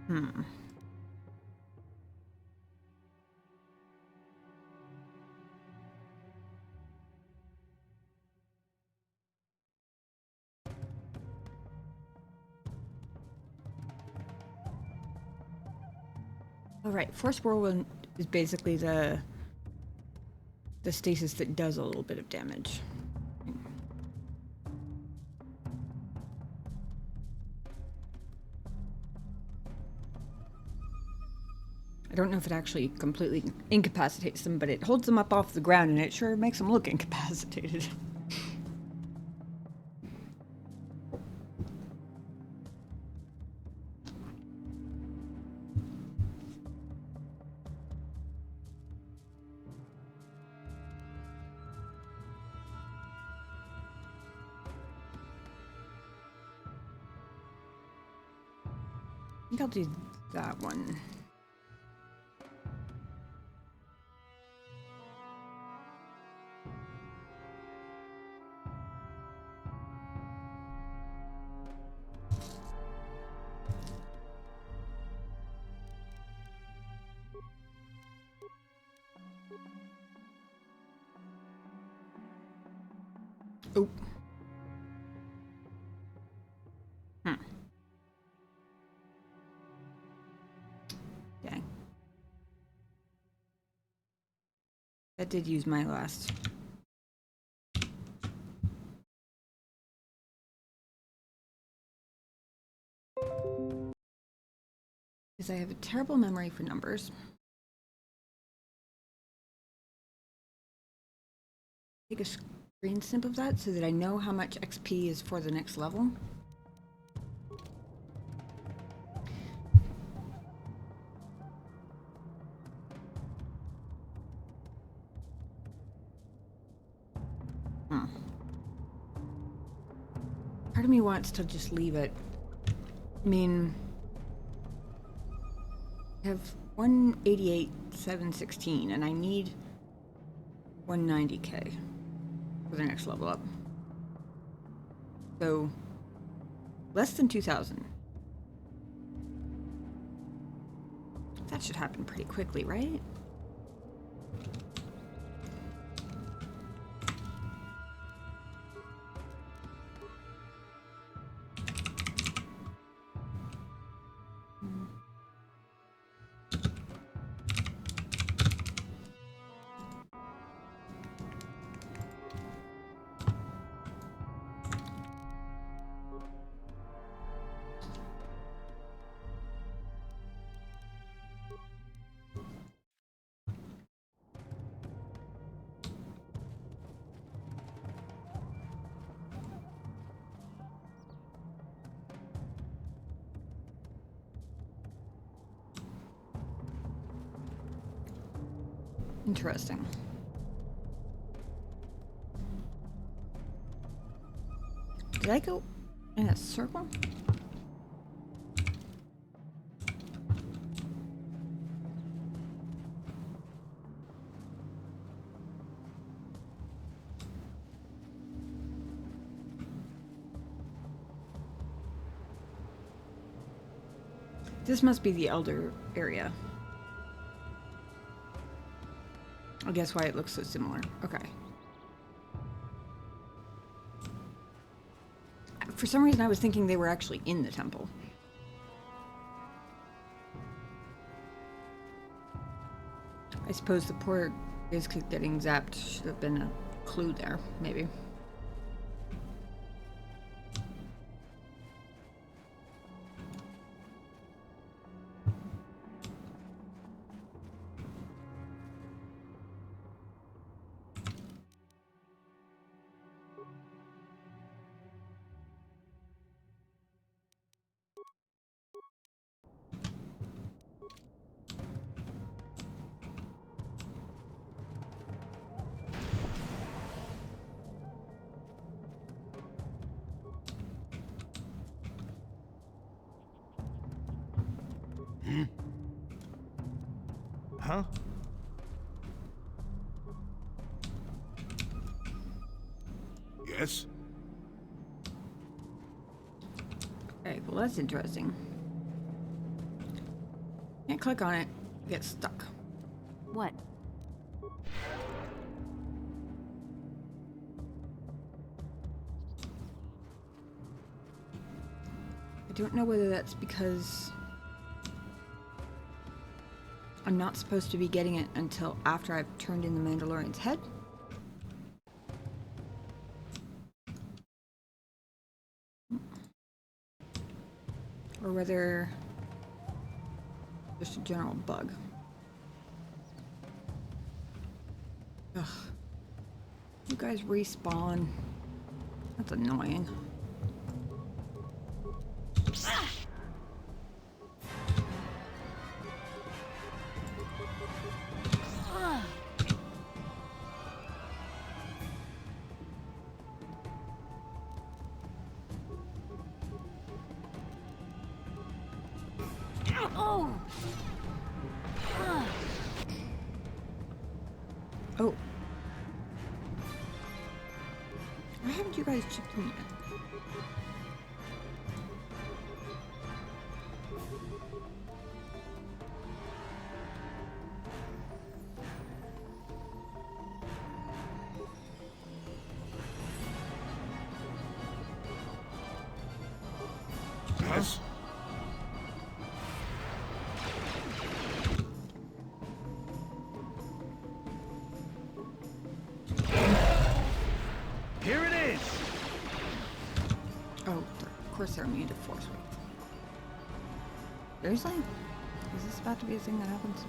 Hmm. Alright, Force Whirlwind is basically the stasis that does a little bit of damage. I don't know if it actually completely incapacitates them, but it holds them up off the ground and it sure makes them look incapacitated. I think I'll do that one. Oh. Dang. That did use my last. Because I have a terrible memory for numbers. Take a screen snip of that so that I know how much XP is for the next level. Part of me wants to just leave it. I mean, I have 188,716 and I need 190k for the next level up. So, less than 2,000. That should happen pretty quickly, right? Interesting. Did I go in a circle? This must be the Elder area. I guess why it looks so similar. Okay. For some reason I was thinking they were actually in the temple. I suppose the poor is getting zapped should have been a clue there, maybe. Huh? Yes? Okay, well that's interesting. Can't click on it, get stuck. What? I don't know whether that's because I'm not supposed to be getting it until after I've turned in the Mandalorian's head. Or whether just a general bug. Ugh. You guys respawn. That's annoying. Oh. Why haven't you guys chipped in yet? Yes? Here it is! Oh, of course they're immune to force weight. Seriously? Is this about to be a thing that happens?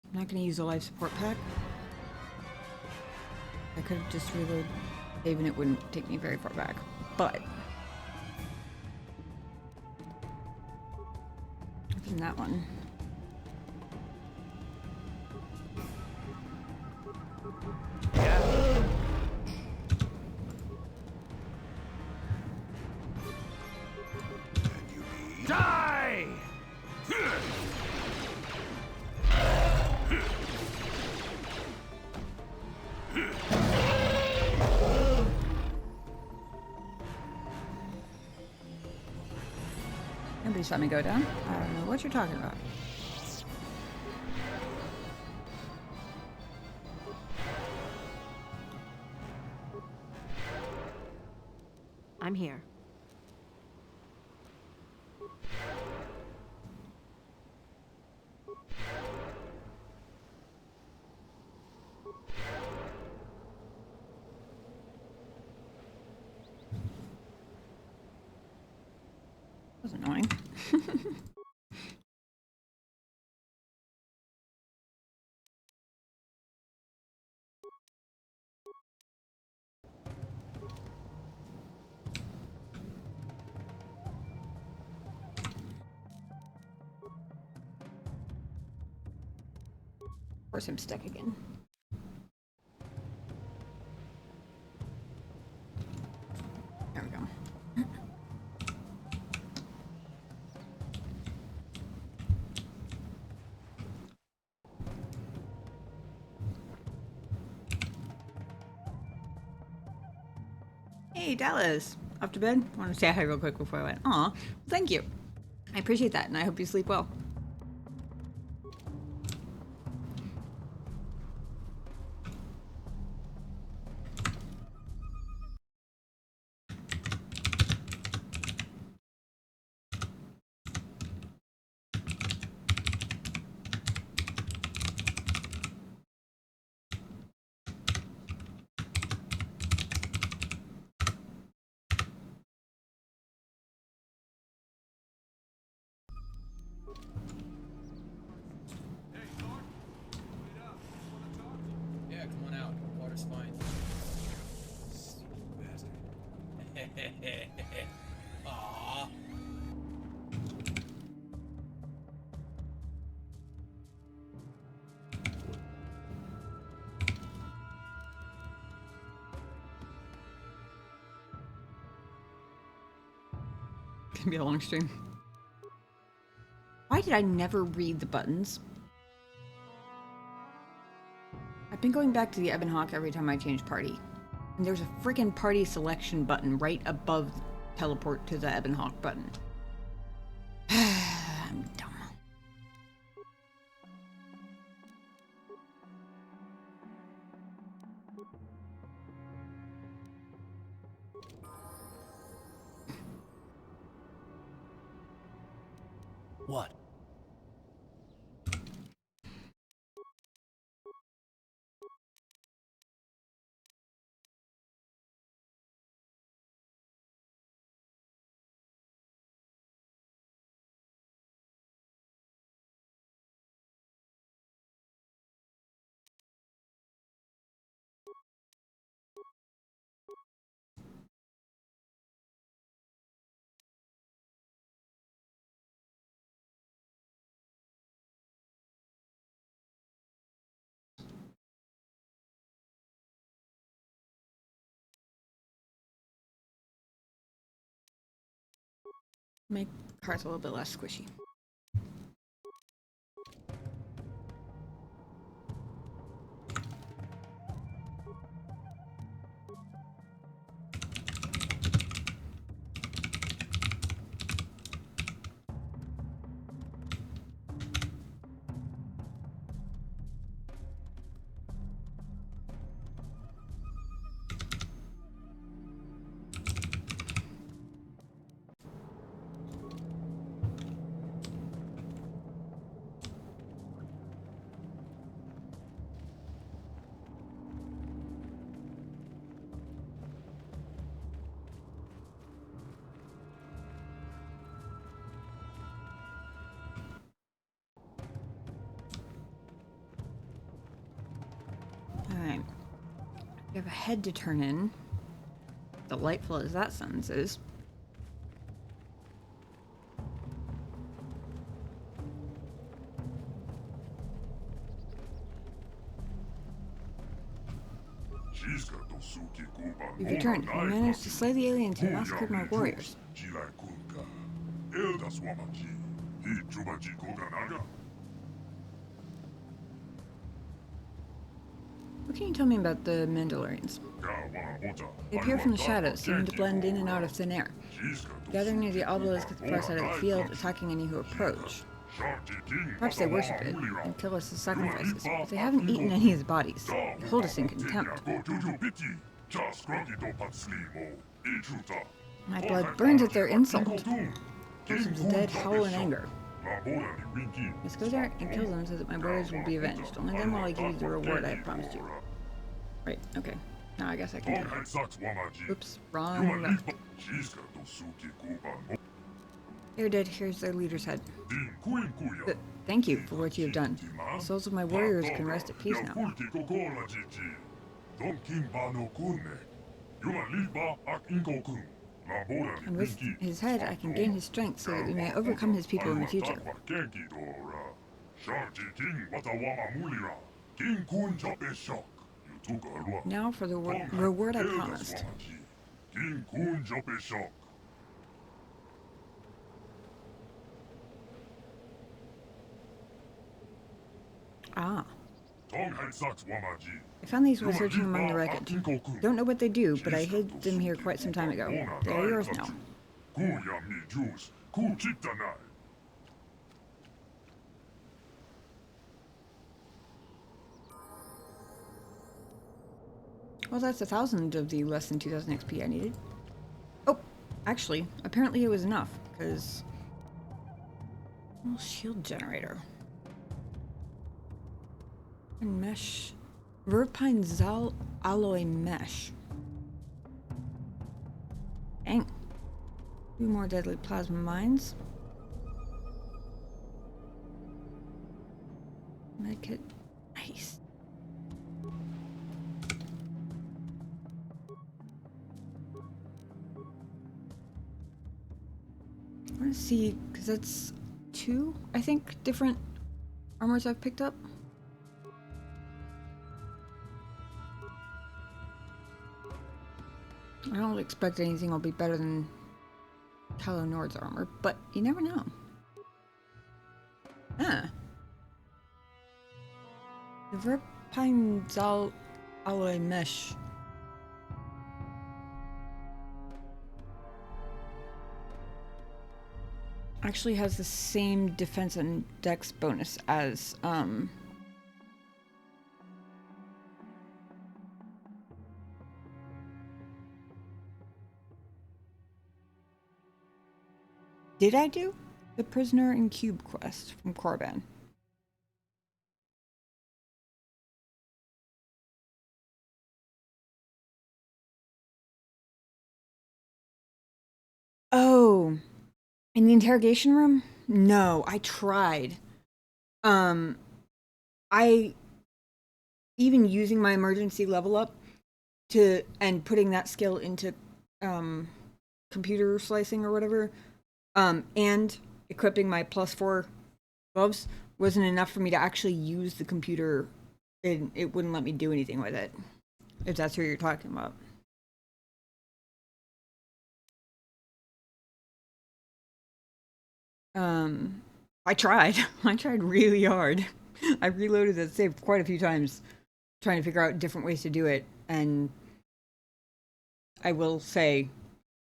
I'm not going to use a life support pack. I could have just reloaded, even it wouldn't take me very far back. But other than that one. Die! Nobody's let me go down. I don't know what you're talking about. I'm here. That was annoying. Of course I'm stuck again. There we go. Hey, Dallas. Up to bed? I want to say hi real quick before I went. Aw, thank you. I appreciate that, and I hope you sleep well. Yeah, come on out. Water's fine. Stupid bastard. Aww. Gonna be a long stream. Why did I never read the buttons? I've been going back to the Ebon Hawk every time I change party. And there's a freaking party selection button right above teleport to the Ebon Hawk button. What? Make cars a little bit less squishy. Alright. We have a head to turn in. Delightful as that sentence is. You've returned. You managed to slay the aliens who massacred my warriors. What can you tell me about the Mandalorians? They appear from the shadows, seeming to blend in and out of thin air. Gathering near the obelisk at the far side of the field, attacking any who approach. Perhaps they worship it, and kill us as sacrifices, but they haven't eaten any of the bodies. They hold us in contempt. My blood burns at their insult. Those of the dead howl in anger. Let's go there and kill them so that my warriors will be avenged. Only then will I give you the reward I have promised you. Right, okay. Now I guess I can do it. Oops, wrong left. They're dead. Here's their leader's head. Thank you for what you have done. The souls of my warriors can rest at peace now. And with his head, I can gain his strength so that we may overcome his people in the future. Now for the reward I promised. Ah. I found these while searching among the wreckage. Don't know what they do, but I hid them here quite some time ago. They are yours now. Well, that's 1,000 of the less than 2,000 XP I needed. Oh, actually, apparently it was enough, because... Well, shield generator. And mesh. Verpine Zal alloy mesh. Dang. 2 more deadly plasma mines. Medkit. Nice. I want to see, because that's 2, I think, different armors I've picked up. I don't expect anything will be better than Kylo Nord's armor, but you never know. Ah. The Verpine Zal alloy mesh. Actually has the same defense and dex bonus as did I do The Prisoner in Cube quest from Korban. Oh, in the interrogation room? No, I tried. I even using my emergency level up and putting that skill into computer slicing or whatever, and equipping my +4 gloves wasn't enough for me to actually use the computer. It wouldn't let me do anything with it, if that's what you're talking about. I tried. I tried really hard. I reloaded that save quite a few times, trying to figure out different ways to do it. And I will say,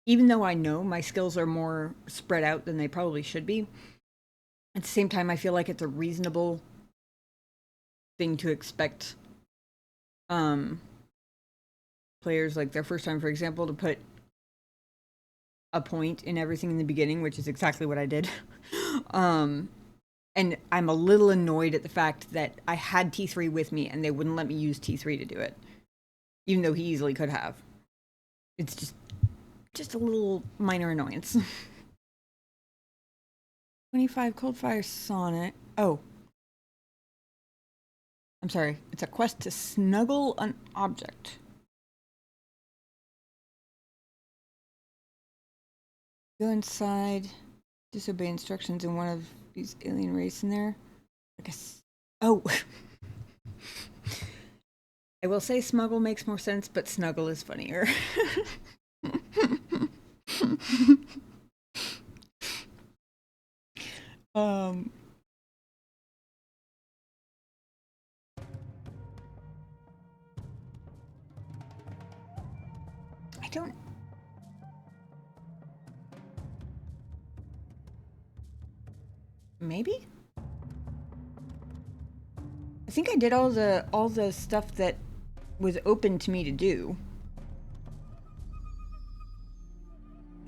even though I know my skills are more spread out than they probably should be, at the same time, I feel like it's a reasonable thing to expect players, like their first time, for example, to put a point in everything in the beginning, which is exactly what I did. And I'm a little annoyed at the fact that I had T3 with me and they wouldn't let me use T3 to do it, even though he easily could have. It's just a little minor annoyance. 25 Coldfire Sonnet. Oh. I'm sorry. It's a quest to snuggle an object. Go inside, disobey instructions in one of these alien race in there. I guess. Oh. I will say smuggle makes more sense, but snuggle is funnier. I don't. Maybe? I think I did all the stuff that was open to me to do.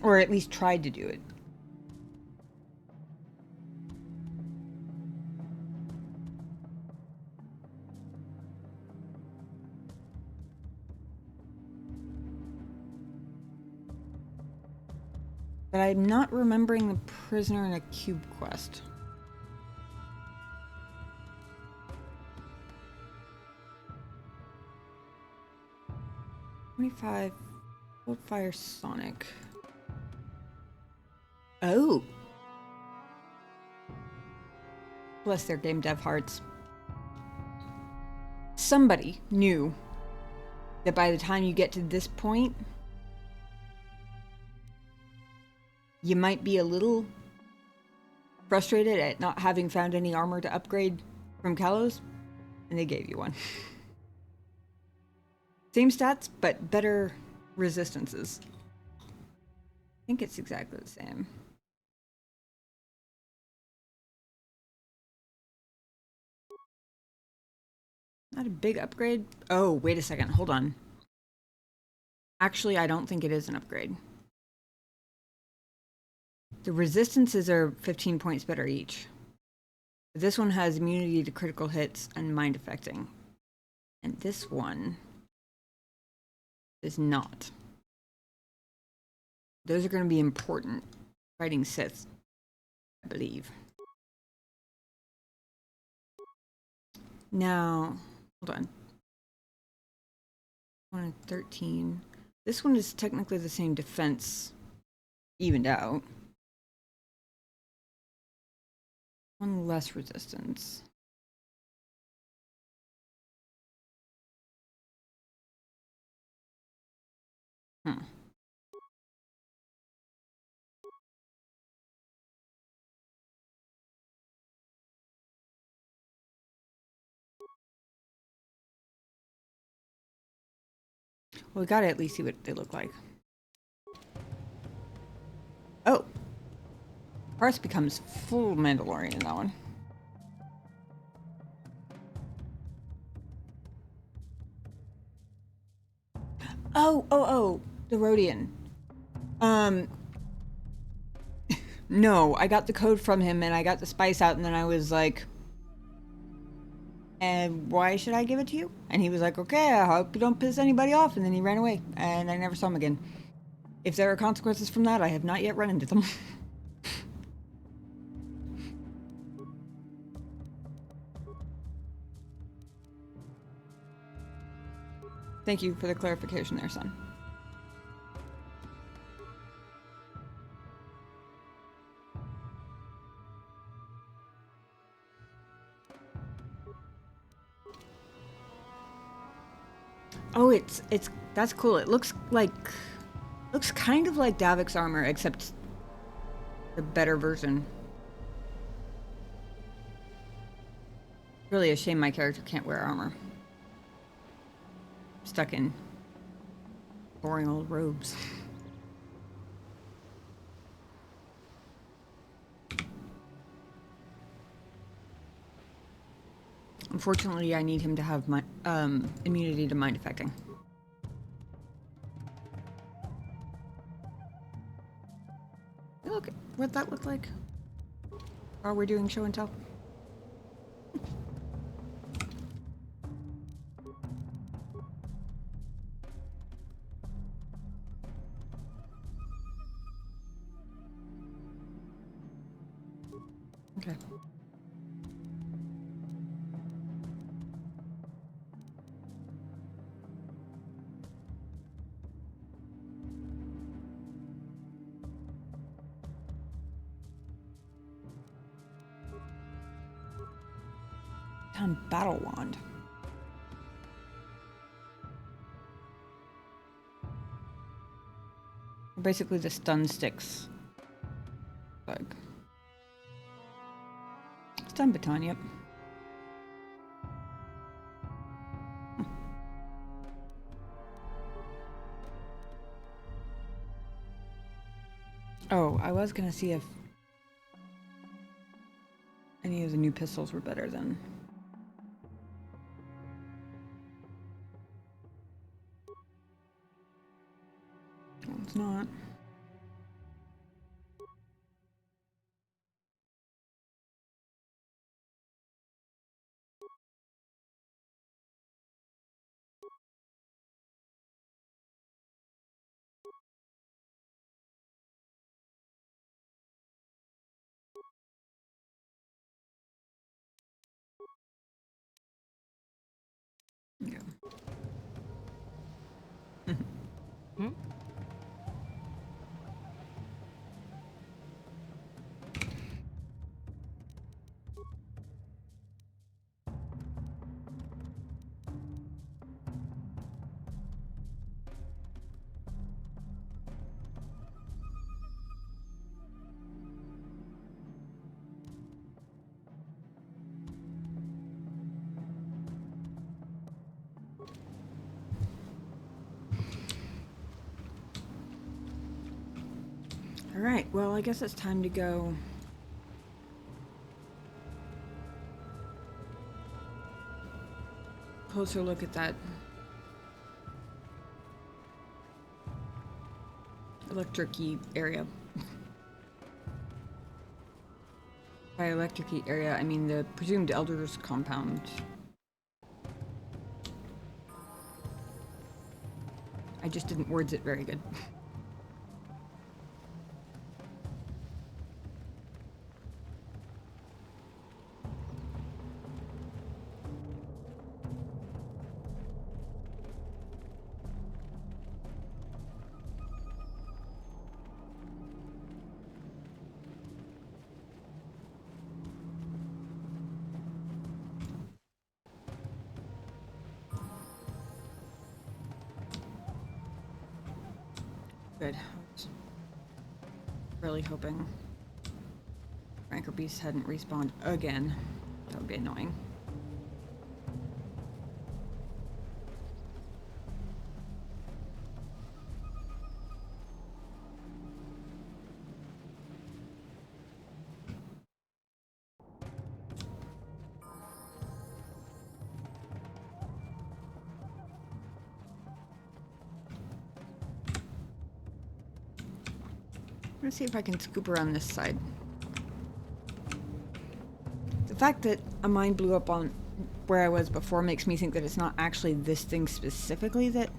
Or at least tried to do it. But I'm not remembering the Prisoner in a Cube quest. $25 Coldfire Sonic. Oh. Bless their game dev hearts. Somebody knew that by the time you get to this point, you might be a little frustrated at not having found any armor to upgrade from Kalos, and they gave you one. Same stats, but better resistances. I think it's exactly the same. Not a big upgrade. Oh, wait a second. Hold on. Actually, I don't think it is an upgrade. The resistances are 15 points better each. This one has immunity to critical hits and mind affecting. And this one is not. Those are going to be important fighting Sith, I believe. Now, hold on. 1 and 13. This one is technically the same defense, evened out. One less resistance. Well, we gotta at least see what they look like. Oh! Parse becomes full Mandalorian in that one. Oh! The Rhodian. no, I got the code from him and I got the spice out, and then I was like, and why should I give it to you? And he was like, okay, I hope you don't piss anybody off. And then he ran away, and I never saw him again. If there are consequences from that, I have not yet run into them. Thank you for the clarification there, son. Oh, that's cool. It looks kind of like Davik's armor, except the better version. Really a shame my character can't wear armor. Stuck in boring old robes. Unfortunately, I need him to have my immunity to mind affecting. Look what that looked like while we're doing show and tell. Okay. Battle wand. Basically the stun sticks. Like stun baton, yep. Oh, I was gonna see if any of the new pistols were better than. No, it's not. Yeah. Hmm? Alright, well, I guess it's time to go. Closer look at that electric-y area. By electric-y area, I mean the presumed Elder's compound. I just didn't words it very good. Good. I was really hoping Ranker Beast hadn't respawned again. That would be annoying. Let's see if I can scoop around this side. The fact that a mine blew up on where I was before makes me think that it's not actually this thing specifically that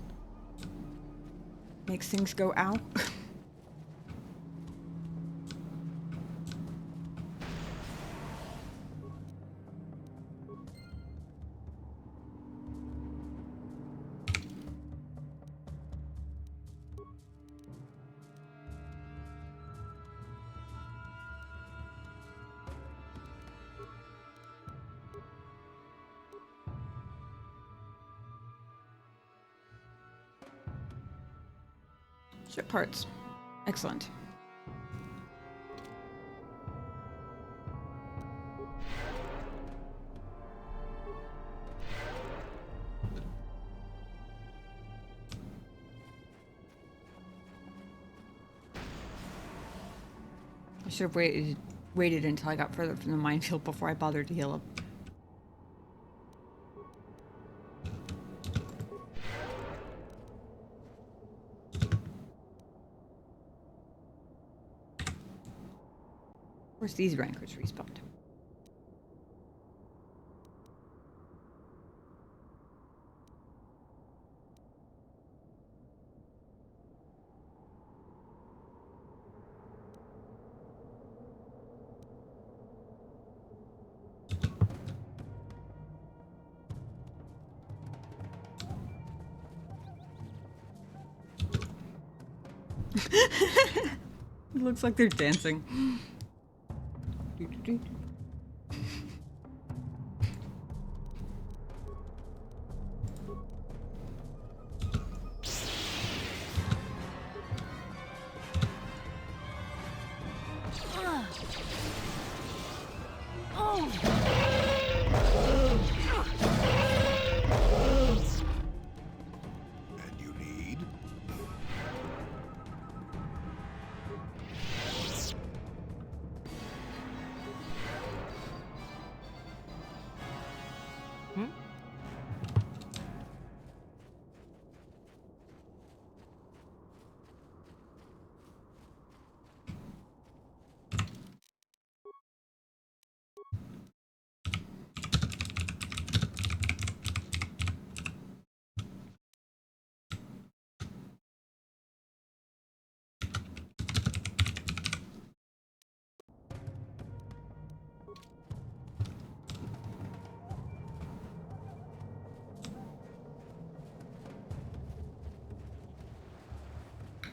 makes things go ow. Ship parts. Excellent. I should have waited until I got further from the minefield before I bothered to heal up. Of course, these rankers respawned. It looks like they're dancing. And you need?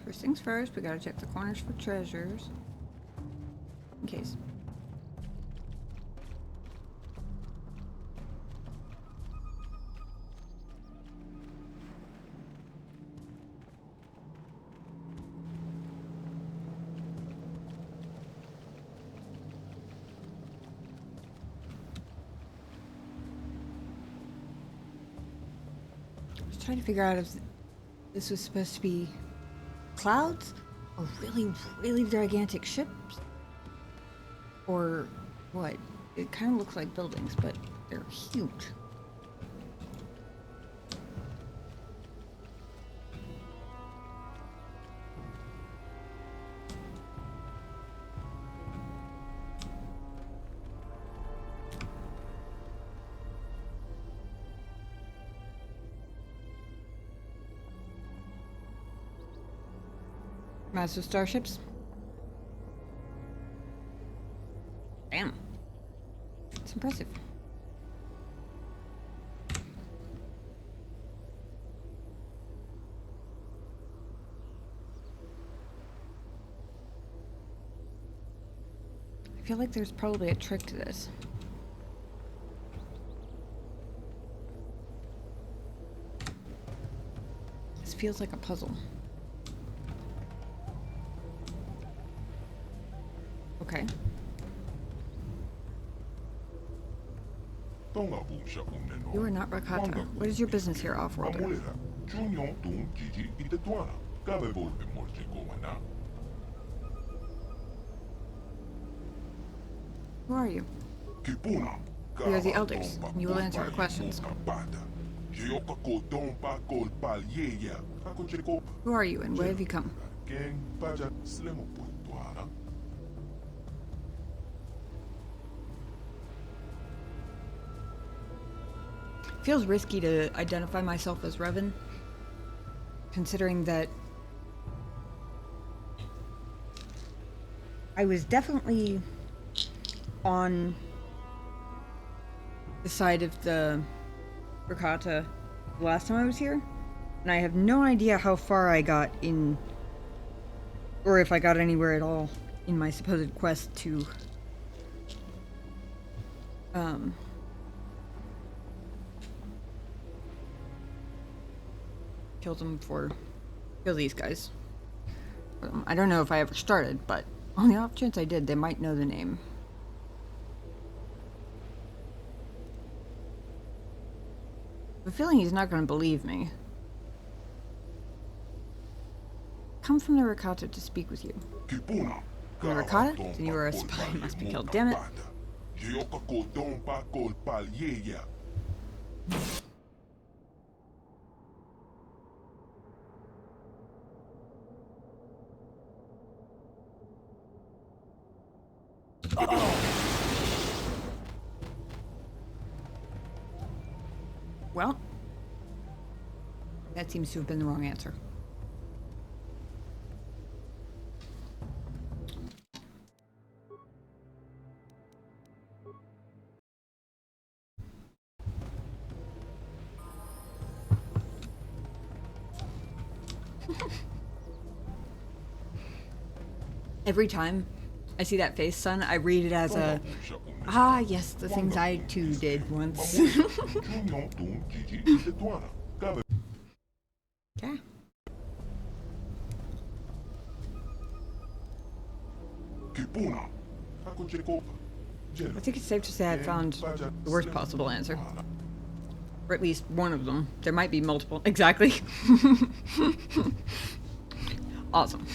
First things first, we gotta check the corners for treasures. In case. I was trying to figure out if this was supposed to be clouds or really gigantic ships, or what? It kind of looks like buildings, but they're huge. Massive starships. Damn. It's impressive. I feel like there's probably a trick to this. This feels like a puzzle. Okay. You are not Rakata. What is your business here, off-worlder? Who are you? We are the elders, and you will answer our questions. Who are you, and where have you come? Feels risky to identify myself as Revan, considering that I was definitely on the side of the Rakata the last time I was here, and I have no idea how far I got in, or if I got anywhere at all in my supposed quest to kill these guys. I don't know if I ever started, but on the off chance I did, they might know the name. I have a feeling he's not going to believe me. Come from the Rakata to speak with you. From the Rakata? Then you are a spy and must be killed. Damn it. Well, that seems to have been the wrong answer. Every time I see that face, son, I read it as a, ah, yes, the things I too did once. Yeah. I think it's safe to say I found the worst possible answer. Or at least one of them. There might be multiple. Exactly. Awesome.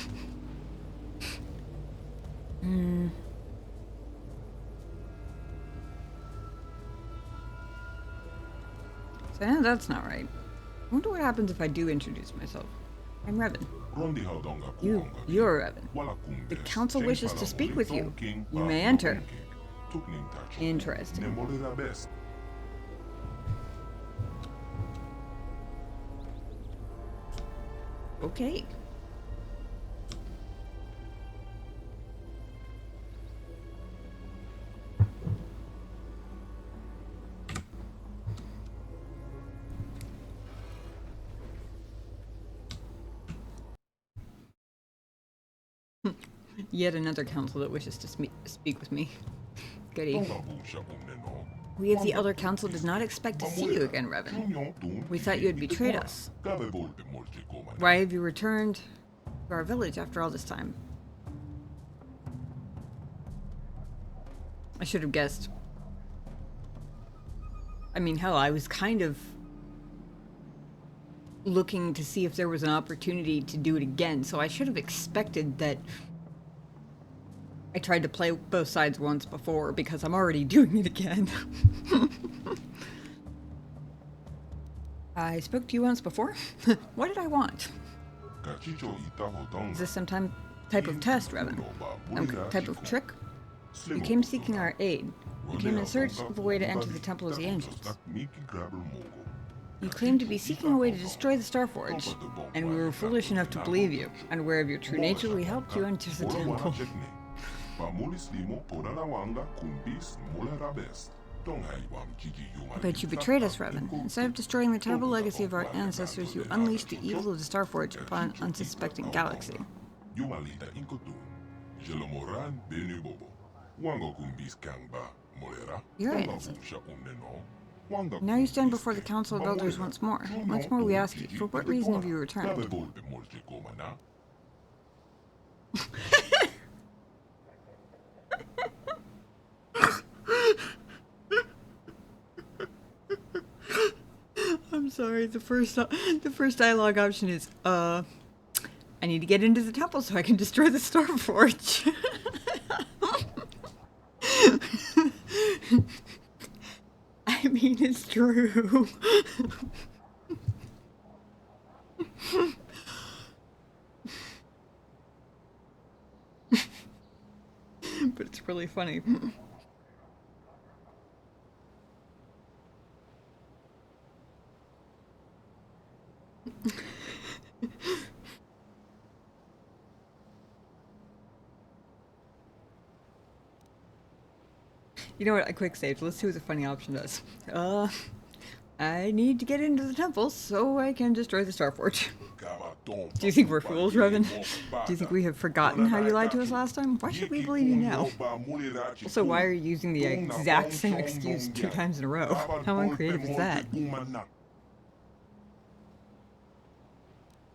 So now that's not right. I wonder what happens if I do introduce myself. I'm Revan. You're Revan. The council wishes to speak with you. You may enter. Interesting. Okay. Yet another council that wishes to speak with me. Goody. We of the Elder Council did not expect to see you again, Revan. We thought you had betrayed us. Why have you returned to our village after all this time? I should have guessed. I mean, hell, I was kind of looking to see if there was an opportunity to do it again, so I should have expected that I tried to play both sides once before, because I'm already doing it again. I spoke to you once before? What did I want? Is this some type of test, Revan? Some type of trick? You came seeking our aid. You came in search of a way to enter the Temple of the Ancients. You claimed to be seeking a way to destroy the Starforge, and we were foolish enough to believe you. Unaware of your true nature, we helped you enter the temple. But you betrayed us, Revan. Instead of destroying the terrible legacy of our ancestors, you unleashed the evil of the Starforge upon an unsuspecting galaxy. You're innocent. Now you stand before the Council of Elders once more. Once more we ask you, for what reason have you returned? I'm sorry, the first dialogue option is, I need to get into the temple so I can destroy the Starforge. I mean, it's true. but it's really funny. You know what? I quick saved. Let's see what the funny option does. I need to get into the temple so I can destroy the Starforge. Do you think we're fools, Revan? Do you think we have forgotten how you lied to us last time? Why should we believe you now? Also, why are you using the exact same excuse 2 times in a row? How uncreative is that?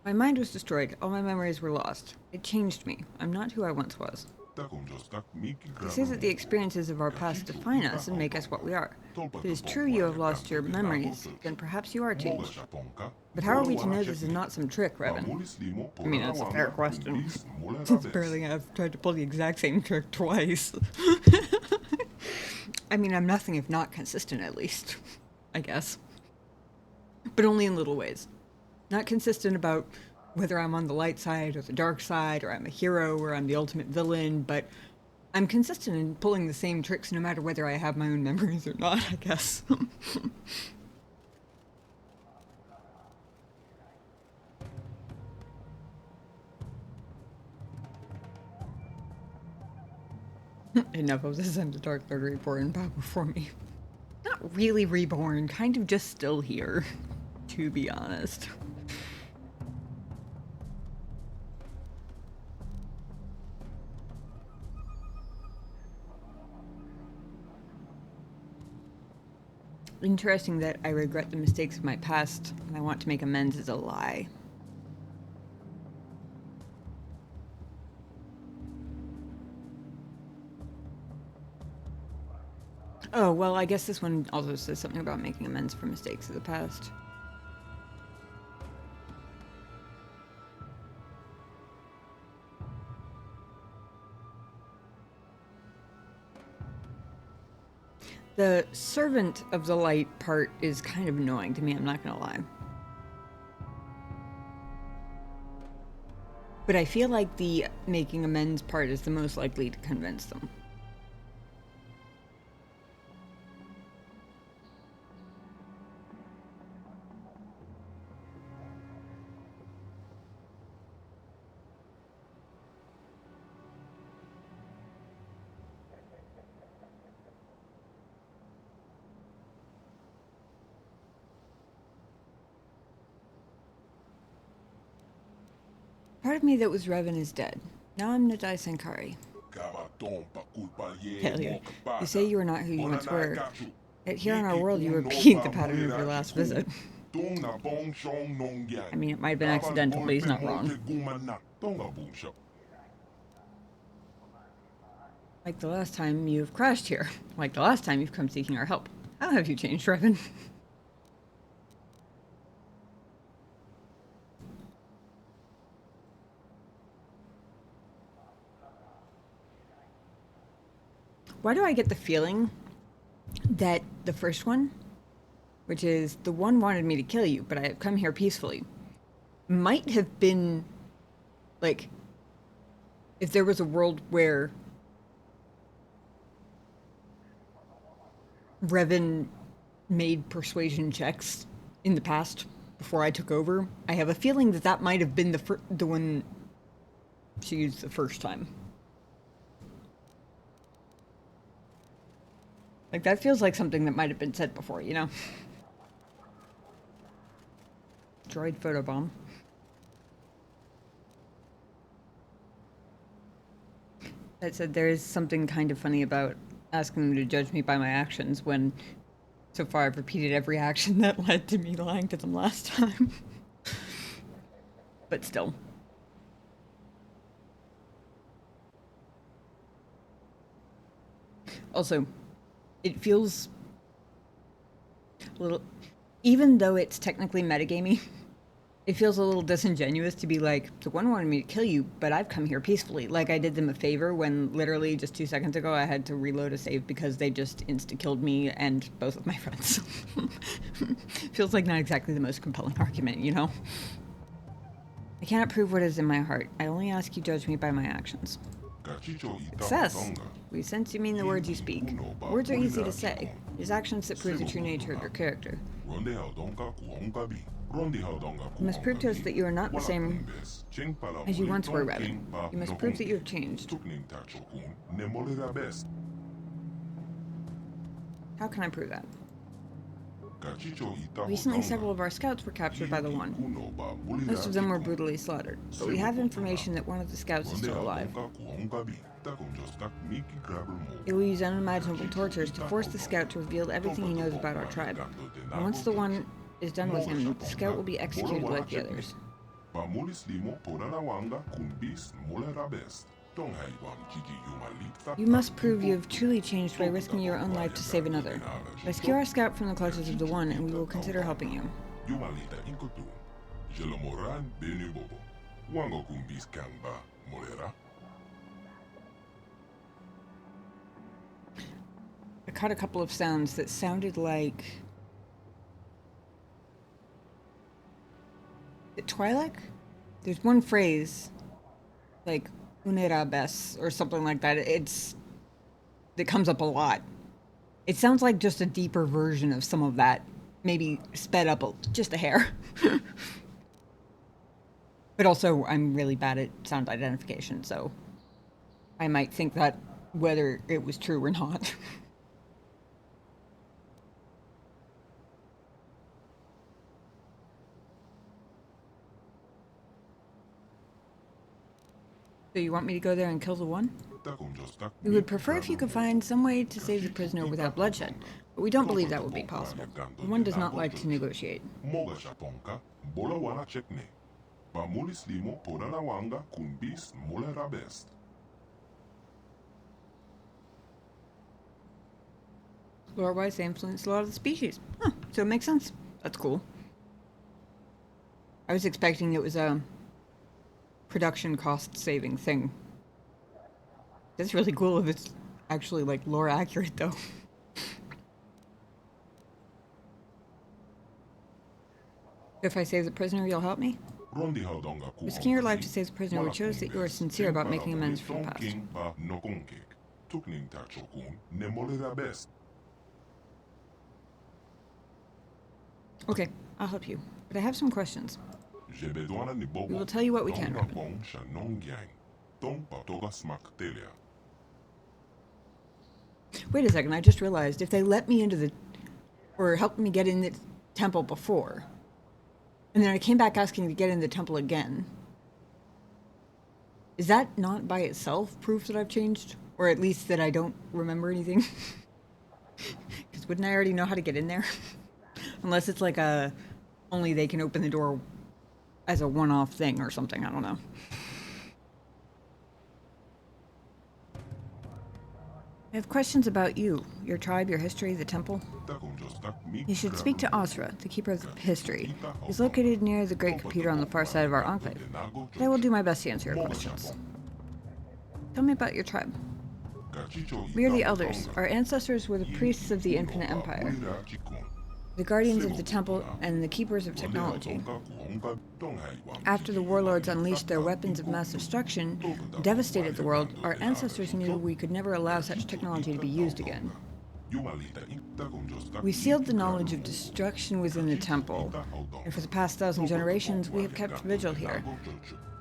My mind was destroyed. All my memories were lost. It changed me. I'm not who I once was. They say that the experiences of our past define us and make us what we are. If it is true you have lost your memories, then perhaps you are changed. But how are we to know this is not some trick, Revan? I mean, that's a fair question. Since barely I've tried to pull the exact same trick twice. I mean, I'm nothing if not consistent, at least. I guess. But only in little ways. Not consistent about whether I'm on the light side or the dark side, or I'm a hero or I'm the ultimate villain, but I'm consistent in pulling the same tricks no matter whether I have my own memories or not, I guess. Enough of this, I'm the Dark Lord reborn, bow before me. Not really reborn, kind of just still here, to be honest. Interesting that I regret the mistakes of my past and I want to make amends is a lie. Oh, well, I guess this one also says something about making amends for mistakes of the past. The servant of the light part is kind of annoying to me, I'm not gonna lie. But I feel like the making amends part is the most likely to convince them. Part of me that was Revan is dead. Now I'm Nadai Sankari. Hell yeah. You say you are not who you once were. Yet here in our world you repeat the pattern of your last visit. I mean, it might have been accidental, but he's not wrong. Like the last time you've crashed here. Like the last time you've come seeking our help. How have you changed, Revan? Why do I get the feeling that the first one, which is the one wanted me to kill you, but I have come here peacefully, might have been, like, if there was a world where Revan made persuasion checks in the past before I took over, I have a feeling that that might have been the one she used the first time. Like, that feels like something that might have been said before, you know? Droid photobomb. That said, there is something kind of funny about asking them to judge me by my actions when so far I've repeated every action that led to me lying to them last time. But still. Also, it feels a little, even though it's technically metagamey, it feels a little disingenuous to be like, the one wanted me to kill you, but I've come here peacefully. Like I did them a favor when literally just 2 seconds ago I had to reload a save because they just insta-killed me and both of my friends. Feels like not exactly the most compelling argument, you know? I cannot prove what is in my heart. I only ask you judge me by my actions. Success. We sense you mean the words you speak. Words are easy to say. It is actions that prove the true nature of your character. You must prove to us that you are not the same as you once were, rather. You must prove that you have changed. How can I prove that? Recently, several of our scouts were captured by the One. Most of them were brutally slaughtered, but we have information that one of the scouts is still alive. They will use unimaginable tortures to force the scout to reveal everything he knows about our tribe. And once the One is done with him, the scout will be executed like the others. You must prove you have truly changed by risking your own life to save another. Rescue our scout from the clutches of the One, and we will consider helping you. I caught a couple of sounds that sounded like... Twi'lek? There's one phrase, like, Unerabes, or something like that. It comes up a lot. It sounds like just a deeper version of some of that. Maybe sped up just a hair. But also, I'm really bad at sound identification, so I might think that whether it was true or not. So you want me to go there and kill the One? We would prefer if you could find some way to save the prisoner without bloodshed, but we don't believe that would be possible. The One does not like to negotiate. Lore-wise, they influence a lot of the species. Huh, so it makes sense. That's cool. I was expecting it was a production cost saving thing. That's really cool if it's actually like lore accurate though. If I save the prisoner, you'll help me? Risking your life to save the prisoner would show that you are sincere about making amends for the past. Okay, I'll help you. But I have some questions. We will tell you what we can. Wait a second, I just realized if they let me into the... or helped me get in the temple before, and then I came back asking to get in the temple again, is that not by itself proof that I've changed? Or at least that I don't remember anything? Because wouldn't I already know how to get in there? Unless it's like a... only they can open the door as a one-off thing or something, I don't know. I have questions about you, your tribe, your history, the temple. You should speak to Asra, the keeper of history. He's located near the great computer on the far side of our enclave. But I will do my best to answer your questions. Tell me about your tribe. We are the Elders. Our ancestors were the priests of the Infinite Empire, the guardians of the temple, and the keepers of technology. After the warlords unleashed their weapons of mass destruction, and devastated the world, our ancestors knew we could never allow such technology to be used again. We sealed the knowledge of destruction within the temple, and for the past 1,000 generations, we have kept vigil here,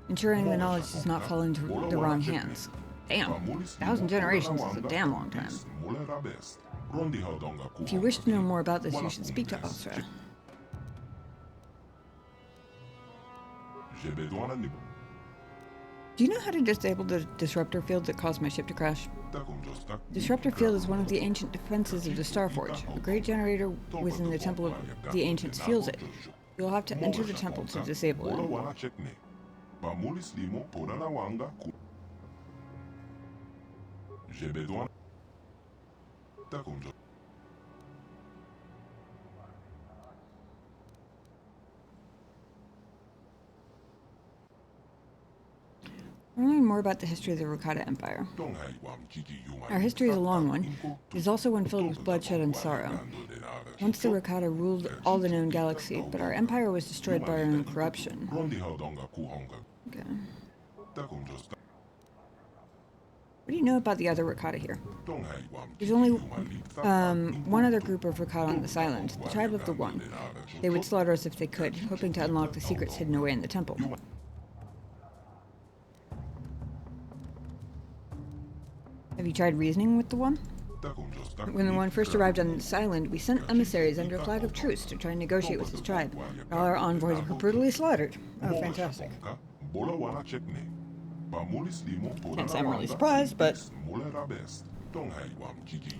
ensuring the knowledge does not fall into the wrong hands. Damn, 1,000 generations is a damn long time. If you wish to know more about this, you should speak to Asra. Do you know how to disable the disruptor field that caused my ship to crash? Disruptor field is one of the ancient defenses of the Starforge. A great generator within the Temple of the Ancients fuels it. You'll have to enter the temple to disable it. We're learning more about the history of the Rakata Empire. Our history is a long one. It is also one filled with bloodshed and sorrow. Once the Rakata ruled all the known galaxy, but our empire was destroyed by our own corruption. Okay. you know about the other Rakata here? There's only one other group of Rakata on this island, the Tribe of the One. They would slaughter us if they could, hoping to unlock the secrets hidden away in the temple. Have you tried reasoning with the One? When the One first arrived on this island, we sent emissaries under a flag of truce to try and negotiate with his tribe. All our envoys were brutally slaughtered. Oh, fantastic. Can't say I'm really surprised, but...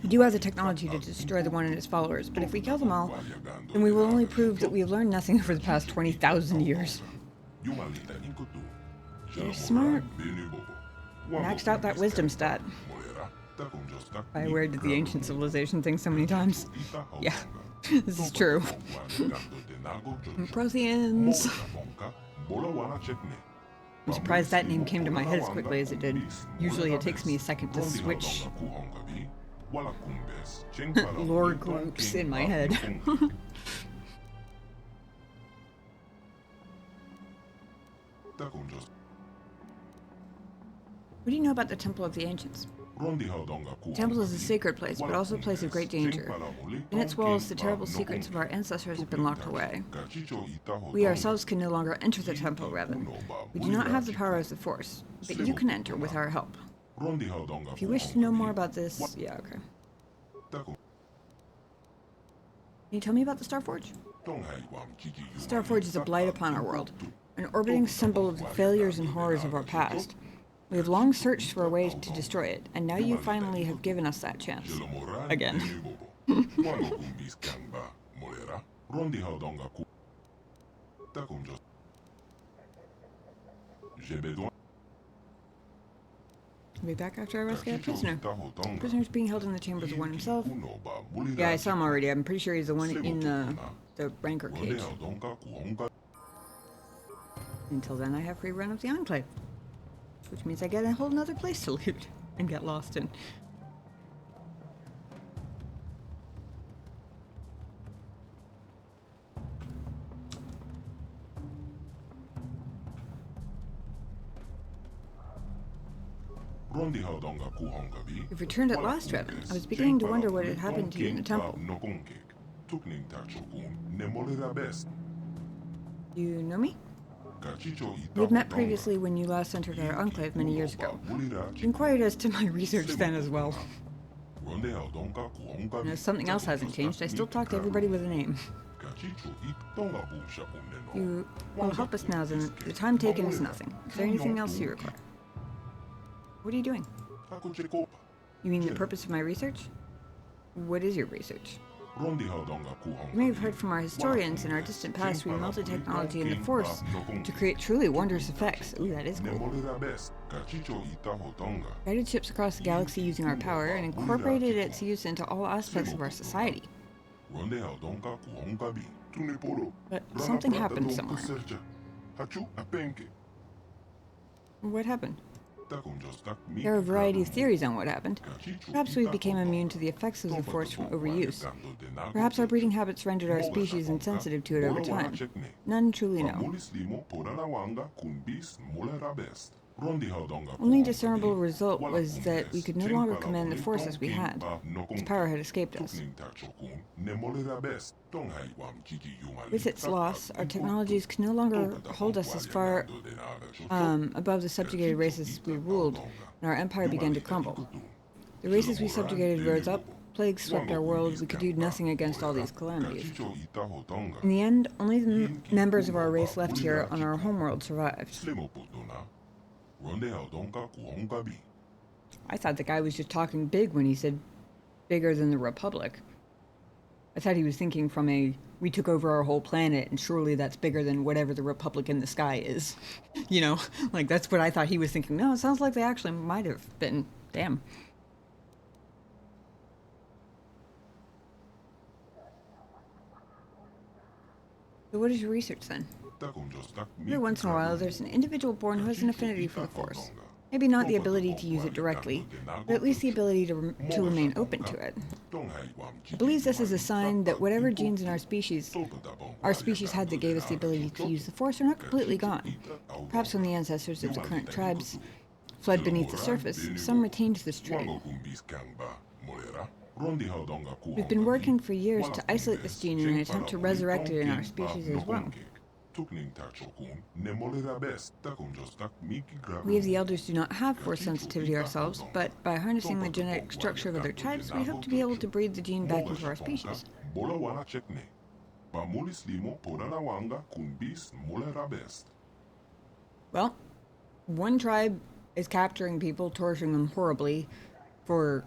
We do have the technology to destroy the One and his followers, but if we kill them all, then we will only prove that we have learned nothing over the past 20,000 years. You're smart. Maxed out that wisdom stat. I weird did the ancient civilization thing so many times. Yeah, this is true. Protheans. I'm surprised that name came to my head as quickly as it did. Usually it takes me a second to switch lore groups in my head. What do you know about the Temple of the Ancients? The temple is a sacred place, but also a place of great danger. In its walls, the terrible secrets of our ancestors have been locked away. We ourselves can no longer enter the temple, Revan. We do not have the power of the Force, but you can enter with our help. If you wish to know more about this... Yeah, okay. Can you tell me about the Starforge? Starforge is a blight upon our world, an orbiting symbol of the failures and horrors of our past. We have long searched for a way to destroy it, and now you finally have given us that chance. Again. Are we back after I rescue that prisoner? The prisoner's being held in the chamber of the One himself. Yeah, I saw him already. I'm pretty sure he's the one in the rancor cage. Until then, I have free run of the Enclave. Which means I get a whole nother place to loot and get lost in. You've returned at last, Revan. I was beginning to wonder what had happened to you in the temple. You know me? We had met previously when you last entered our enclave many years ago. You inquired as to my research then as well. And if something else hasn't changed, I still talk to everybody with a name. You will help us now, then the time taken is nothing. Is there anything else you require? What are you doing? You mean the purpose of my research? What is your research? You may have heard from our historians in our distant past we melted technology in the Force to create truly wondrous effects. Ooh, that is cool. Guided ships across the galaxy using our power and incorporated its use into all aspects of our society. But something happened somewhere. What happened? There are a variety of theories on what happened. Perhaps we became immune to the effects of the Force from overuse. Perhaps our breeding habits rendered our species insensitive to it over time. None truly know. Only discernible result was that we could no longer command the Force as we had. Its power had escaped us. With its loss, our technologies can no longer hold us as far above the subjugated races we ruled, and our empire began to crumble. The races we subjugated rose up, plagues swept our world, we could do nothing against all these calamities. In the end, only the members of our race left here on our homeworld survived. I thought the guy was just talking big when he said bigger than the Republic. I thought he was thinking from a, we took over our whole planet and surely that's bigger than whatever the Republic in the sky is. You know, like that's what I thought he was thinking. No, it sounds like they actually might have been. Damn. So what is your research then? Every once in a while, there's an individual born who has an affinity for the Force. Maybe not the ability to use it directly, but at least the ability to remain open to it. I believe this is a sign that whatever genes in our species had that gave us the ability to use the Force are not completely gone. Perhaps when the ancestors of the current tribes fled beneath the surface, some retained this trait. We've been working for years to isolate this gene in an attempt to resurrect it in our species as well. We of the Elders do not have force sensitivity ourselves, but by harnessing the genetic structure of other tribes, we hope to be able to breed the gene back into our species. Well, one tribe is capturing people, torturing them horribly for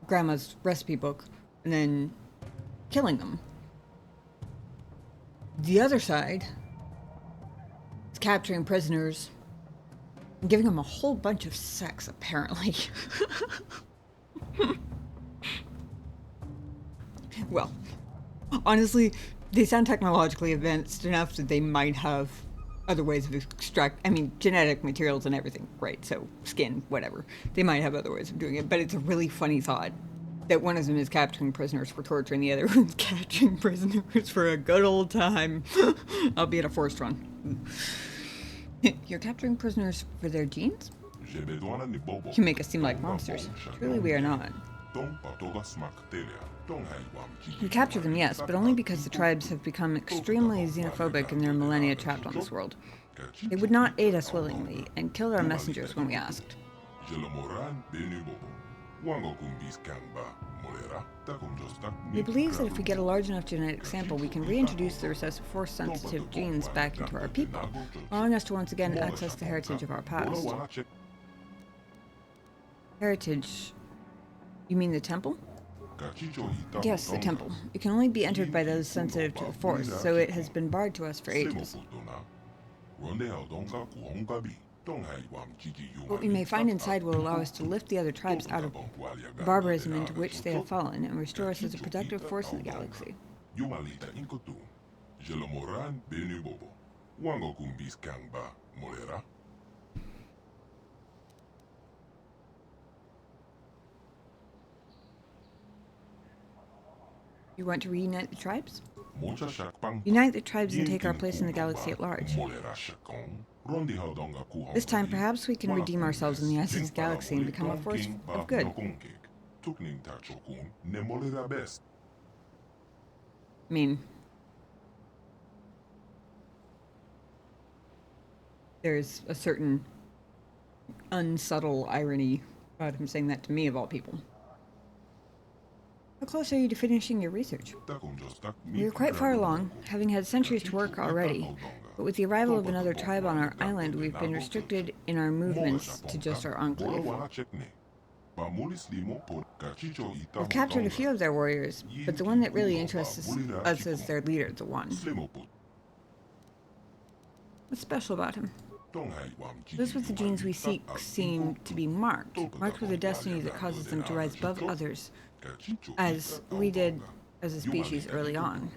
Grandma's recipe book, and then killing them. The other side is capturing prisoners and giving them a whole bunch of sex, apparently. Well, honestly, they sound technologically advanced enough that they might have other ways of genetic materials and everything, right? So skin, whatever. They might have other ways of doing it, but it's a really funny thought that one of them is capturing prisoners for torture and the other one's capturing prisoners for a good old time, albeit a forced one. You're capturing prisoners for their genes? You make us seem like monsters. Truly we are not. We capture them, yes, but only because the tribes have become extremely xenophobic in their millennia trapped on this world. They would not aid us willingly, and killed our messengers when we asked. We believe that if we get a large enough genetic sample, we can reintroduce the recessive force-sensitive genes back into our people, allowing us to once again access the heritage of our past. Heritage? You mean the temple? Yes, the temple. It can only be entered by those sensitive to the Force, so it has been barred to us for ages. What we may find inside will allow us to lift the other tribes out of the barbarism into which they have fallen and restore us as a productive force in the galaxy. You want to reunite the tribes? Unite the tribes and take our place in the galaxy at large. This time, perhaps we can redeem ourselves in the eyes of the galaxy and become a force of good. I mean, there's a certain unsubtle irony about him saying that to me, of all people. How close are you to finishing your research? We are quite far along, having had centuries to work already, but with the arrival of another tribe on our island, we've been restricted in our movements to just our enclave. We've captured a few of their warriors, but the one that really interests us is their leader, the One. What's special about him? Those with the genes we seek seem to be marked with a destiny that causes them to rise above others, as we did as a species early on.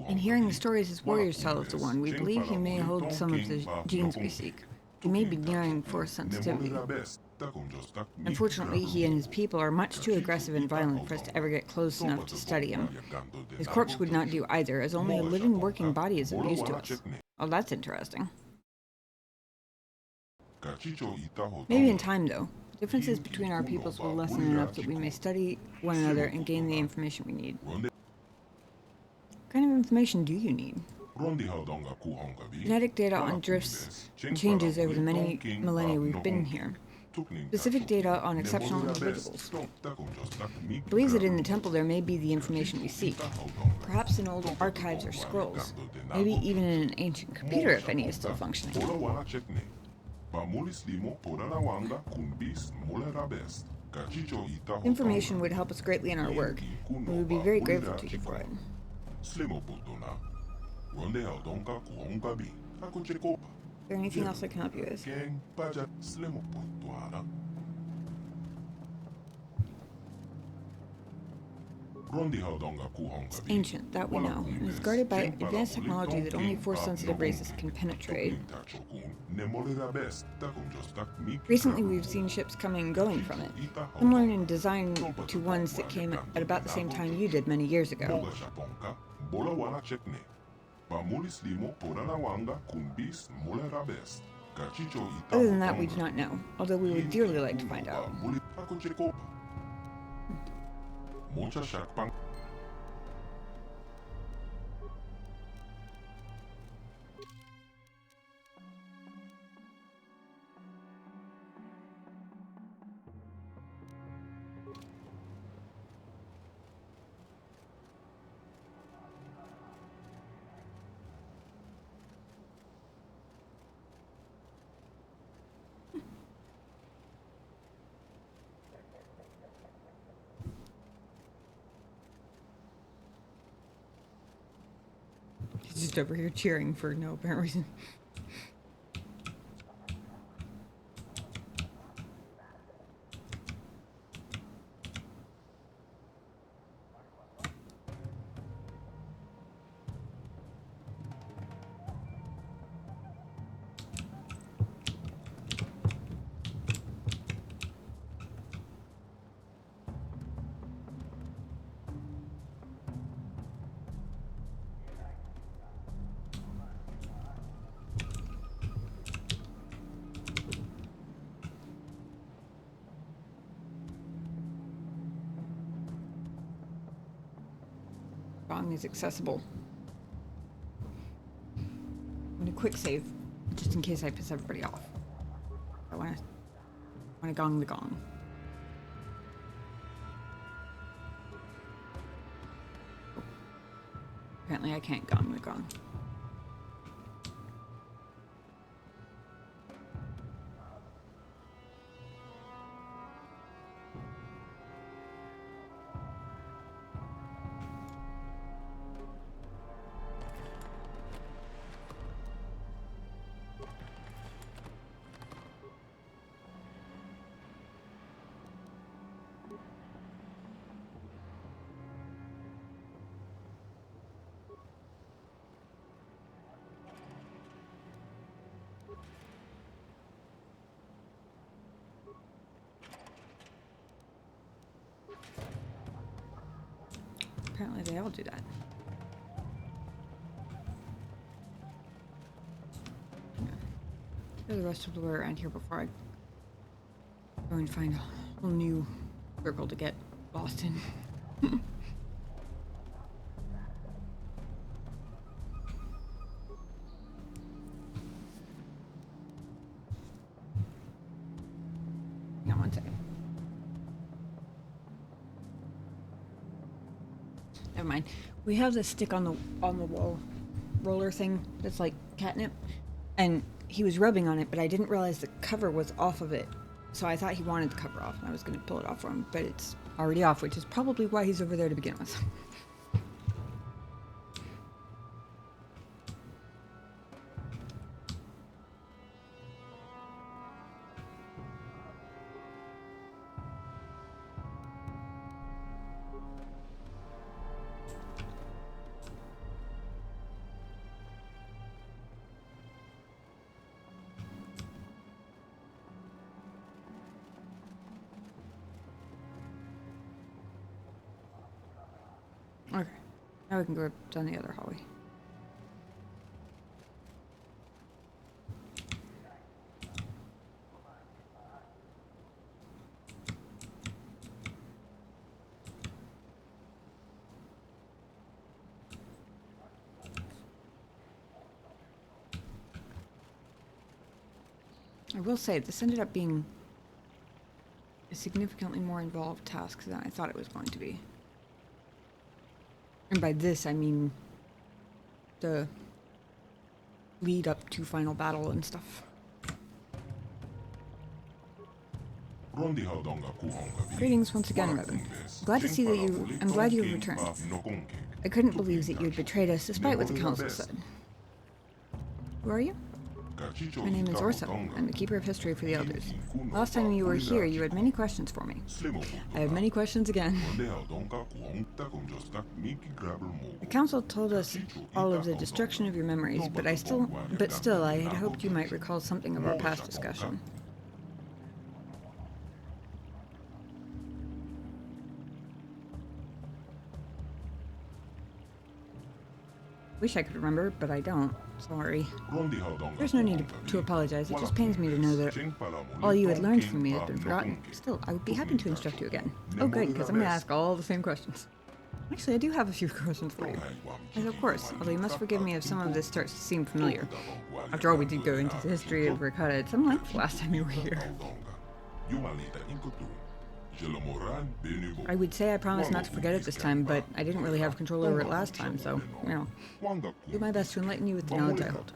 In hearing the stories his warriors tell of the One, we believe he may hold some of the genes we seek. He may be nearing force sensitivity. Unfortunately, he and his people are much too aggressive and violent for us to ever get close enough to study him. His corpse would not do either, as only a living, working body is of use to us. Oh, that's interesting. Maybe in time, though. Differences between our peoples will lessen enough that we may study one another and gain the information we need. What kind of information do you need? Genetic data on drifts and changes over the many millennia we've been here. Specific data on exceptional individuals. He believes that in the temple there may be the information we seek. Perhaps in old archives or scrolls. Maybe even in an ancient computer if any is still functioning. Information would help us greatly in our work. We would be very grateful to you for it. Is there anything else I can help you with? It's ancient, that we know, and is guarded by advanced technology that only force-sensitive races can penetrate. Recently we've seen ships coming and going from it, similar in design to ones that came at about the same time you did many years ago. Other than that, we do not know, although we would dearly like to find out. He's just over here cheering for no apparent reason. Gong is accessible. I'm gonna quick save, just in case I piss everybody off. I wanna gong the gong. Apparently I can't gong the gong. Apparently they all do that. Clear the rest of the way around here before I go and find a whole new circle to get lost in. Hang on one second. Never mind. We have this stick on the wall roller thing that's like catnip, and he was rubbing on it, but I didn't realize the cover was off of it. So I thought he wanted the cover off, and I was going to pull it off for him, but it's already off, which is probably why he's over there to begin with. Okay, now we can go down the other hallway. I will say, this ended up being a significantly more involved task than I thought it was going to be. And by this, I mean the lead up to final battle and stuff. Greetings once again, Revan. Glad to see that I'm glad you have returned. I couldn't believe that you had betrayed us, despite what the council said. Who are you? My name is Orso. I'm the Keeper of History for the Elders. Last time you were here, you had many questions for me. I have many questions again. The council told us all of the destruction of your memories, but still, I had hoped you might recall something of our past discussion. Wish I could remember, but I don't. Sorry. There's no need to apologize. It just pains me to know that all you had learned from me has been forgotten. Still, I would be happy to instruct you again. Oh, good, because I'm going to ask all the same questions. Actually, I do have a few questions for you. Yes, of course, although you must forgive me if some of this starts to seem familiar. After all, we did go into the history of Ricotta at some length last time you were here. I would say I promised not to forget it this time, but I didn't really have control over it last time, so, you know. Do my best to enlighten you with the knowledge I hold.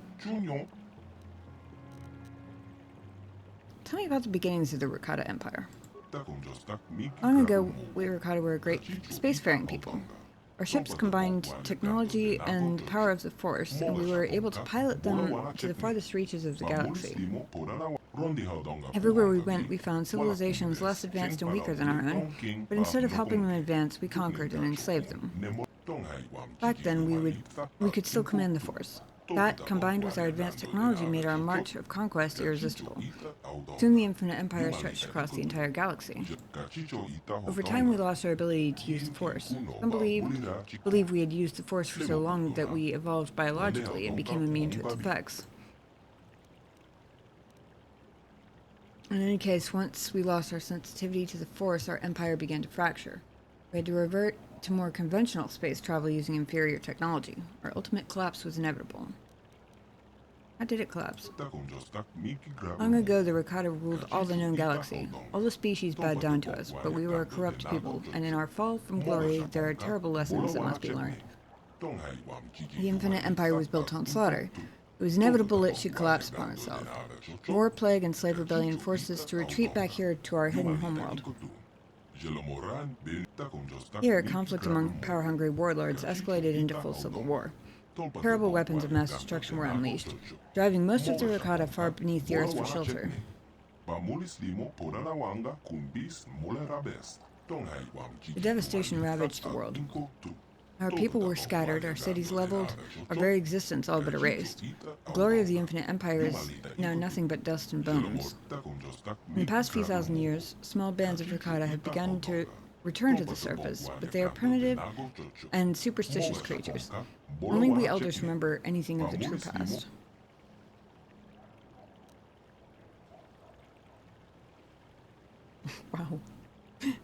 Tell me about the beginnings of the Ricotta Empire. Long ago, we Ricotta were a great spacefaring people. Our ships combined technology and the power of the Force, and we were able to pilot them to the farthest reaches of the galaxy. Everywhere we went, we found civilizations less advanced and weaker than our own, but instead of helping them advance, we conquered and enslaved them. Back then, we could still command the Force. That, combined with our advanced technology, made our march of conquest irresistible. Soon the Infinite Empire stretched across the entire galaxy. Over time, we lost our ability to use the Force. Some believe we had used the Force for so long that we evolved biologically and became immune to its effects. In any case, once we lost our sensitivity to the Force, our empire began to fracture. We had to revert to more conventional space travel using inferior technology. Our ultimate collapse was inevitable. How did it collapse? Long ago, the Ricotta ruled all the known galaxy. All the species bowed down to us, but we were a corrupt people, and in our fall from glory, there are terrible lessons that must be learned. The Infinite Empire was built on slaughter. It was inevitable it should collapse upon itself. War, plague, and slave rebellion forced us to retreat back here to our hidden homeworld. Here, conflict among power-hungry warlords escalated into full civil war. Terrible weapons of mass destruction were unleashed, driving most of the Ricotta far beneath the earth for shelter. The devastation ravaged the world. Our people were scattered, our cities leveled, our very existence all but erased. The glory of the Infinite Empire is now nothing but dust and bones. In the past few thousand years, small bands of Ricotta have begun to return to the surface, but they are primitive and superstitious creatures. Only we elders remember anything of the true past. Wow.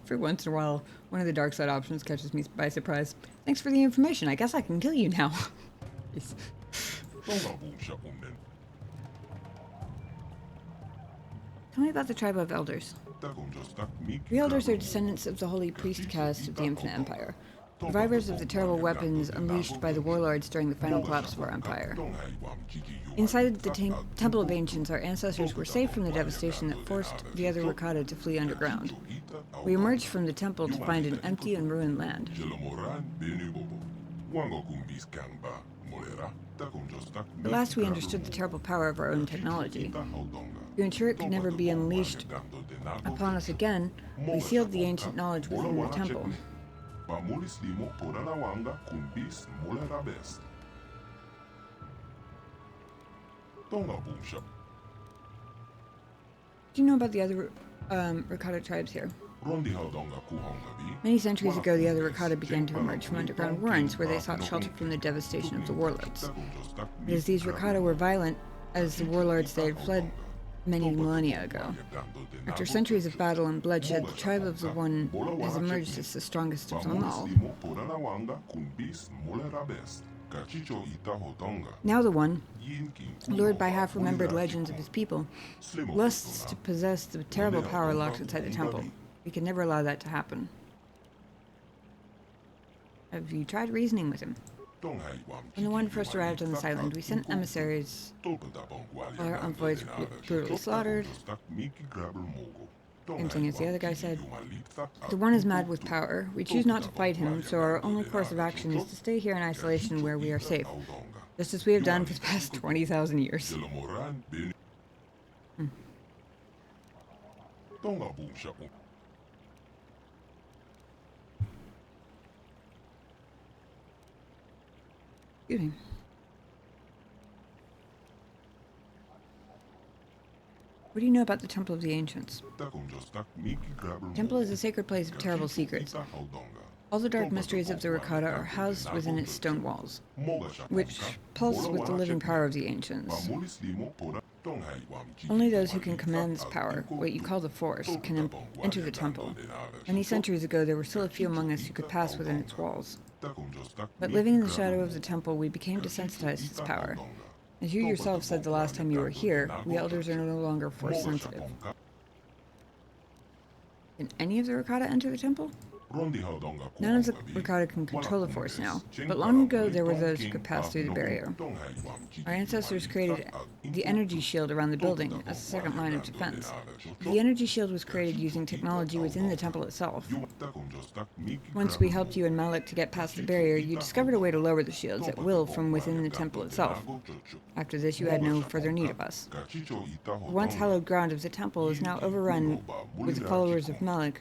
For once in a while, one of the dark side options catches me by surprise. Thanks for the information. I guess I can kill you now. Tell me about the tribe of elders. The elders are descendants of the holy priest caste of the Infinite Empire, survivors of the terrible weapons unleashed by the warlords during the final collapse of our empire. Inside the Temple of Ancients, our ancestors were saved from the devastation that forced the other Ricotta to flee underground. We emerged from the temple to find an empty and ruined land. At last we understood the terrible power of our own technology. To ensure it could never be unleashed upon us again, we sealed the ancient knowledge within the temple. Do you know about the other Ricotta tribes here? Many centuries ago, the other Ricotta began to emerge from underground warrens where they sought shelter from the devastation of the warlords. But as these Ricotta were violent as the warlords, they had fled many millennia ago. After centuries of battle and bloodshed, the tribe of the One has emerged as the strongest of them all. Now the One, lured by half-remembered legends of his people, lusts to possess the terrible power locked inside the temple. We can never allow that to happen. Have you tried reasoning with him? When the One first arrived on this island, we sent emissaries. Our envoys were brutally slaughtered. Same thing as the other guy said. The One is mad with power. We choose not to fight him, so our only course of action is to stay here in isolation where we are safe. Just as we have done for the past 20,000 years. Excuse me. What do you know about the Temple of the Ancients? The temple is a sacred place of terrible secrets. All the dark mysteries of the Rakata are housed within its stone walls, which pulse with the living power of the ancients. Only those who can command this power, what you call the Force, can enter the temple. Many centuries ago, there were still a few among us who could pass within its walls. But living in the shadow of the temple, we became desensitized to its power. As you yourself said the last time you were here, we elders are no longer Force sensitive. Can any of the Rakata enter the temple? None of the Rakata can control the Force now, but long ago there were those who could pass through the barrier. Our ancestors created the energy shield around the building as a second line of defense. The energy shield was created using technology within the temple itself. Once we helped you and Malik to get past the barrier, you discovered a way to lower the shields at will from within the temple itself. After this, you had no further need of us. The once hallowed ground of the temple is now overrun with the followers of Malik,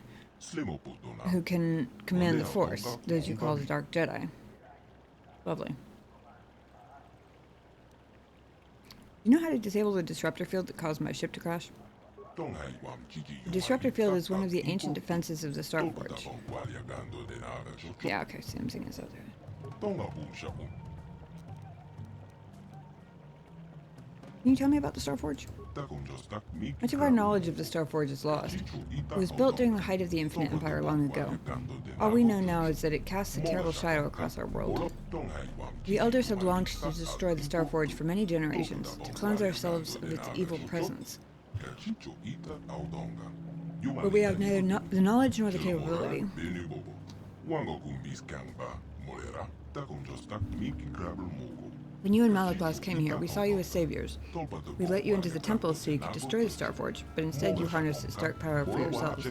who can command the Force, those you call the Dark Jedi. Lovely. You know how to disable the disruptor field that caused my ship to crash? The disruptor field is one of the ancient defenses of the Starforge. Yeah, okay, same thing as other. Can you tell me about the Starforge? Much of our knowledge of the Starforge is lost. It was built during the height of the Infinite Empire long ago. All we know now is that it casts a terrible shadow across our world. The Elders have longed to destroy the Starforge for many generations, to cleanse ourselves of its evil presence. But we have neither the knowledge nor the capability. When you and Malik last came here, we saw you as saviors. We let you into the temple so you could destroy the Starforge, but instead you harnessed its dark power for yourselves.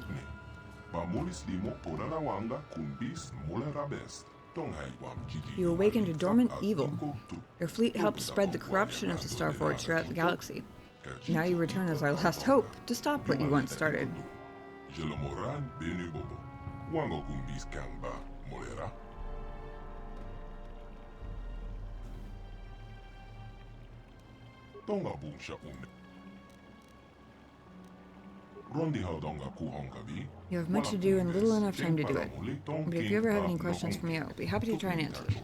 You awakened a dormant evil. Your fleet helped spread the corruption of the Starforge throughout the galaxy. Now you return as our last hope to stop what you once started. You have much to do and little enough time to do it. But if you ever have any questions for me, I'll be happy to try and answer them.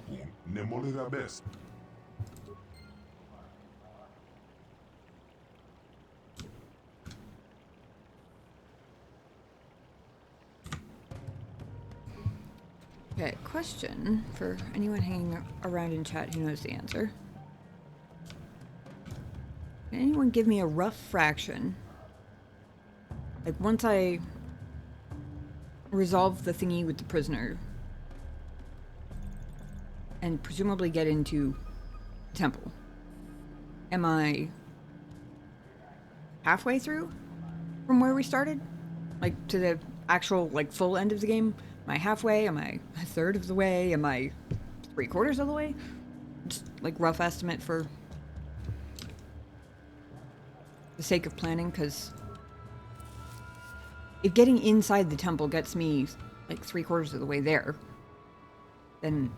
Okay, question for anyone hanging around in chat who knows the answer. Can anyone give me a rough fraction? Like, once I resolve the thingy with the prisoner and presumably get into the temple, am I halfway through from where we started? Like, to the actual, like, full end of the game? Am I halfway? Am I a third of the way? Am I 3/4 of the way? Just, like, rough estimate for the sake of planning, because if getting inside the temple gets me like 3/4 of the way there, then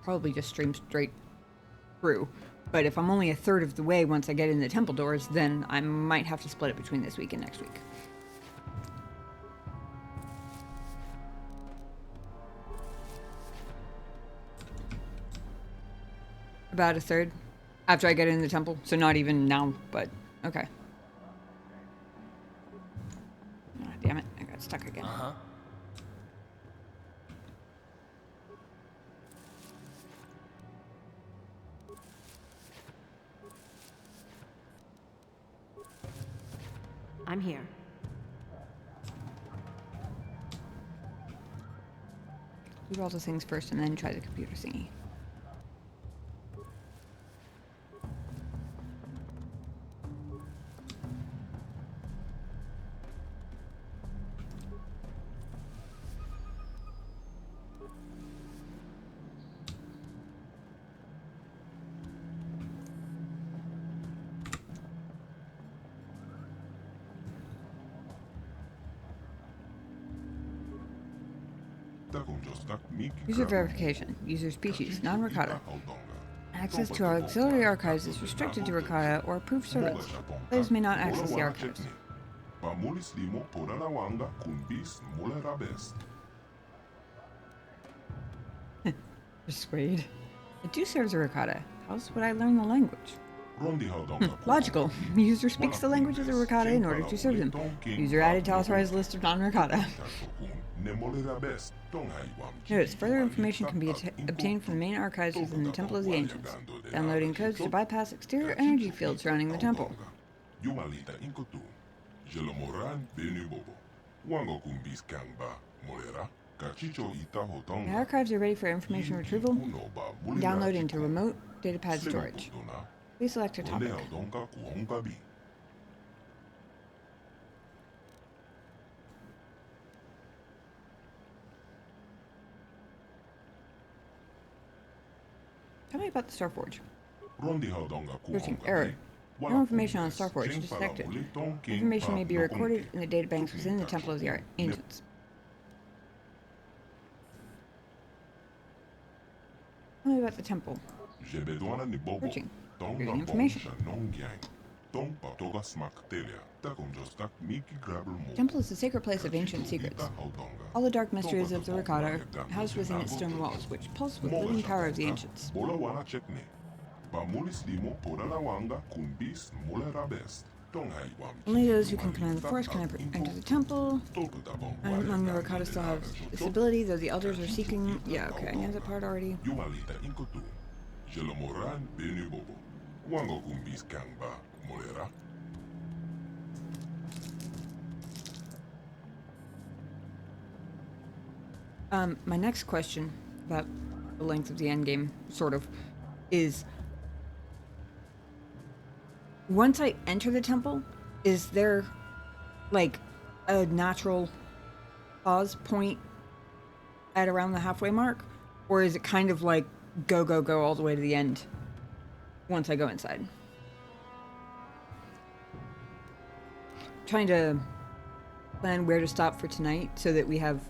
probably just stream straight through. But if I'm only a third of the way once I get in the temple doors, then I might have to split it between this week and next week. About a third after I get in the temple, so not even now, but okay. Oh, damn it, I got stuck again. I'm here. Do all the things first and then try the computer thingy. User verification. User species. Non-Rakata. Access to our auxiliary archives is restricted to Rakata or approved servants. Players may not access the archives. Persuade. I do serve the Rakata. How's would I learn the language? Logical. User speaks the language of the Rakata in order to serve them. User added to authorized list of non-Rakata. Notice, further information can be obtained from the main archives within the Temple of the Ancients. Downloading codes to bypass exterior energy fields surrounding the temple. The archives are ready for information retrieval and downloading to remote datapad storage. Please select a topic. Tell me about the Starforge. Searching. Error. No information on Starforge detected. Information may be recorded in the databanks within the Temple of the Ancients. Tell me about the temple. Searching. Reading information. Temple is the sacred place of ancient secrets. All the dark mysteries of the Rakata are housed within its stone walls, which pulse with living power of the ancients. Only those who can command the force can enter the temple. And among the Rakata still have this ability, though the elders are seeking... Yeah, okay, I know that part already. My next question about the length of the endgame, sort of, is... Once I enter the temple, is there, like, a natural pause point at around the halfway mark? Or is it kind of like go, go, go all the way to the end once I go inside? Trying to plan where to stop for tonight so that we have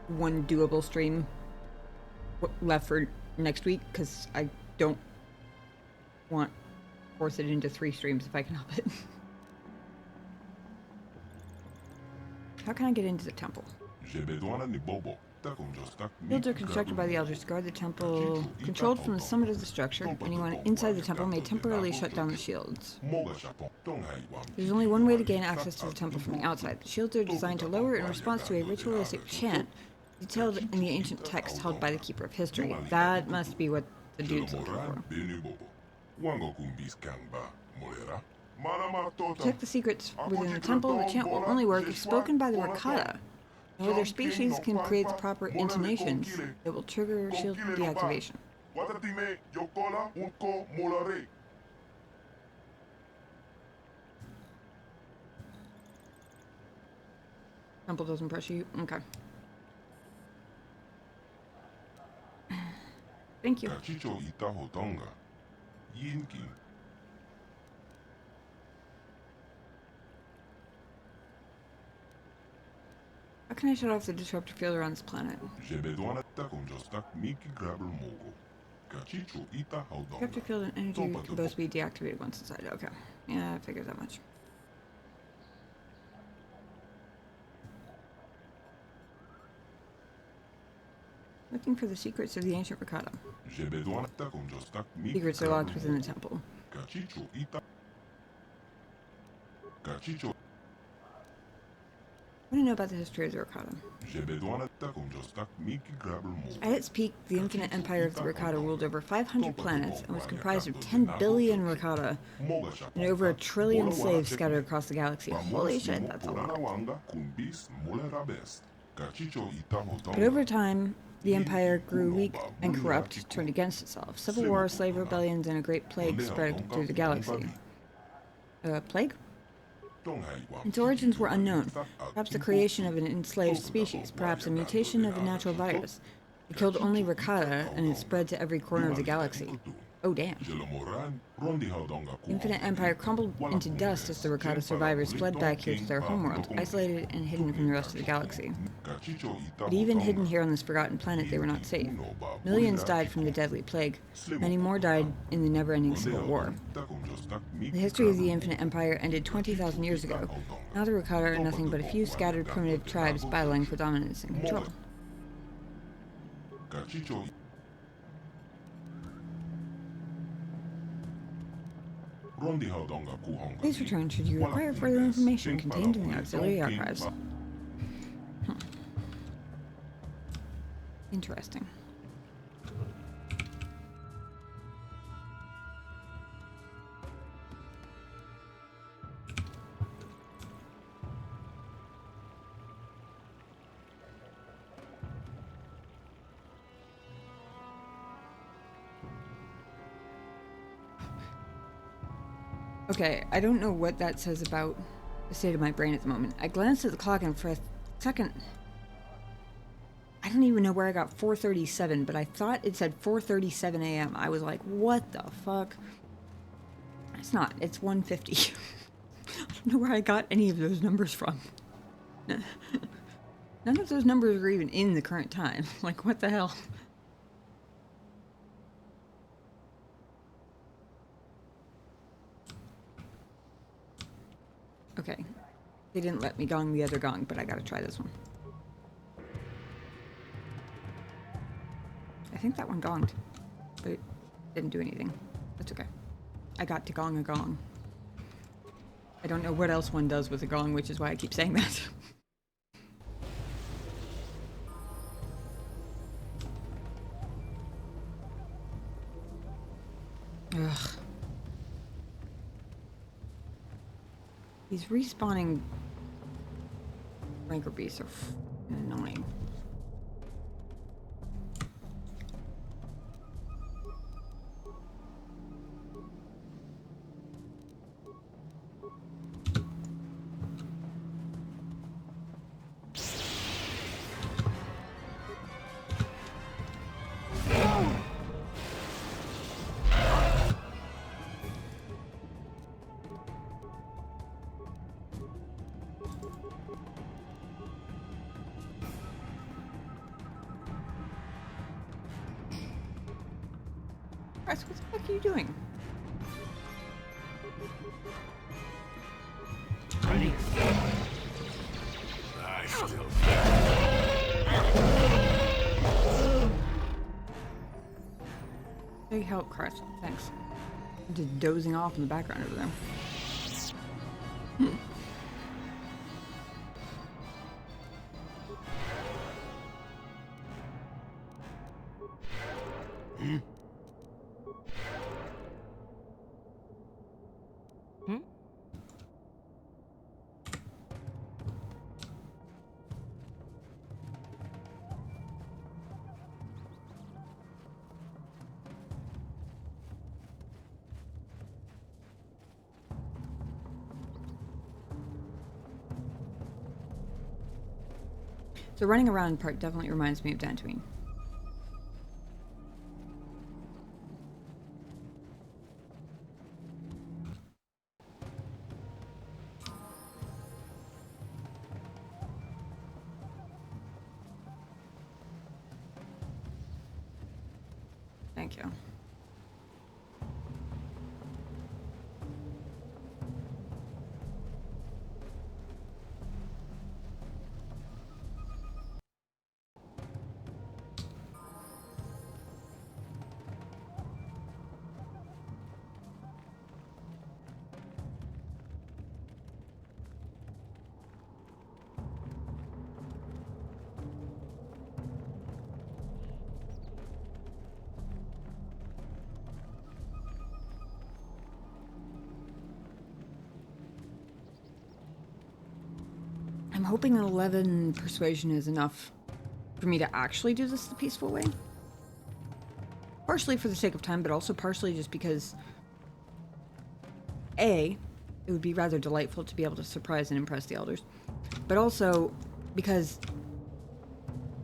one doable stream left for next week, because I don't want to force it into 3 streams if I can help it. How can I get into the temple? Fields are constructed by the elders to guard the temple, controlled from the summit of the structure. Anyone inside the temple may temporarily shut down the shields. There's only one way to gain access to the temple from the outside. The shields are designed to lower in response to a ritualistic chant detailed in the ancient text held by the Keeper of History. That must be what the dude's looking for. Protect the secrets within the temple. The chant will only work if spoken by the Rakata. No other species can create the proper intonations that will trigger shield deactivation. Temple doesn't pressure you? Okay. Thank you. How can I shut off the disruptor field around this planet? Disruptor field and energy can both be deactivated once inside. Okay. Yeah, I figured that much. Looking for the secrets of the ancient Rakata. Secrets are locked within the temple. I want to know about the history of the Rakata. At its peak, the infinite empire of the Rakata ruled over 500 planets and was comprised of 10 billion Rakata and over 1 trillion slaves scattered across the galaxy. Holy shit, that's a lot. But over time, the empire grew weak and corrupt, turned against itself. Civil war, slave rebellions, and a great plague spread through the galaxy. Plague? Its origins were unknown. Perhaps the creation of an enslaved species, perhaps a mutation of a natural virus. It killed only Rakata, and it spread to every corner of the galaxy. Oh, damn. The Infinite Empire crumbled into dust as the Rakata survivors fled back here to their homeworld, isolated and hidden from the rest of the galaxy. But even hidden here on this forgotten planet, they were not safe. Millions died from the deadly plague. Many more died in the never-ending civil war. The history of the Infinite Empire ended 20,000 years ago. Now the Rakata are nothing but a few scattered primitive tribes battling for dominance and control. Please return should you require further information contained in the auxiliary archives. Interesting. Okay, I don't know what that says about the state of my brain at the moment. I glanced at the clock and for a second, I don't even know where I got 4:37, but I thought it said 4:37 a.m. I was like, what the fuck? It's not, it's 1:50. I don't know where I got any of those numbers from. None of those numbers are even in the current time. Like, what the hell? Okay. They didn't let me gong the other gong, but I gotta try this one. I think that one gonged, but it didn't do anything. That's okay. I got to gong a gong. I don't know what else one does with a gong, which is why I keep saying that. Ugh. These respawning rancor beasts are annoying. What the fuck are you doing? Ready? I still Big help, Christ. Thanks. I'm just dozing off in the background over there. The running around part definitely reminds me of Dantooine. Thank you. I'm hoping an 11 persuasion is enough for me to actually do this the peaceful way. Partially for the sake of time, but also partially just because A, it would be rather delightful to be able to surprise and impress the elders, but also because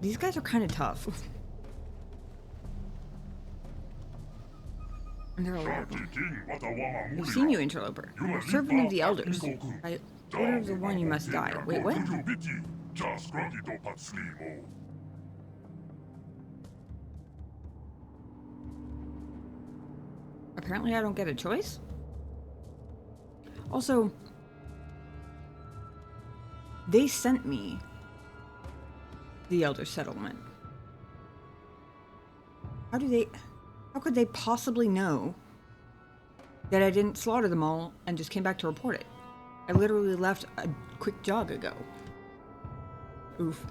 these guys are kind of tough. And there are a lot of them. We've seen you, interloper. Servant of the elders. By order of the one, you must die. Wait, what? Apparently I don't get a choice? Also, they sent me the Elder Settlement. How could they possibly know that I didn't slaughter them all and just came back to report it. I literally left a quick jog ago. Oof.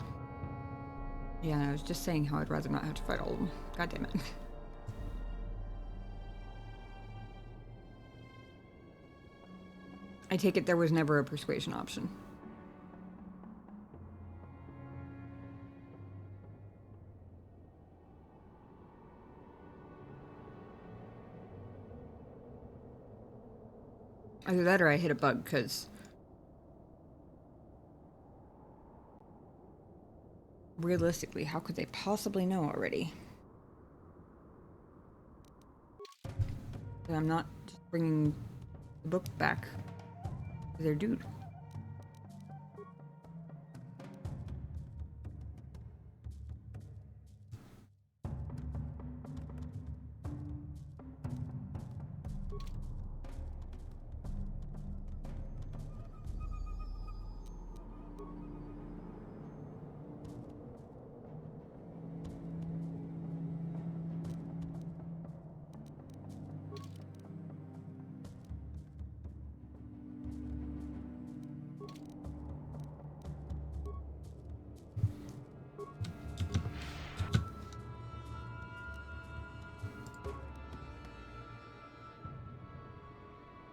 Yeah, I was just saying how I'd rather not have to fight all of them. God damn it. I take it there was never a persuasion option. Either that or I hit a bug, because realistically, how could they possibly know already? That I'm not just bringing the book back to their dude.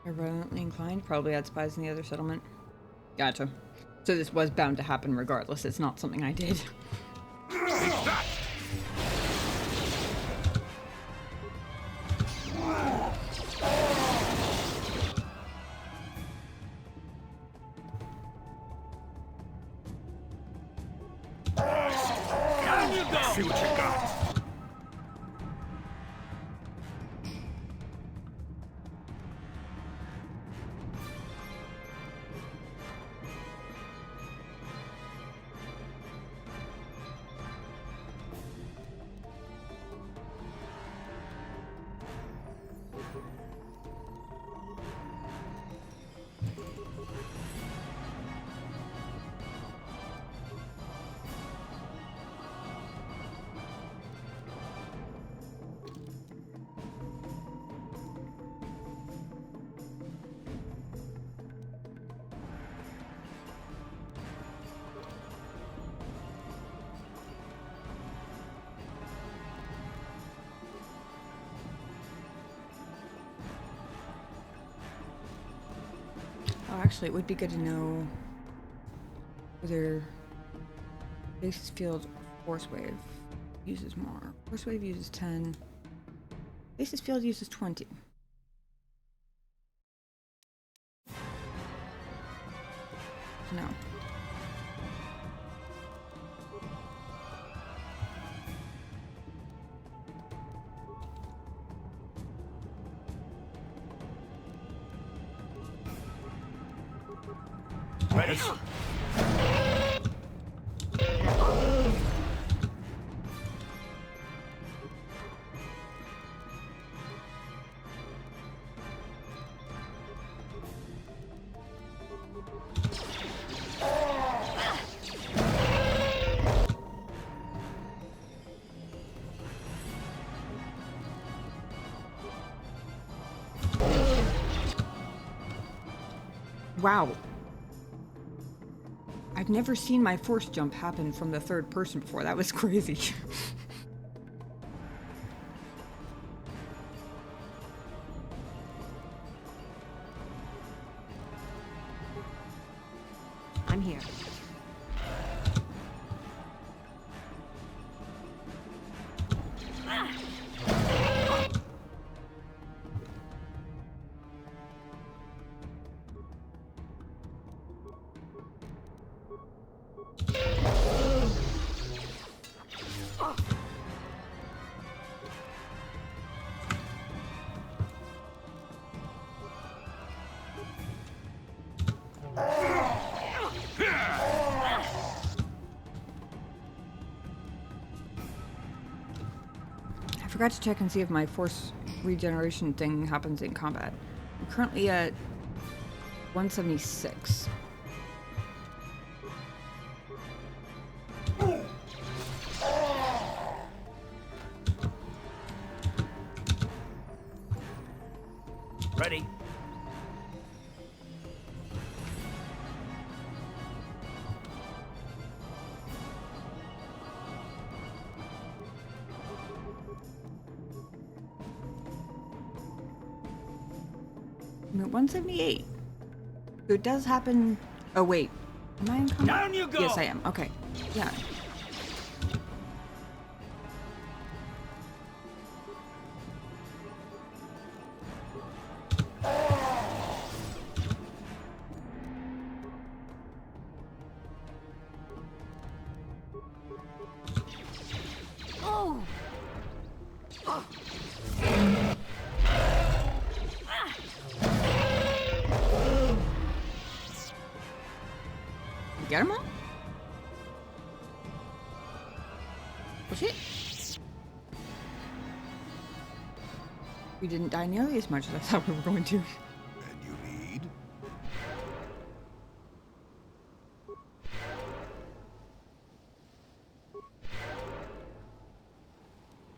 Are violently inclined? Probably had spies in the other settlement. Gotcha. So this was bound to happen regardless. It's not something I did. See what you got. Oh, actually, it would be good to know whether basis field or force wave uses more. Force wave uses 10. Basis field uses 20. No. Ready? Wow. I've never seen my force jump happen from the third person before. That was crazy. I'm here. I forgot to check and see if my force regeneration thing happens in combat. I'm currently at 176. Ready? I'm at 178. So it does happen. Oh, wait. Am I in combat? Down you go! Yes, I am. Okay. Yeah. Oh! Get him all? Was it? We didn't die nearly as much as I thought we were going to. And you need?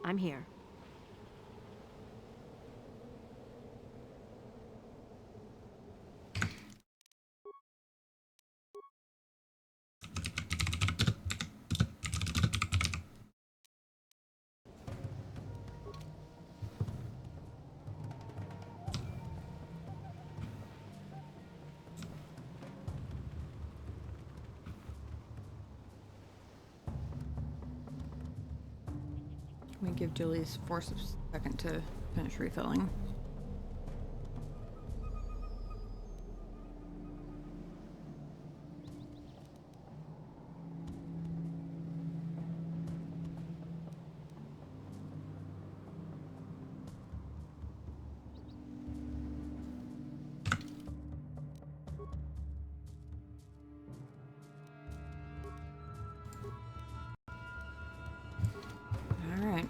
I'm here. Let me give Julie's force a second to finish refilling. All right.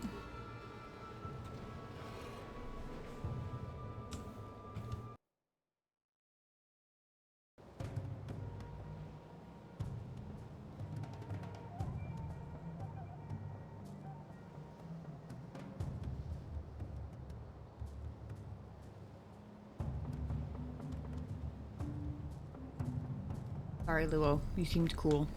Sorry, Luo. You seemed cool.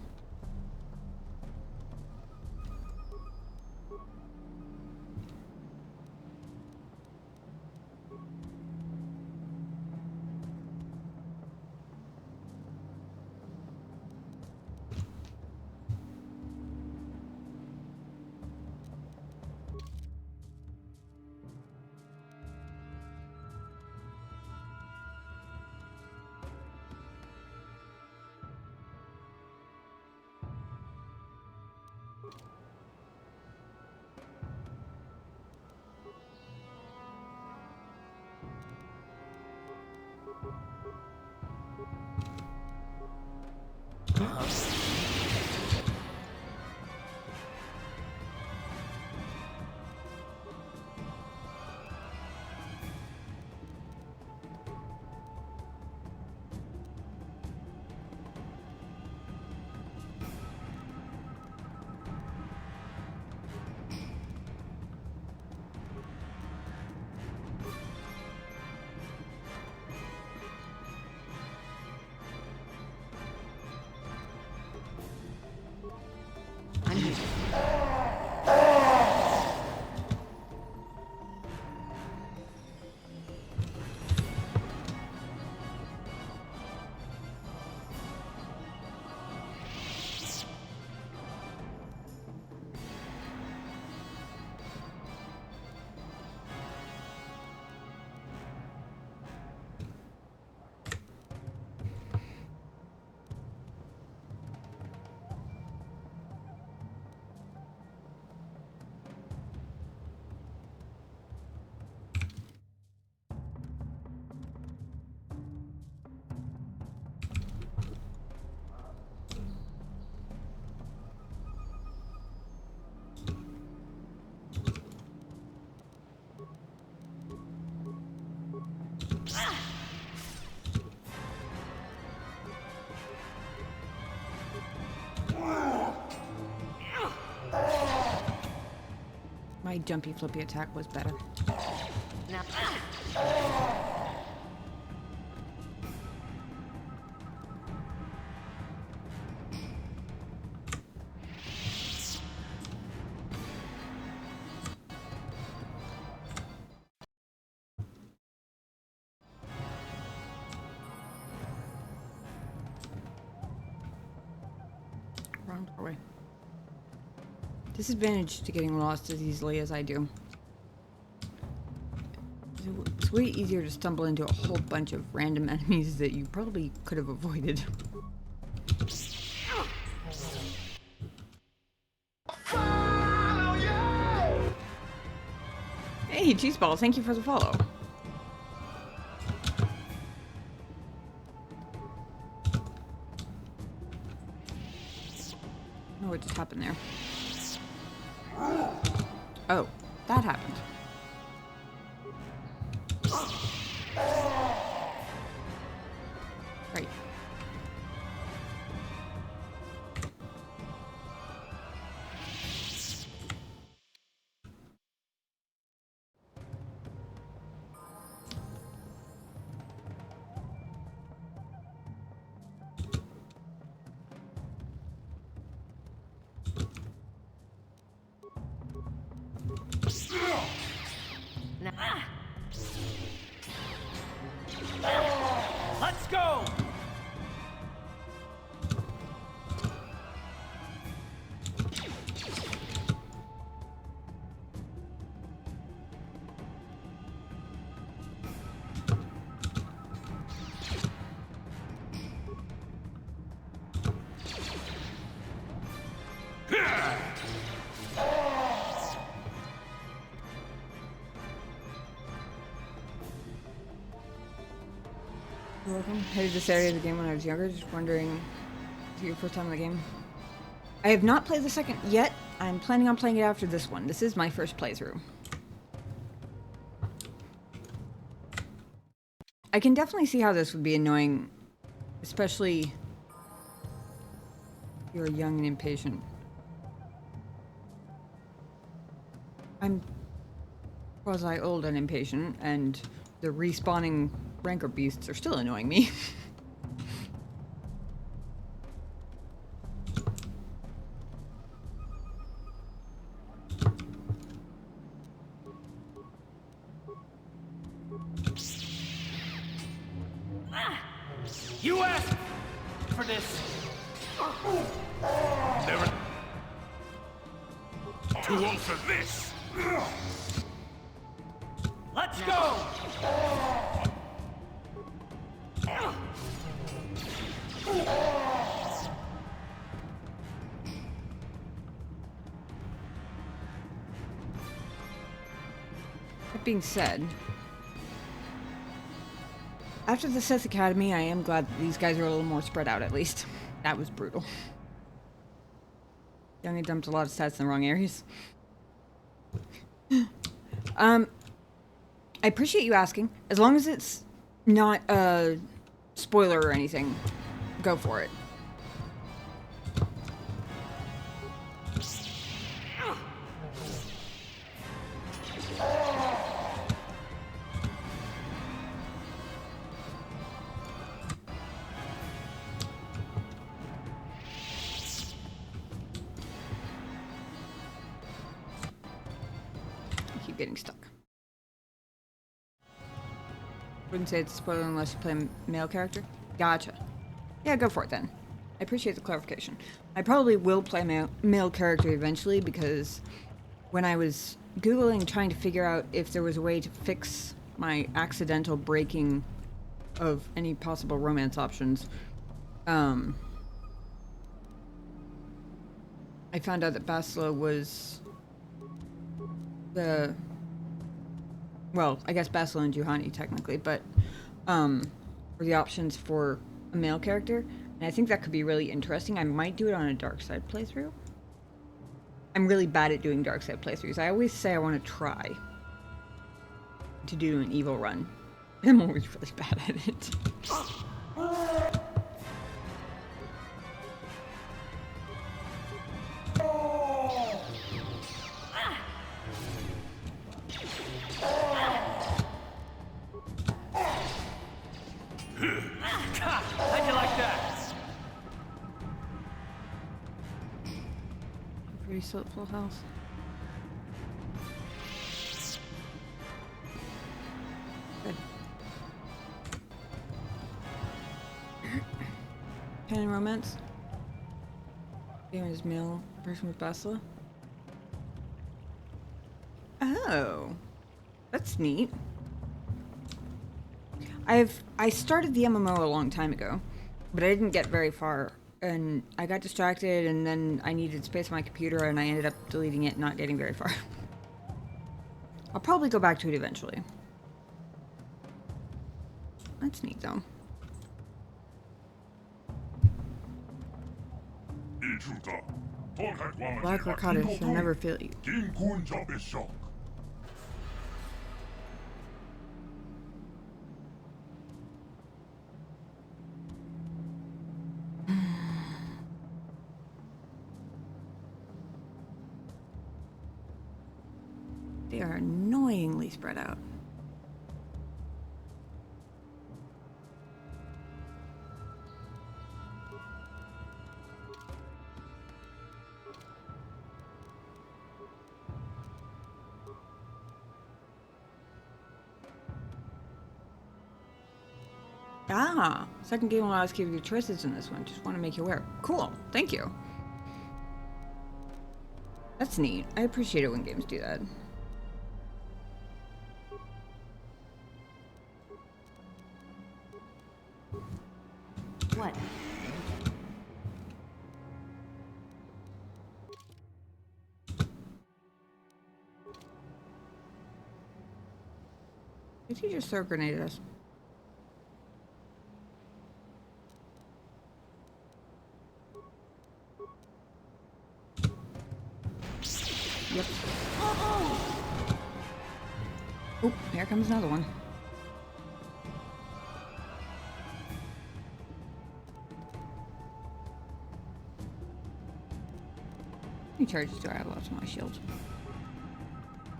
I'm here. My jumpy flippy attack was better. Now. Wrong doorway. Disadvantage to getting lost as easily as I do. It's way easier to stumble into a whole bunch of random enemies that you probably could have avoided. Hey, Cheeseball, thank you for the follow. Oh, what just happened there? Oh, that happened. Right. Let's go! You're welcome. Headed this area of the game when I was younger, just wondering, is it your first time in the game? I have not played the second yet. I'm planning on playing it after this one. This is my first playthrough. I can definitely see how this would be annoying, especially if you're young and impatient. I'm quasi-old and impatient, and the respawning rancor beasts are still annoying me. You asked for this. Never. Too old for this. Let's go! That being said, after the Sith Academy, I am glad that these guys are a little more spread out, at least. That was brutal. They only dumped a lot of stats in the wrong areas. I appreciate you asking. As long as it's not a spoiler or anything, go for it. I keep getting stuck. Wouldn't say it's a spoiler unless you play a male character. Gotcha. Yeah, go for it then. I appreciate the clarification. I probably will play a male character eventually, because when I was Googling trying to figure out if there was a way to fix my accidental breaking of any possible romance options, I found out that Bastila was the... Well, I guess Bastila and Juhani, technically, but were the options for a male character. And I think that could be really interesting. I might do it on a dark side playthrough. I'm really bad at doing dark side playthroughs. I always say I want to try to do an evil run. I'm always really bad at it. How'd you like that? Pretty still at full health. Good. Pen and romance. Damon's male version with Bastila. Oh, that's neat. I started the MMO a long time ago, but I didn't get very far, and I got distracted, and then I needed space on my computer, and I ended up deleting it, and not getting very far. I'll probably go back to it eventually. That's neat, though. Black Rakadas shall never fail you. They are annoyingly spread out. Ah, second game allows you to give you choices in this one. Just want to make you aware. Cool, thank you. That's neat. I appreciate it when games do that. What? Did he just throw a grenade at us? Yep. Oh, here comes another one. How many charges do I have left on my shield?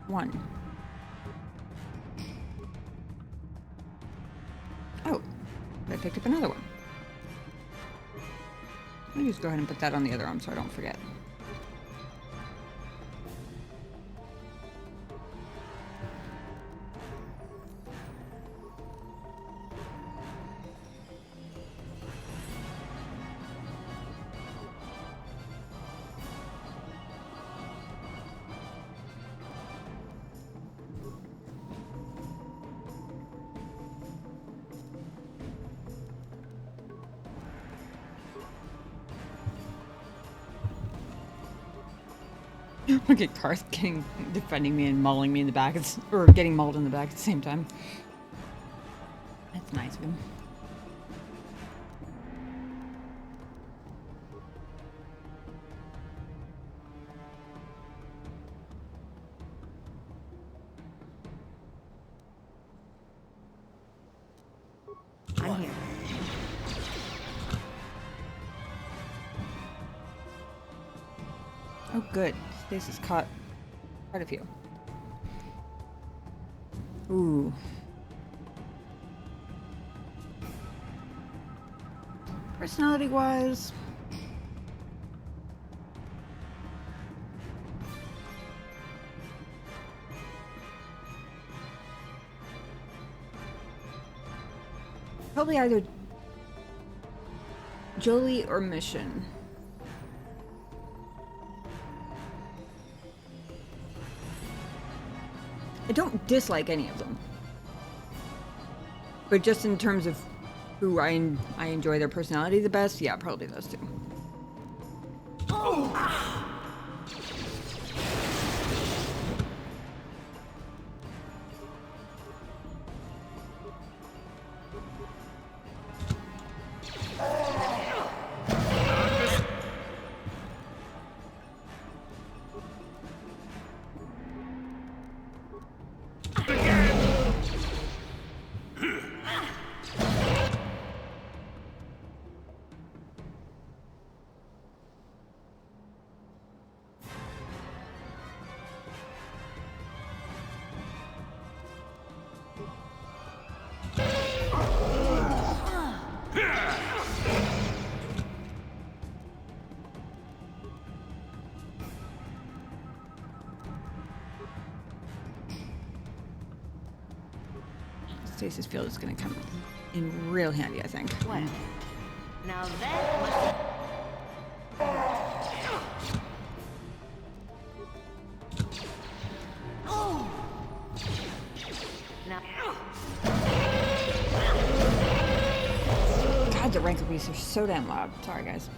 1. Oh, I picked up another one. Let me just go ahead and put that on the other arm so I don't forget. Look at Karth defending me and mauling me in the back, or getting mauled in the back at the same time. That's nice of him. I'm here. Oh, good. Stasis caught quite a few. Ooh. Personality-wise, probably either Jolie or Mission. I don't dislike any of them, but just in terms of who I enjoy their personality the best, yeah, probably those two. Stasis field is going to come in real handy, I think. What? Now that Zombies are so damn loud. Sorry, guys.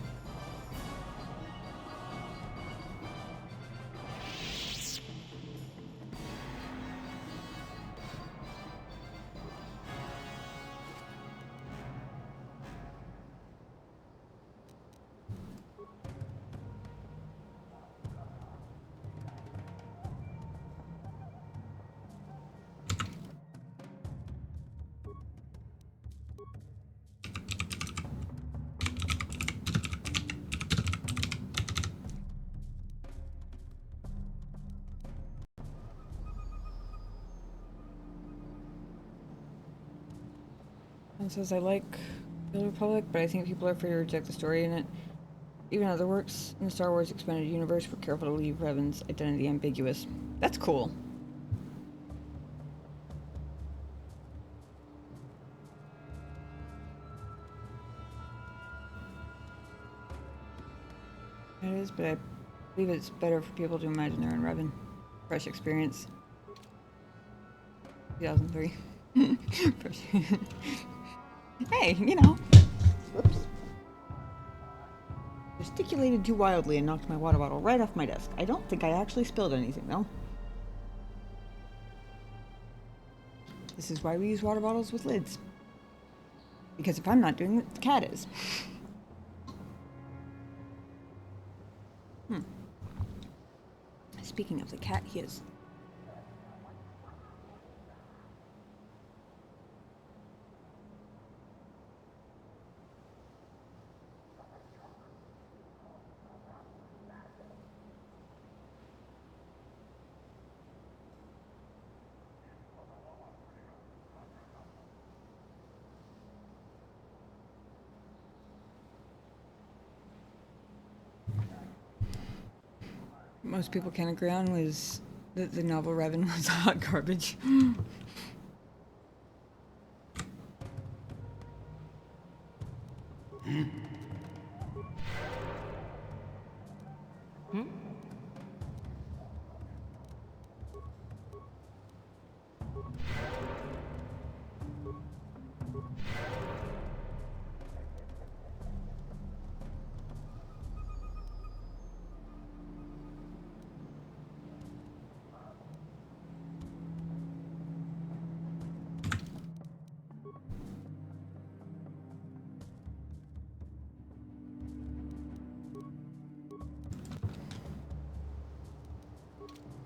It says, I like the Republic, but I think people are free to reject the story in it. Even other works in the Star Wars expanded universe were careful to leave Revan's identity ambiguous. That's cool. It is, but I believe it's better for people to imagine they're in Revan. Fresh experience. 2003. Hey, you know. Whoops. Gesticulated too wildly and knocked my water bottle right off my desk. I don't think I actually spilled anything, though. This is why we use water bottles with lids. Because if I'm not doing it, the cat is. Speaking of the cat, he is. Most people can agree on was that the novel Revan was hot garbage.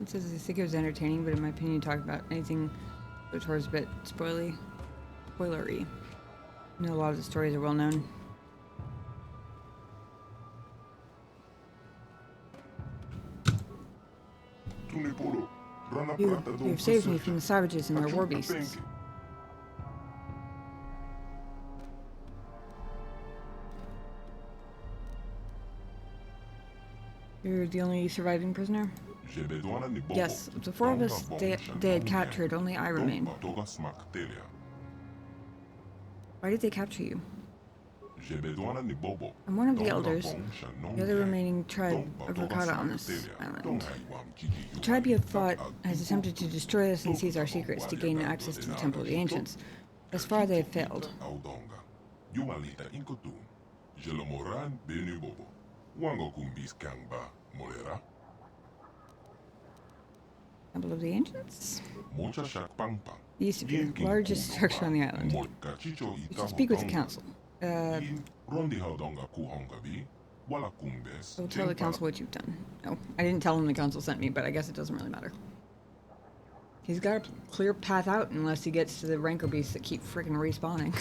It says I think it was entertaining, but in my opinion, talk about anything KOTOR is a bit spoilery. I know a lot of the stories are well known. You've saved me from the savages and their war beasts. You're the only surviving prisoner? Yes, of the four of us they had captured, only I remained. Why did they capture you? I'm one of the elders, the other remaining tribe of Rakata on this island. The tribe you have fought has attempted to destroy us and seize our secrets to gain access to the Temple of the Ancients. Thus far, they have failed. Temple of the Ancients? The east of you, largest structure on the island. You should speak with the council. I'll tell the council what you've done. No, I didn't tell him the council sent me, but I guess it doesn't really matter. He's got a clear path out unless he gets to the rancor beasts that keep freaking respawning.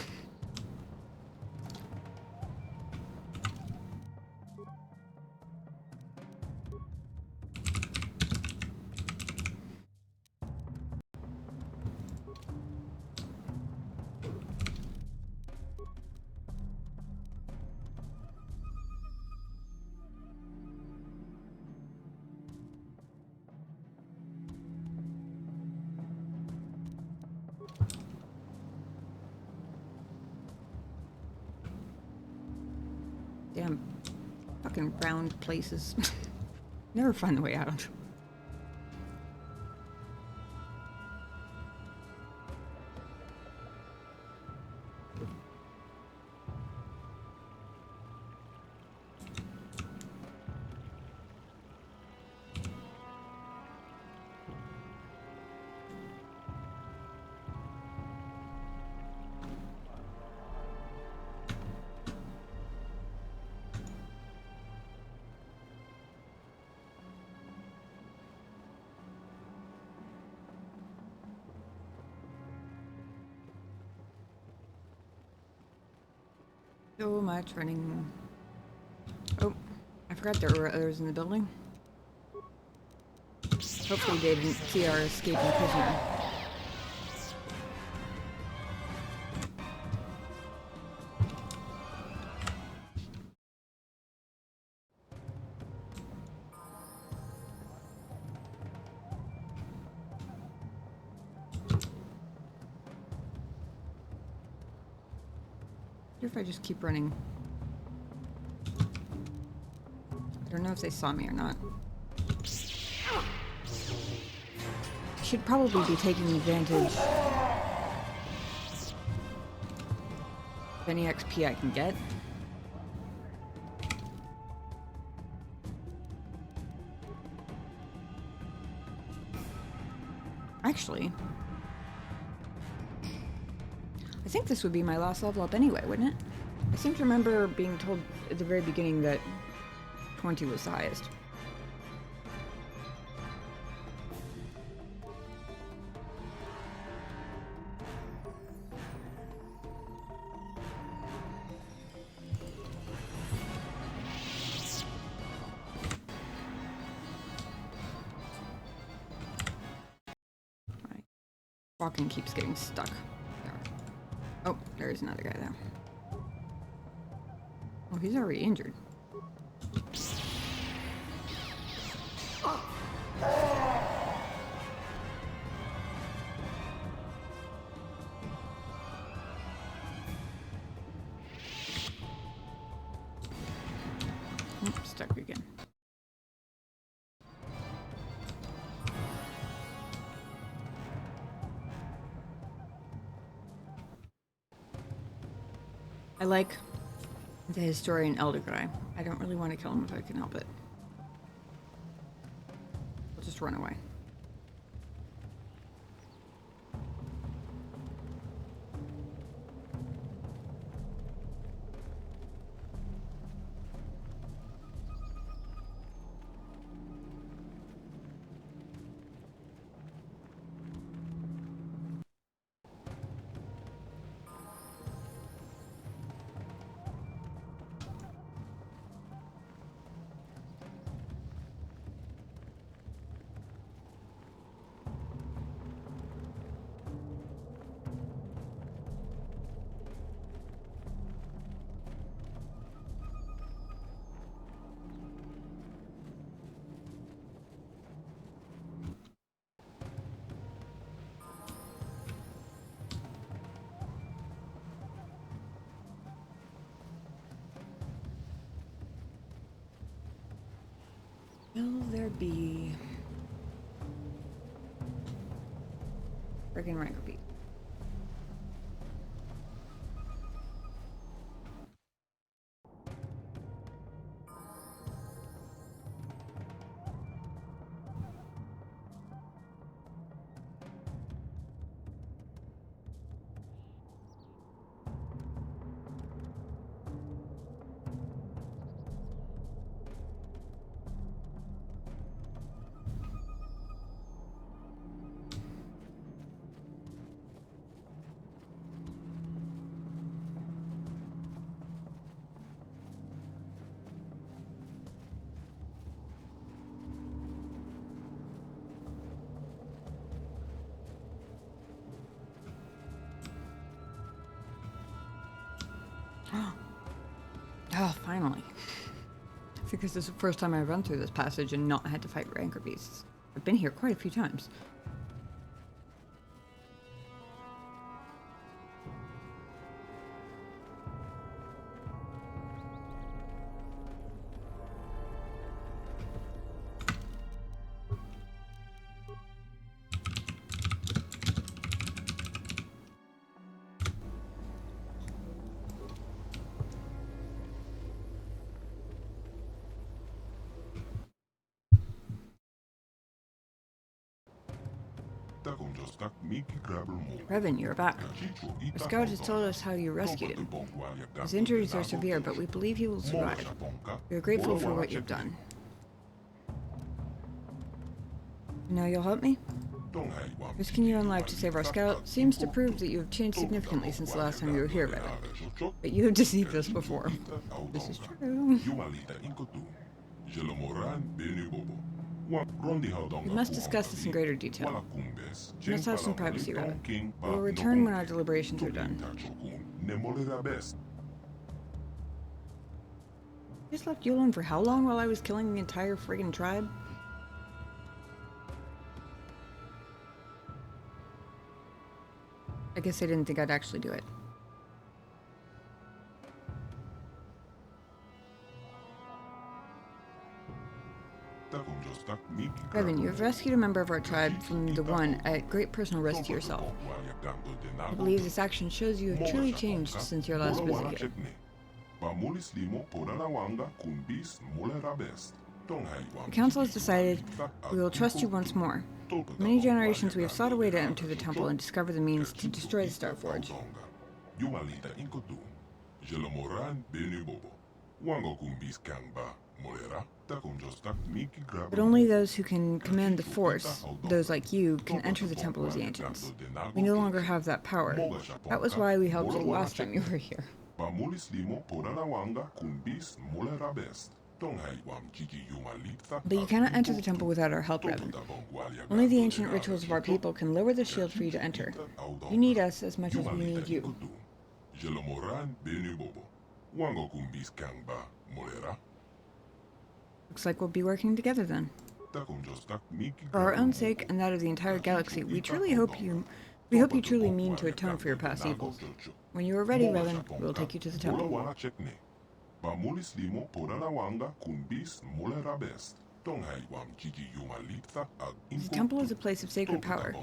Damn fucking round places. Never find the way out. So much running. Oh, I forgot there were others in the building. Hopefully they didn't see our escaping prisoner. What if I just keep running? I don't know if they saw me or not. I should probably be taking advantage of any XP I can get. Actually, I think this would be my last level up anyway, wouldn't it? I seem to remember being told at the very beginning that 20 was the highest. Right. Walking keeps getting stuck. There. Oh, there's another guy there. Oh, he's already injured. Oh, stuck again. I like the historian elder guy. I don't really want to kill him if I can help it. I'll just run away. Will there be friggin' rank repeat? Oh, finally. I think this is the first time I've run through this passage and not had to fight rancor beasts. I've been here quite a few times. Revan, you're back. The scout has told us how you rescued him. His injuries are severe, but we believe he will survive. We are grateful for what you've done. You know you'll help me? Risking your own life to save our scout seems to prove that you have changed significantly since the last time you were here, Revan. But you have deceived us before. This is true. We must discuss this in greater detail. We must have some privacy, Revan. We will return when our deliberations are done. You just left you alone for how long while I was killing the entire friggin' tribe? I guess I didn't think I'd actually do it. Revan, you have rescued a member of our tribe from the One at great personal risk to yourself. I believe this action shows you have truly changed since your last visit here. The Council has decided we will trust you once more. For many generations we have sought a way to enter the temple and discover the means to destroy the Starforge. But only those who can command the Force, those like you, can enter the Temple of the Ancients. We no longer have that power. That was why we helped you last time you were here. But you cannot enter the temple without our help, Revan. Only the ancient rituals of our people can lower the shield for you to enter. You need us as much as we need you. Looks like we'll be working together then. For our own sake and that of the entire galaxy, we hope you truly mean to atone for your past evils. When you are ready, Revan, we will take you to the temple. The temple is a place of sacred power.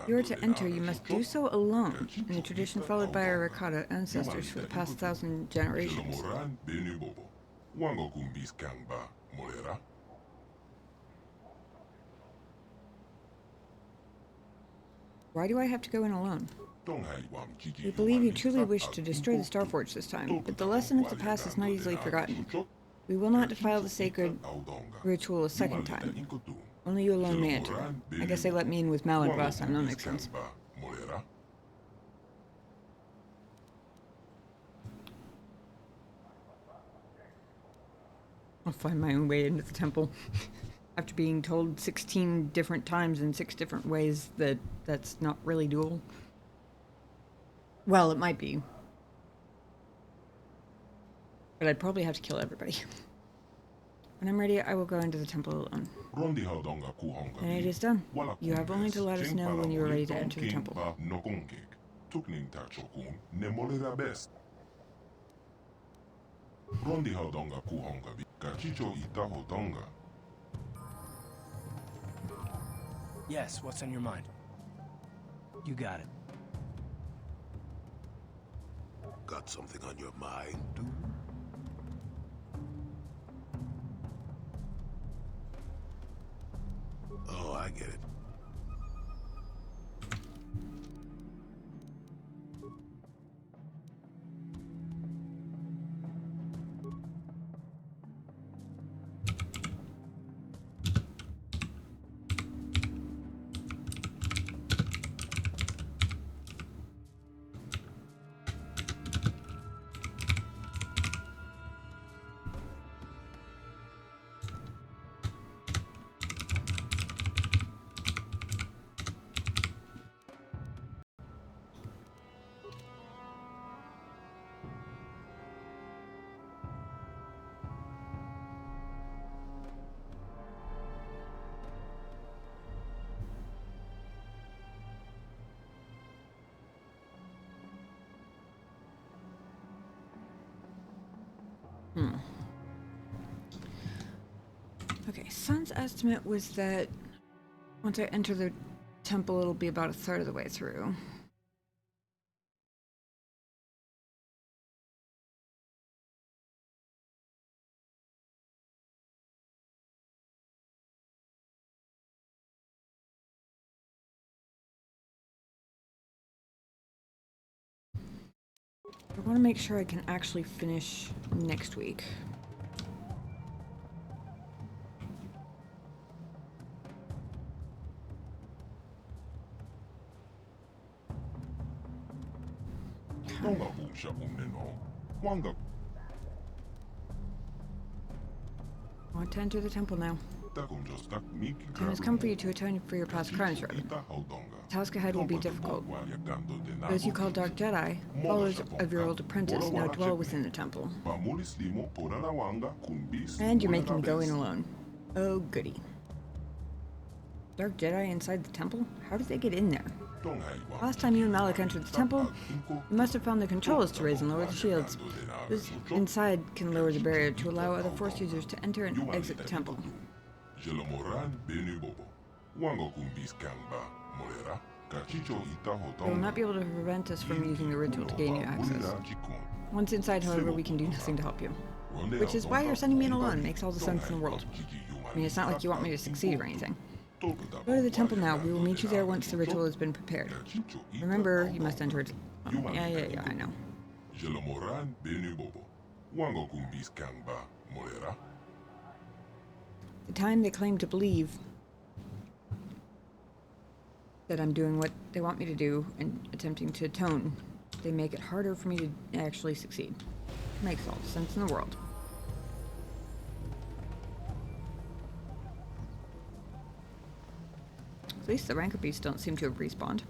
If you are to enter, you must do so alone, in the tradition followed by our Rakata ancestors for the past 1,000 generations. Why do I have to go in alone? We believe you truly wish to destroy the Starforge this time, but the lesson of the past is not easily forgotten. We will not defile the sacred ritual a second time. Only you alone may enter. I guess they let me in with Malik last time, that makes sense. I'll find my own way into the temple. After being told 16 different times in 6 different ways that that's not really doable. Well, it might be. But I'd probably have to kill everybody. When I'm ready, I will go into the temple alone. And it is done. You have only to let us know when you are ready to enter the temple. Yes, what's on your mind? You got it. Got something on your mind, dude? Oh, I get it. Okay, Sun's estimate was that once I enter the temple, it'll be about 1/3 of the way through. I want to make sure I can actually finish next week. I want to enter the temple now. Time has come for you to atone for your past crimes, Reverend. The task ahead will be difficult. Those you call Dark Jedi, followers of your old apprentice, now dwell within the temple. And you're making me go in alone. Oh, goody. Dark Jedi inside the temple? How did they get in there? Last time you and Malik entered the temple, you must have found the controls to raise and lower the shields. Those inside can lower the barrier to allow other Force users to enter and exit the temple. They will not be able to prevent us from using the ritual to gain you access. Once inside, however, we can do nothing to help you. Which is why you're sending me in alone. Makes all the sense in the world. I mean, it's not like you want me to succeed or anything. Go to the temple now. We will meet you there once the ritual has been prepared. Remember, you must enter it. Oh, yeah, I know. The time they claim to believe that I'm doing what they want me to do and attempting to atone, they make it harder for me to actually succeed. Makes all the sense in the world. At least the rancor beasts don't seem to have respawned.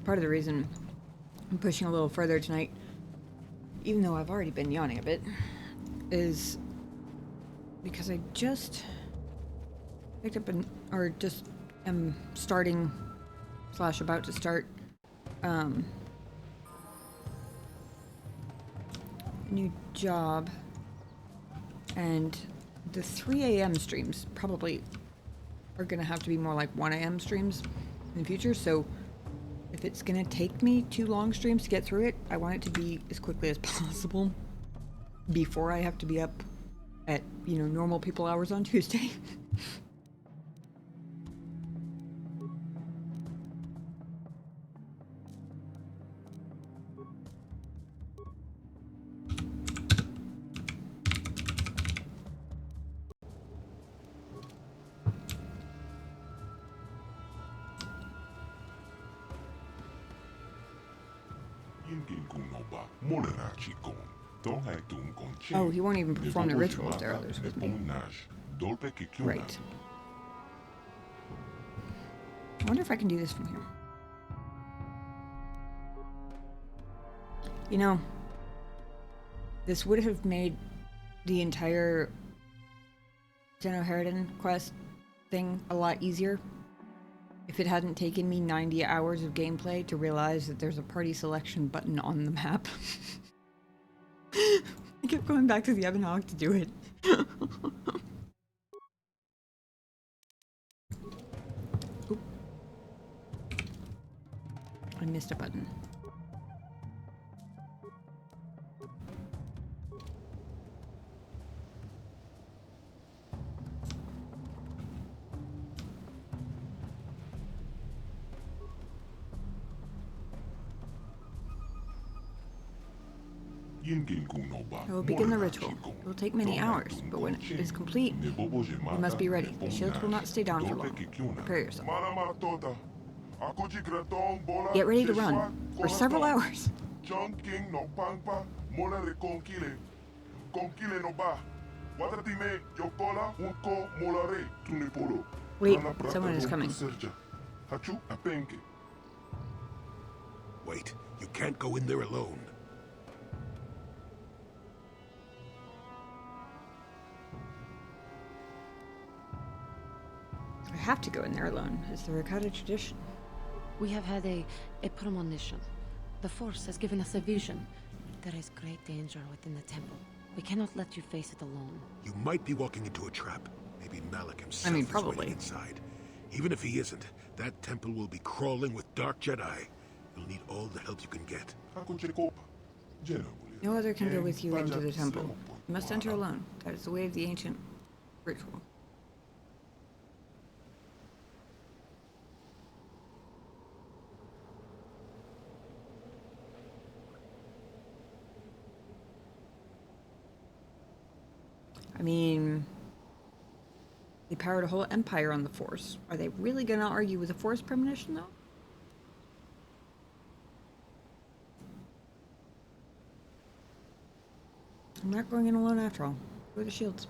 Part of the reason I'm pushing a little further tonight, even though I've already been yawning a bit, is because I just picked up am starting / about to start a new job, and the 3 a.m. streams probably are gonna have to be more like 1 a.m. streams in the future, so if it's gonna take me 2 long streams to get through it, I want it to be as quickly as possible before I have to be up at, normal people hours on Tuesday. Oh, he won't even perform the ritual if there are others with me. Right. I wonder if I can do this from here. This would have made the entire Zeno Harridan quest thing a lot easier if it hadn't taken me 90 hours of gameplay to realize that there's a party selection button on the map. I kept going back to the Ebon Hawk to do it. Oop. I missed a button. I will begin the ritual. It will take many hours, but when it is complete, you must be ready. The shields will not stay down for long. Prepare yourself. Get ready to run for several hours. Wait, someone is coming. Wait, you can't go in there alone. I have to go in there alone. It's the Rakata tradition. We have had a premonition. The Force has given us a vision. There is great danger within the temple. We cannot let you face it alone. You might be walking into a trap. Maybe Malik himself is waiting inside. Even if he isn't, that temple will be crawling with Dark Jedi. You'll need all the help you can get. No other can go with you into the temple. You must enter alone. That is the way of the ancient ritual. I mean, they powered a whole empire on the Force. Are they really gonna argue with a Force premonition, though? I'm not going in alone after all. Where are the shields?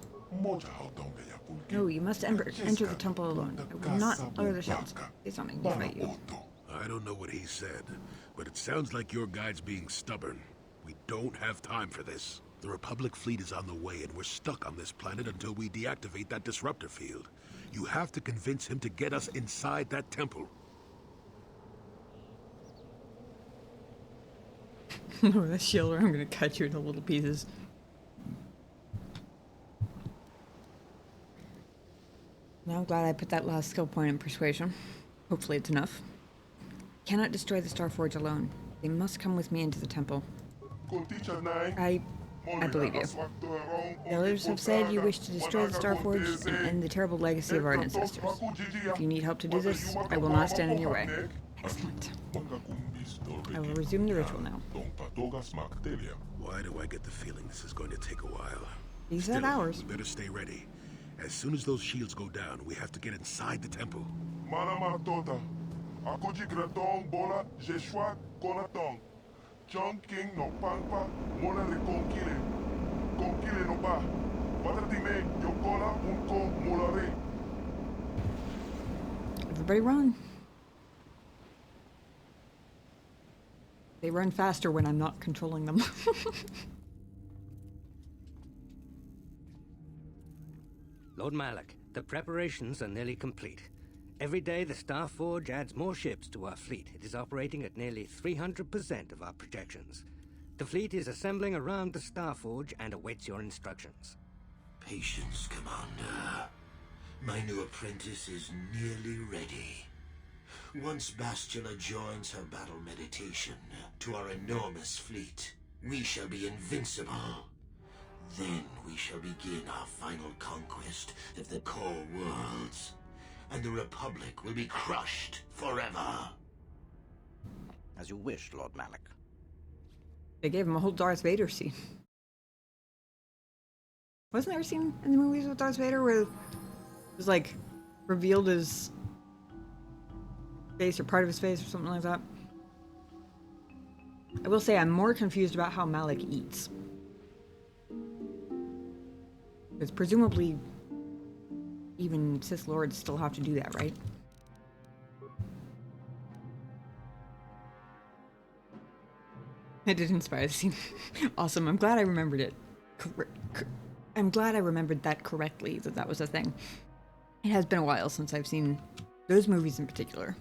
No, you must enter the temple alone. I will not lower the shields. Say something, we fight you. I don't know what he said, but it sounds like your guide's being stubborn. We don't have time for this. The Republic fleet is on the way, and we're stuck on this planet until we deactivate that disruptor field. You have to convince him to get us inside that temple. Lower the shield or I'm gonna cut you into little pieces. Now I'm glad I put that last skill point in persuasion. Hopefully it's enough. Cannot destroy the Starforge alone. They must come with me into the temple. I believe you. The others have said you wish to destroy the Starforge and end the terrible legacy of our ancestors. If you need help to do this, I will not stand in your way. Excellent. I will resume the ritual now. Why do I get the feeling this is going to take a while? These are hours. We better stay ready. As soon as those shields go down, we have to get inside the temple. John King no pangpa, mona reconcile. Conquile no ba. Matatime, yokola unko molare. Everybody run. They run faster when I'm not controlling them. Lord Malak, the preparations are nearly complete. Every day the Starforge adds more ships to our fleet. It is operating at nearly 300% of our projections. The fleet is assembling around the Starforge and awaits your instructions. Patience, Commander. My new apprentice is nearly ready. Once Bastila joins her battle meditation to our enormous fleet, we shall be invincible. Then we shall begin our final conquest of the core worlds, and the Republic will be crushed forever. As you wish, Lord Malak. They gave him a whole Darth Vader scene. Wasn't there a scene in the movies with Darth Vader where it was like revealed his face or part of his face or something like that? I will say I'm more confused about how Malak eats. Because presumably even Sith Lords still have to do that, right? It did inspire the scene. Awesome. I'm glad I remembered it. I'm glad I remembered that correctly, that was a thing. It has been a while since I've seen those movies in particular.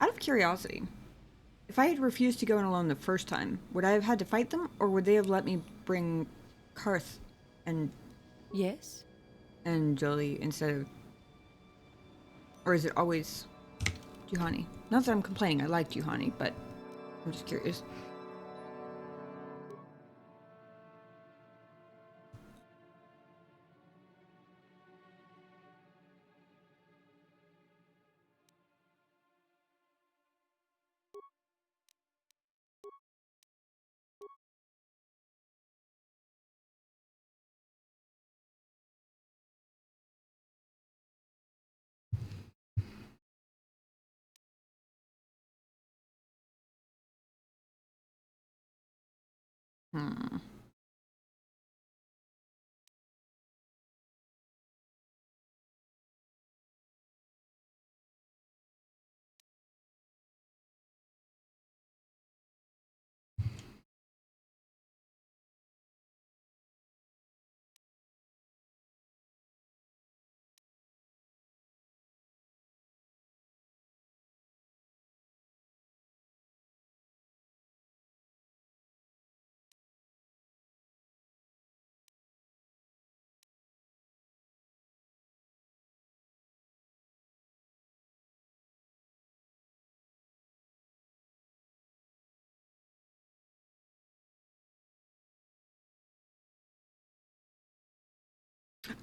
Out of curiosity, if I had refused to go in alone the first time, would I have had to fight them, or would they have let me bring Karth and... Yes? And Jolie instead of... Or is it always Juhani? Not that I'm complaining, I like Juhani, but I'm just curious. Hmm.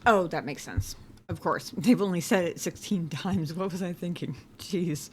Oh, that makes sense. Of course, they've only said it 16 times. What was I thinking? Jeez.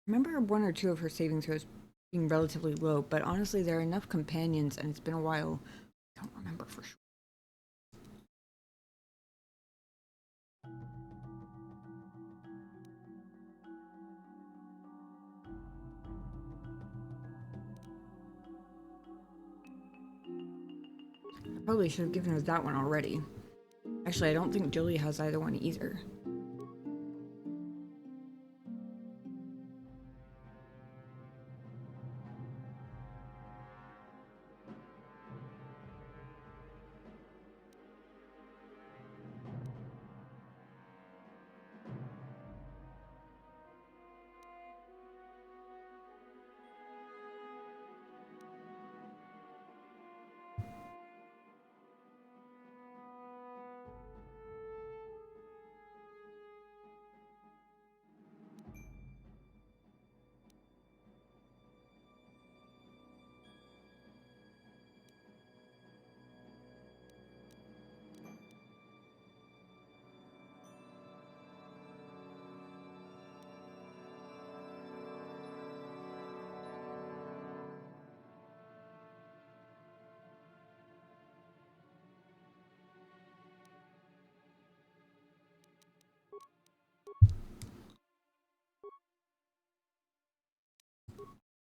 Remember one or two of her saving throws being relatively low, but honestly, there are enough companions, and it's been a while. I don't remember for sure. I probably should have given her that one already. Actually, I don't think Julie has either one either.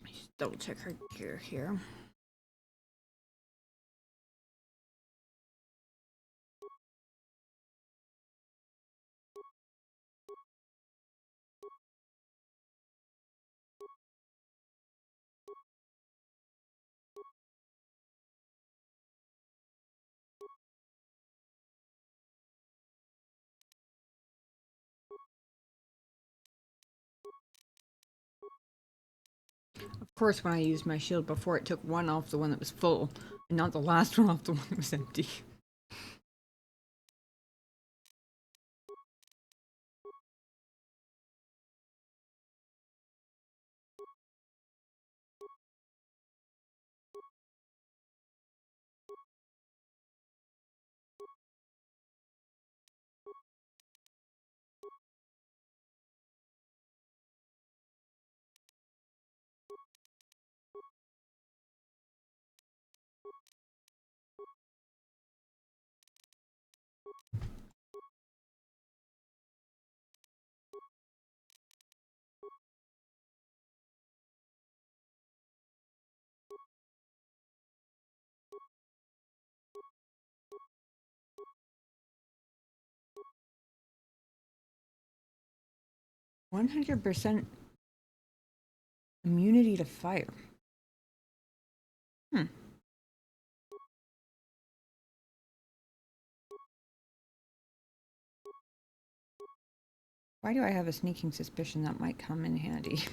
Just double check her gear here. Of course, when I used my shield before, it took one off the one that was full, and not the last one off the one that was empty. %100% immunity to fire. Why do I have a sneaking suspicion that might come in handy?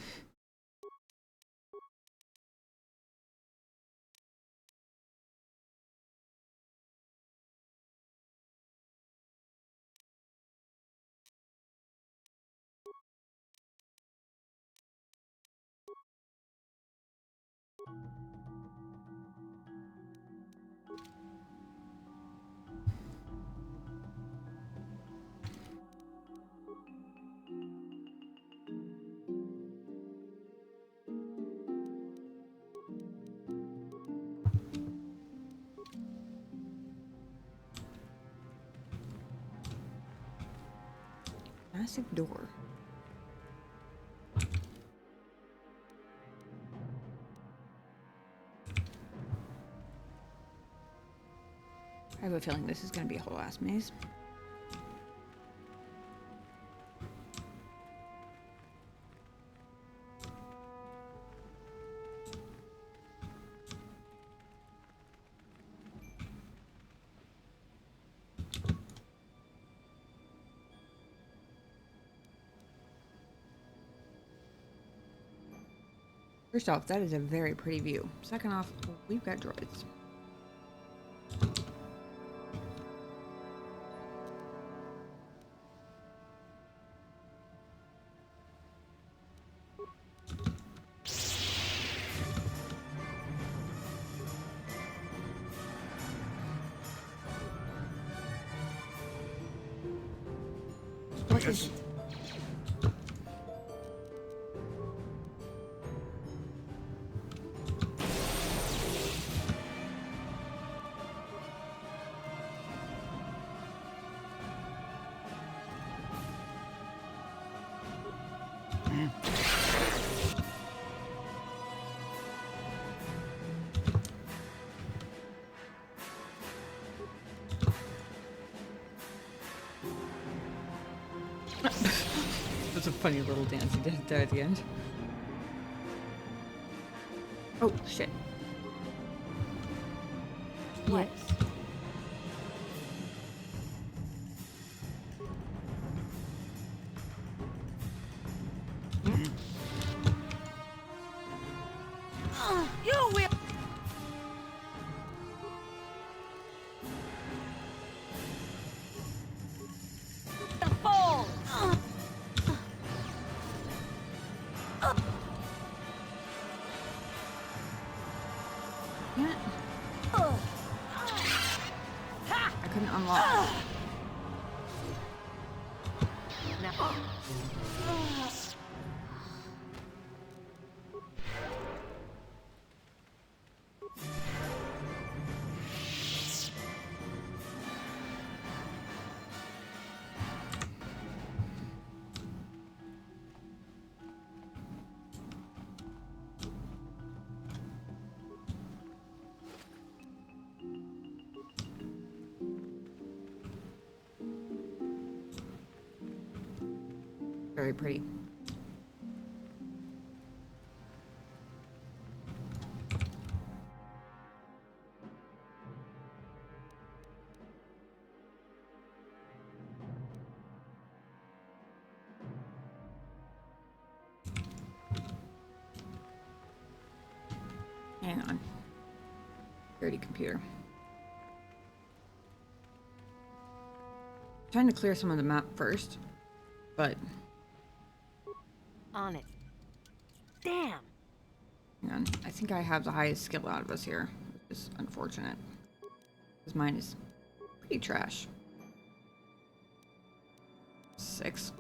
Massive door. I have a feeling this is going to be a whole ass maze. First off, that is a very pretty view. Second off, we've got droids. What is it? That's a funny little dance he did there at the end. Oh, shit. What? You will. The fall. Yeah. I couldn't unlock. Very pretty. Hang on. Dirty computer. Trying to clear some of the map first, but On it. Damn! hang on. I think I have the highest skill out of us here, which is unfortunate. Because mine is pretty trash. 6.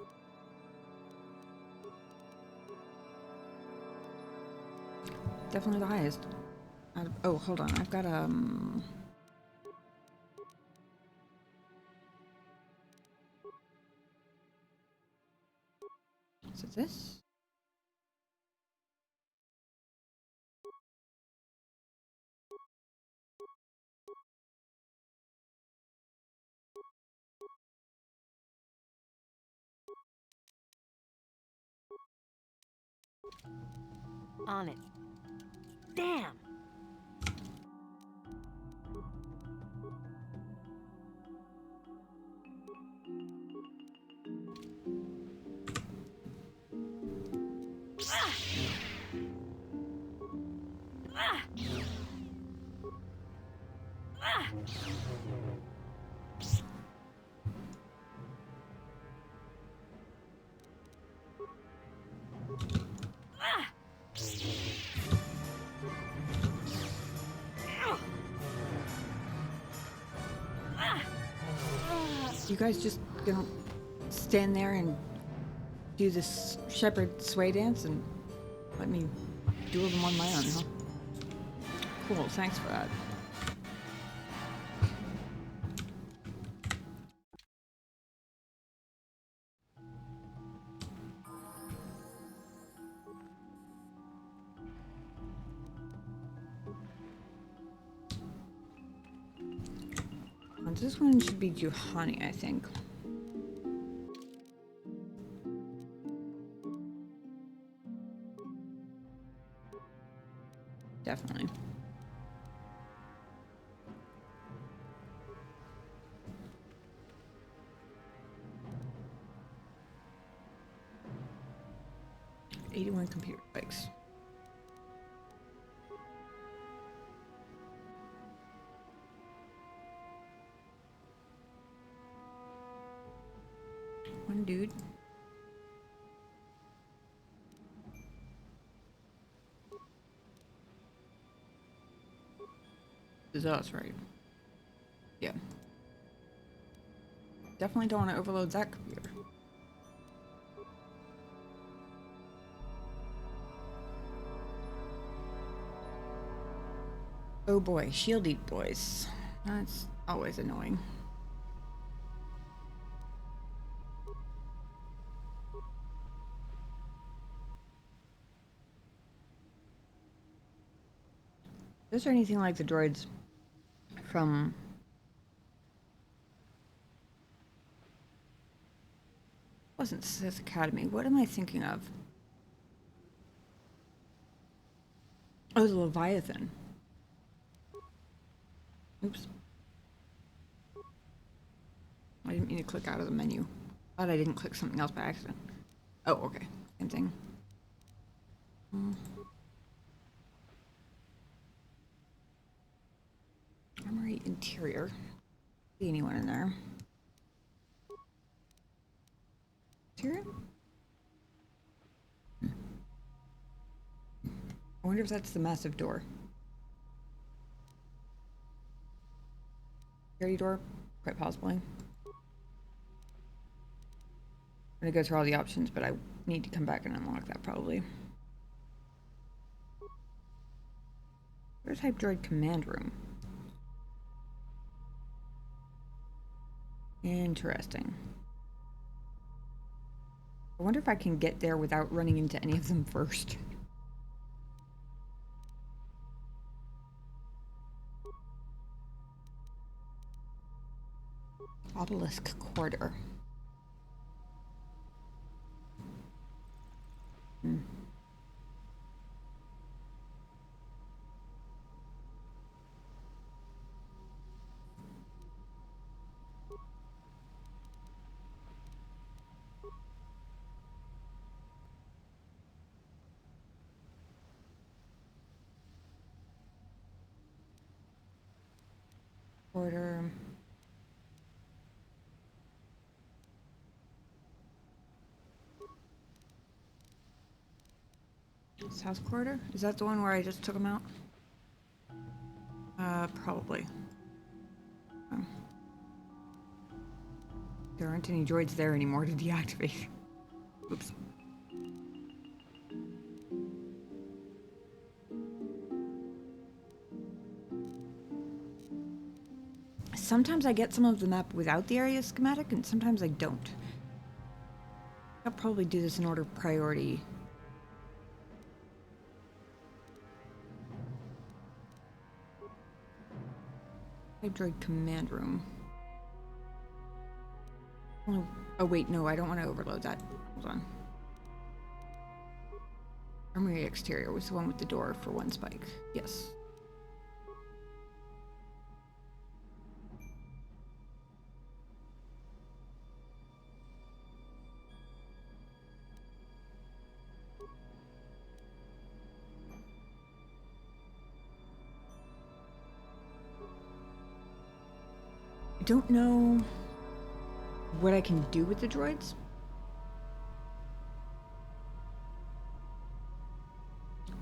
Definitely the highest. Oh, hold on. I've got Is it this? On it. Damn! You guys just gonna stand there and do this shepherd sway dance and let me do them on my own, huh? Cool, thanks for that. This one should be Juhani, I think. Definitely. – 81 computer spikes. One dude. This is us, right? Yeah. Definitely don't want to overload that computer. Oh boy, shieldy boys. That's always annoying. Is there anything like the droids from... Wasn't Sith Academy. What am I thinking of? Oh, the Leviathan. Oops. I didn't mean to click out of the menu. Thought I didn't click something else by accident. Oh, okay. Same thing. Armory interior. See anyone in there? Interior? I wonder if that's the massive door. Security door? Quite possibly. I'm gonna go through all the options, but I need to come back and unlock that probably. Prototype droid command room. Interesting. I wonder if I can get there without running into any of them first. Obelisk Corridor. Corridor. South Corridor? Is that the one where I just took them out? Probably. There aren't any droids there anymore to deactivate. Oops. Sometimes I get some of the map without the area schematic, and sometimes I don't. I'll probably do this in order of priority. Droid command room. Oh wait, no, I don't want to overload that. Hold on. Armory exterior was the one with the door for one spike. Yes. I don't know what I can do with the droids.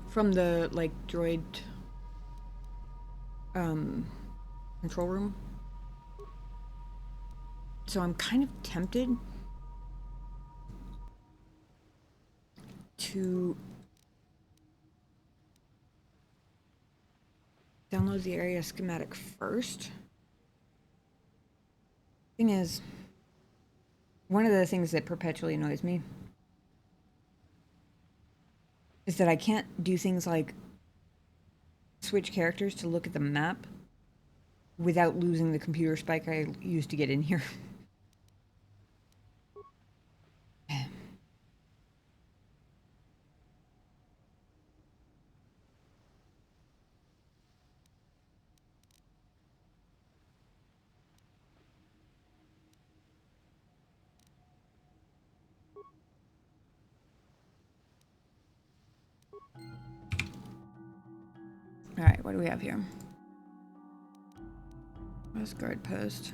From the, like, droid control room. So I'm kind of tempted to download the area schematic first. Thing is, one of the things that perpetually annoys me is that I can't do things like switch characters to look at the map without losing the computer spike I used to get in here. Alright, what do we have here? West guard post.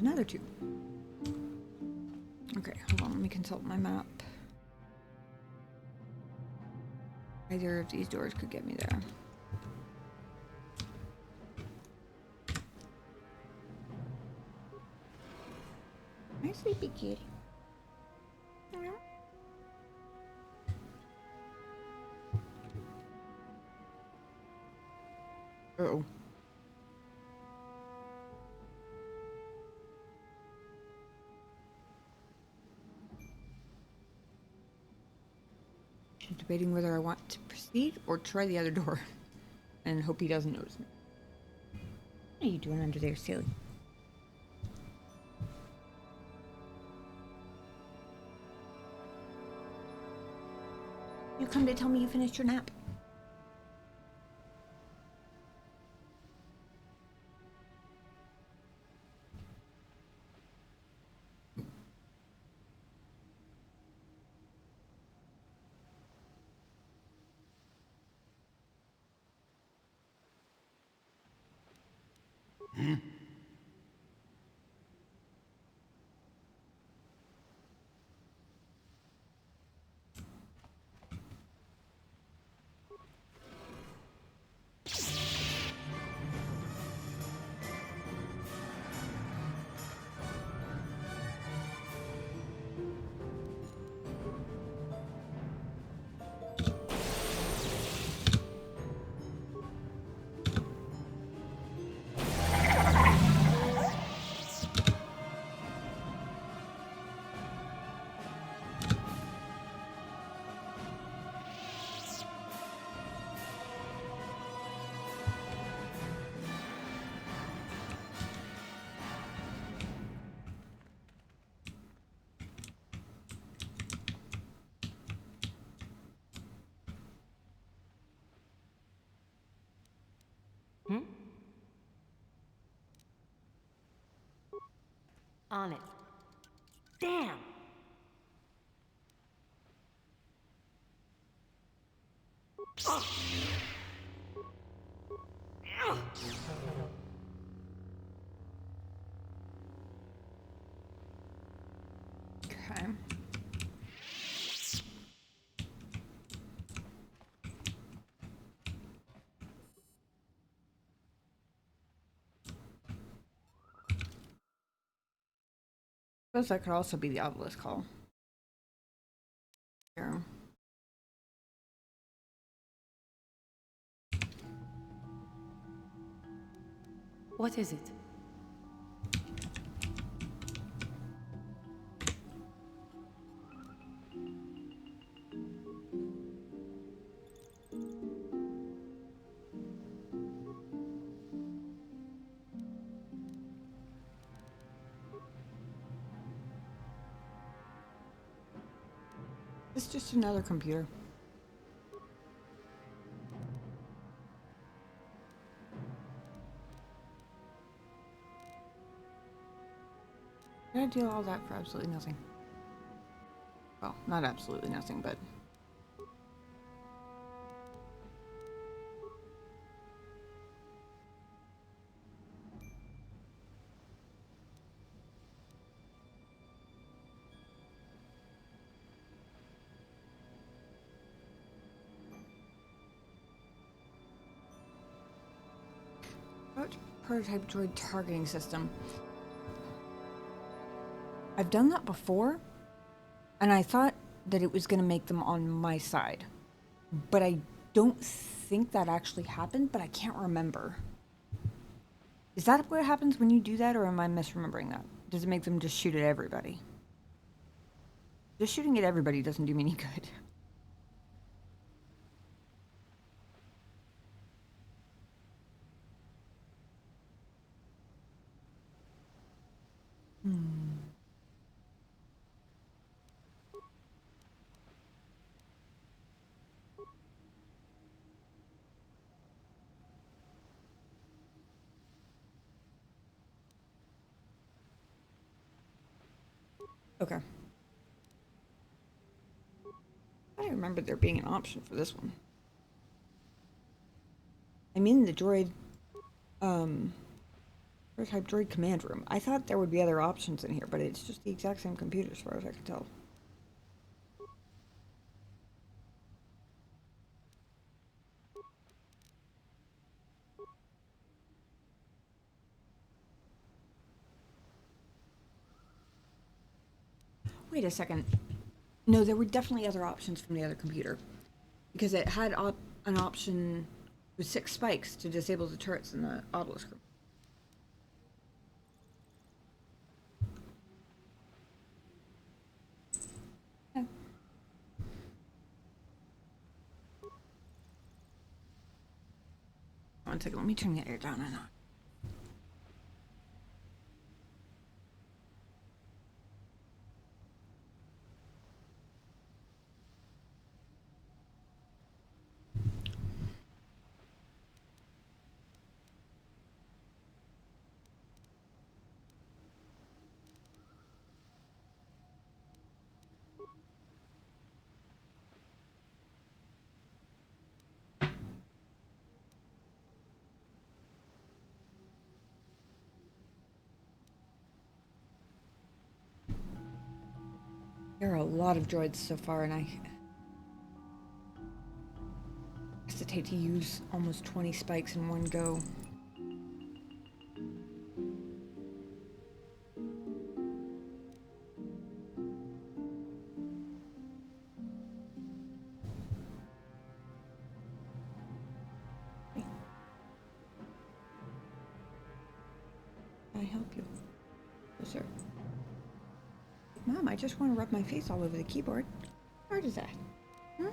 Another 2. Okay, hold on, let me consult my map. Either of these doors could get me there. Hi, sleepy kitty. Uh-oh. I'm debating whether I want to proceed or try the other door and hope he doesn't notice me. What are you doing under there, silly? You come to tell me you finished your nap? On it. Damn! Okay. Suppose that could also be the obelisk call. Here. What is it? It's just another computer. Did I do all that for absolutely nothing? Well, not absolutely nothing, but... Prototype droid targeting system. I've done that before, and I thought that it was going to make them on my side. But I don't think that actually happened, but I can't remember. Is that what happens when you do that, or am I misremembering that? Does it make them just shoot at everybody? Just shooting at everybody doesn't do me any good. Okay. I remember there being an option for this one. I mean, the droid, Prototype droid command room. I thought there would be other options in here, but it's just the exact same computer as far as I can tell. Wait a second. No, there were definitely other options from the other computer. Because it had an option with 6 spikes to disable the turrets in the obelisk room. Yeah. One second, let me turn the air down a notch. There are a lot of droids so far, and I hesitate to use almost 20 spikes in one go. Can I help you? Yes, sir. Mom, I just want to rub my face all over the keyboard. How hard is that? Huh?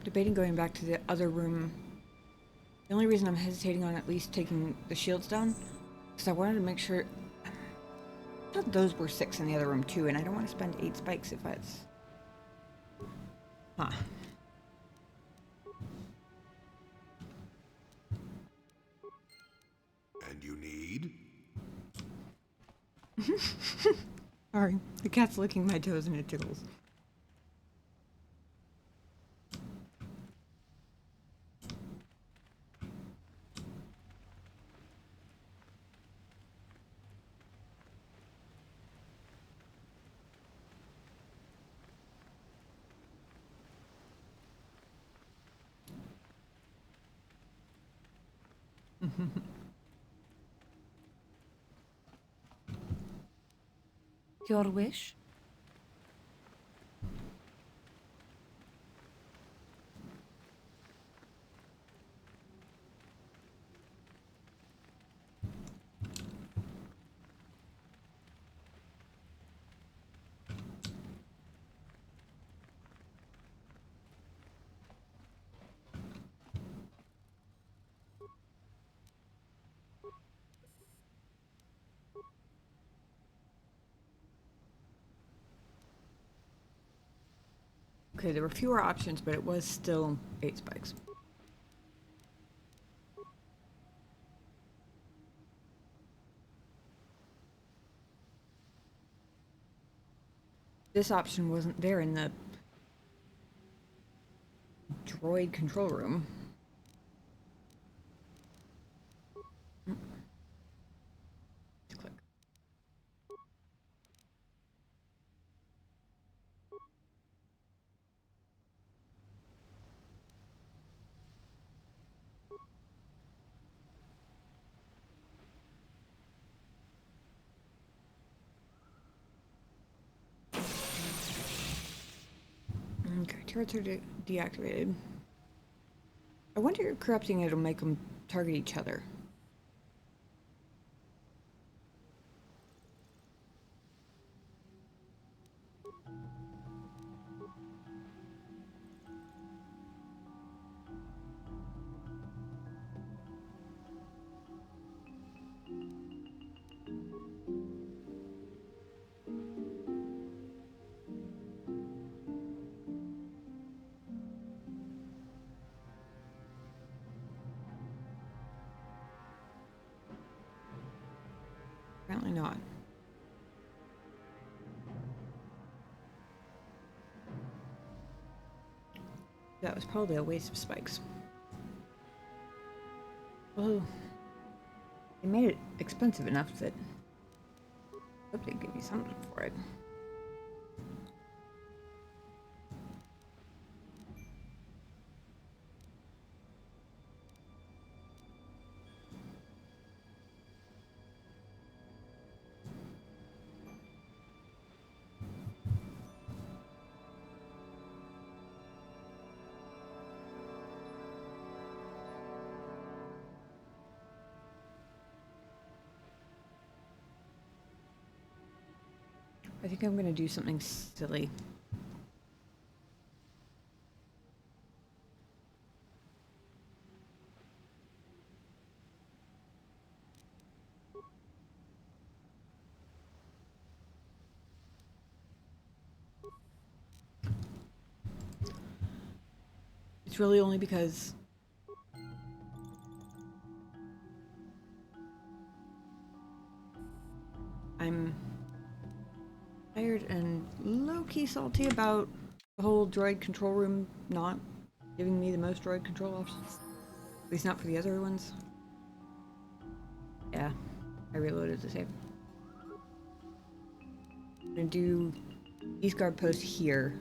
Debating going back to the other room. The only reason I'm hesitating on at least taking the shields down is I wanted to make sure. I thought those were 6 in the other room too, and I don't want to spend 8 spikes if that's. Huh. And you need? Sorry, the cat's licking my toes and it tickles. Your wish? Okay, there were fewer options, but it was still 8 spikes. This option wasn't there in the droid control room. Click. Okay, turrets are deactivated. I wonder if corrupting it'll make them target each other. Apparently not. That was probably a waste of spikes. Oh, they made it expensive enough that I hope they give you something for it. I think I'm gonna do something silly. It's really only because I'm tired and low-key salty about the whole droid control room not giving me the most droid control options. At least not for the other ones. Yeah, I reloaded the save. I'm gonna do East Guard post here.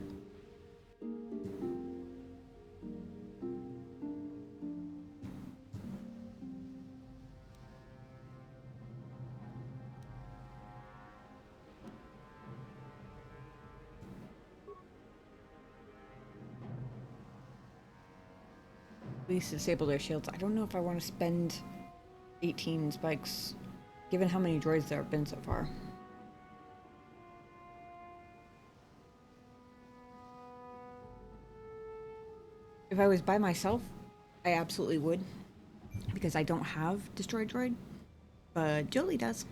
At least disable their shields. I don't know if I want to spend 18 spikes, given how many droids there have been so far. If I was by myself, I absolutely would, because I don't have Destroy Droid, but Jolie does.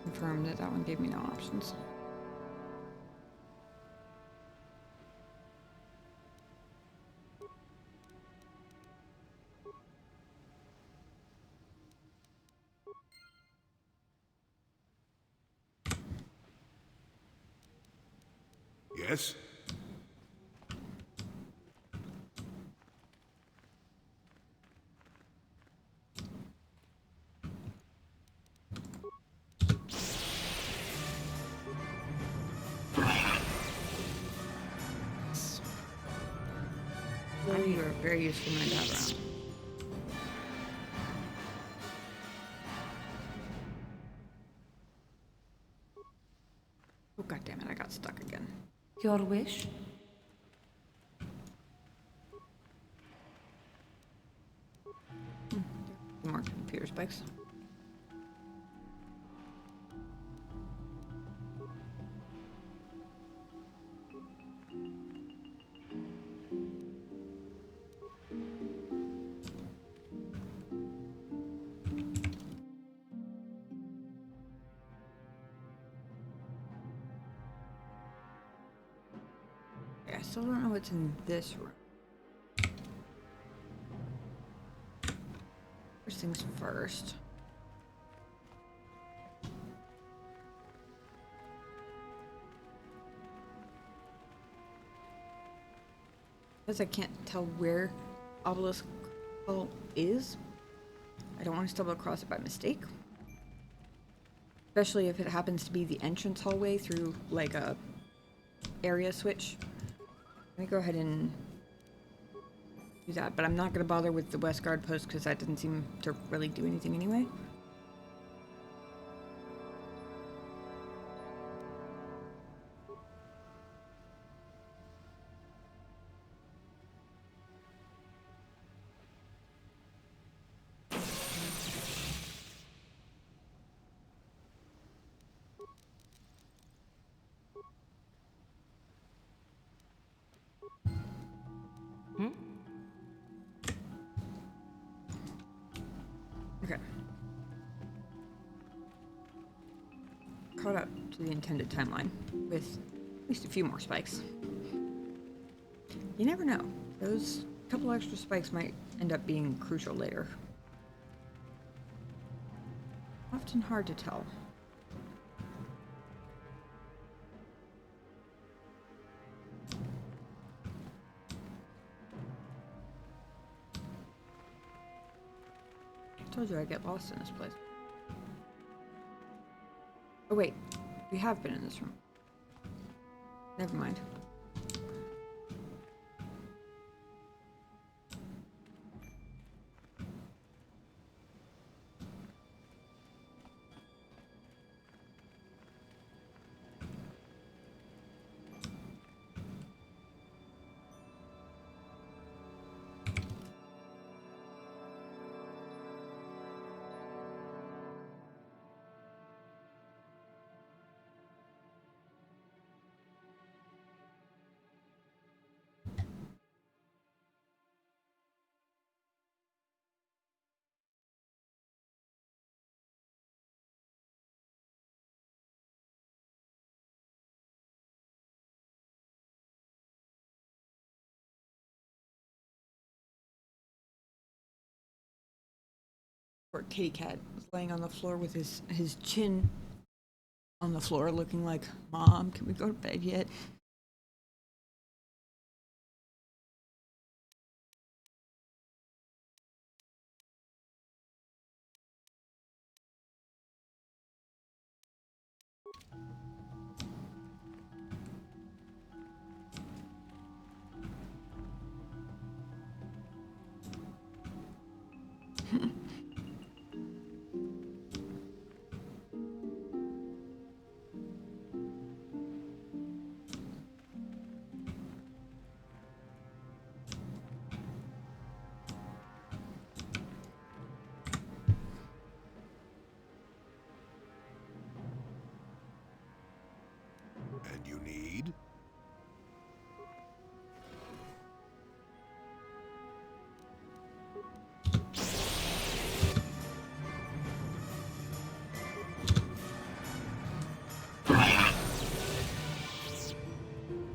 Confirm that that one gave me no options. Yes? Jolie, you're a very useful man to have around. Oh, god damn it, I got stuck again. Your wish? More computer spikes. Okay, I still don't know what's in this room. First things first. Because I can't tell where Obelisk Hall is, I don't want to stumble across it by mistake. Especially if it happens to be the entrance hallway through, like, a area switch. Let me go ahead and do that, but I'm not going to bother with the West Guard post because that didn't seem to really do anything anyway. Okay. Caught up to the intended timeline with At least a few more spikes. You never know. Those couple extra spikes might end up being crucial later. Often hard to tell. I told you I'd get lost in this place. Oh wait, we have been in this room. Never mind. Poor kitty cat was laying on the floor with his chin on the floor looking like, Mom, can we go to bed yet? And you need?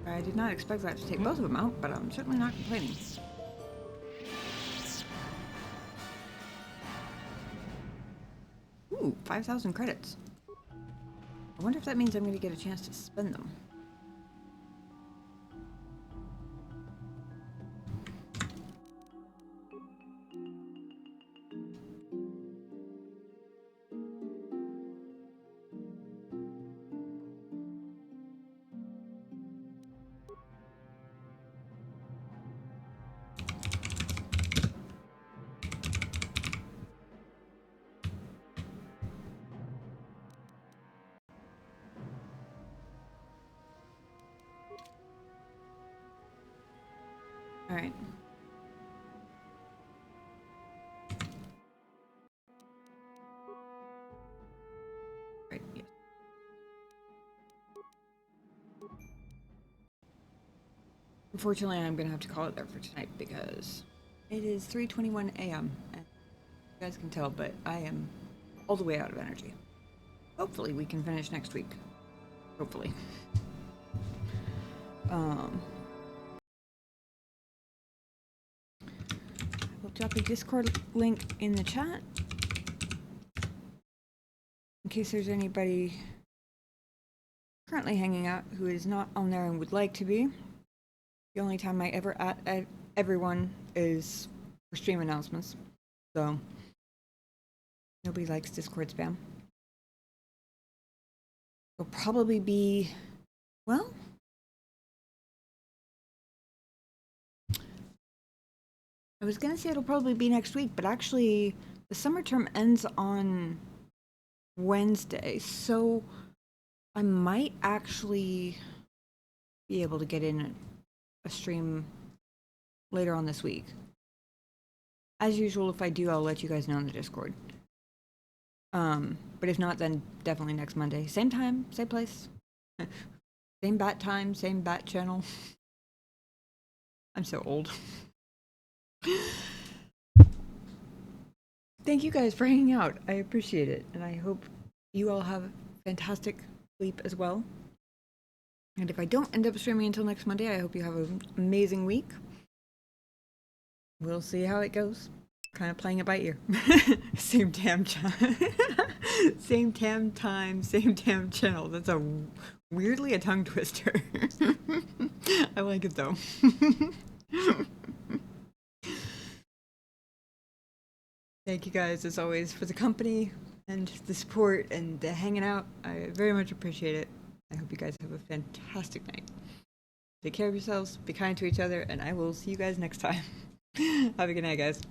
I did not expect that to take both of them out, but I'm certainly not complaining. Ooh, 5,000 credits. I wonder if that means I'm going to get a chance to spend them. All right. Right, yes. Unfortunately, I'm gonna have to call it there for tonight because it is 3:21 a.m. and you guys can tell, but I am all the way out of energy. Hopefully, we can finish next week. Hopefully. We'll drop a Discord link in the chat in case there's anybody currently hanging out who is not on there and would like to be. The only time I ever at everyone is for stream announcements, so nobody likes Discord spam. It'll probably be, well, I was gonna say it'll probably be next week, but actually the summer term ends on Wednesday, so I might actually be able to get in a stream later on this week. As usual, if I do, I'll let you guys know in the Discord. But if not, then definitely next Monday. Same time, same place. Same bat time, same bat channel. I'm so old. Thank you guys for hanging out. I appreciate it. And I hope you all have fantastic sleep as well. And if I don't end up streaming until next Monday, I hope you have an amazing week. We'll see how it goes. Kind of playing it by ear. Same damn time. Same damn time, same damn channel. That's a weirdly a tongue twister. I like it though. Thank you guys as always for the company and the support and the hanging out. I very much appreciate it. I hope you guys have a fantastic night. Take care of yourselves, be kind to each other, and I will see you guys next time. Have a good night, guys.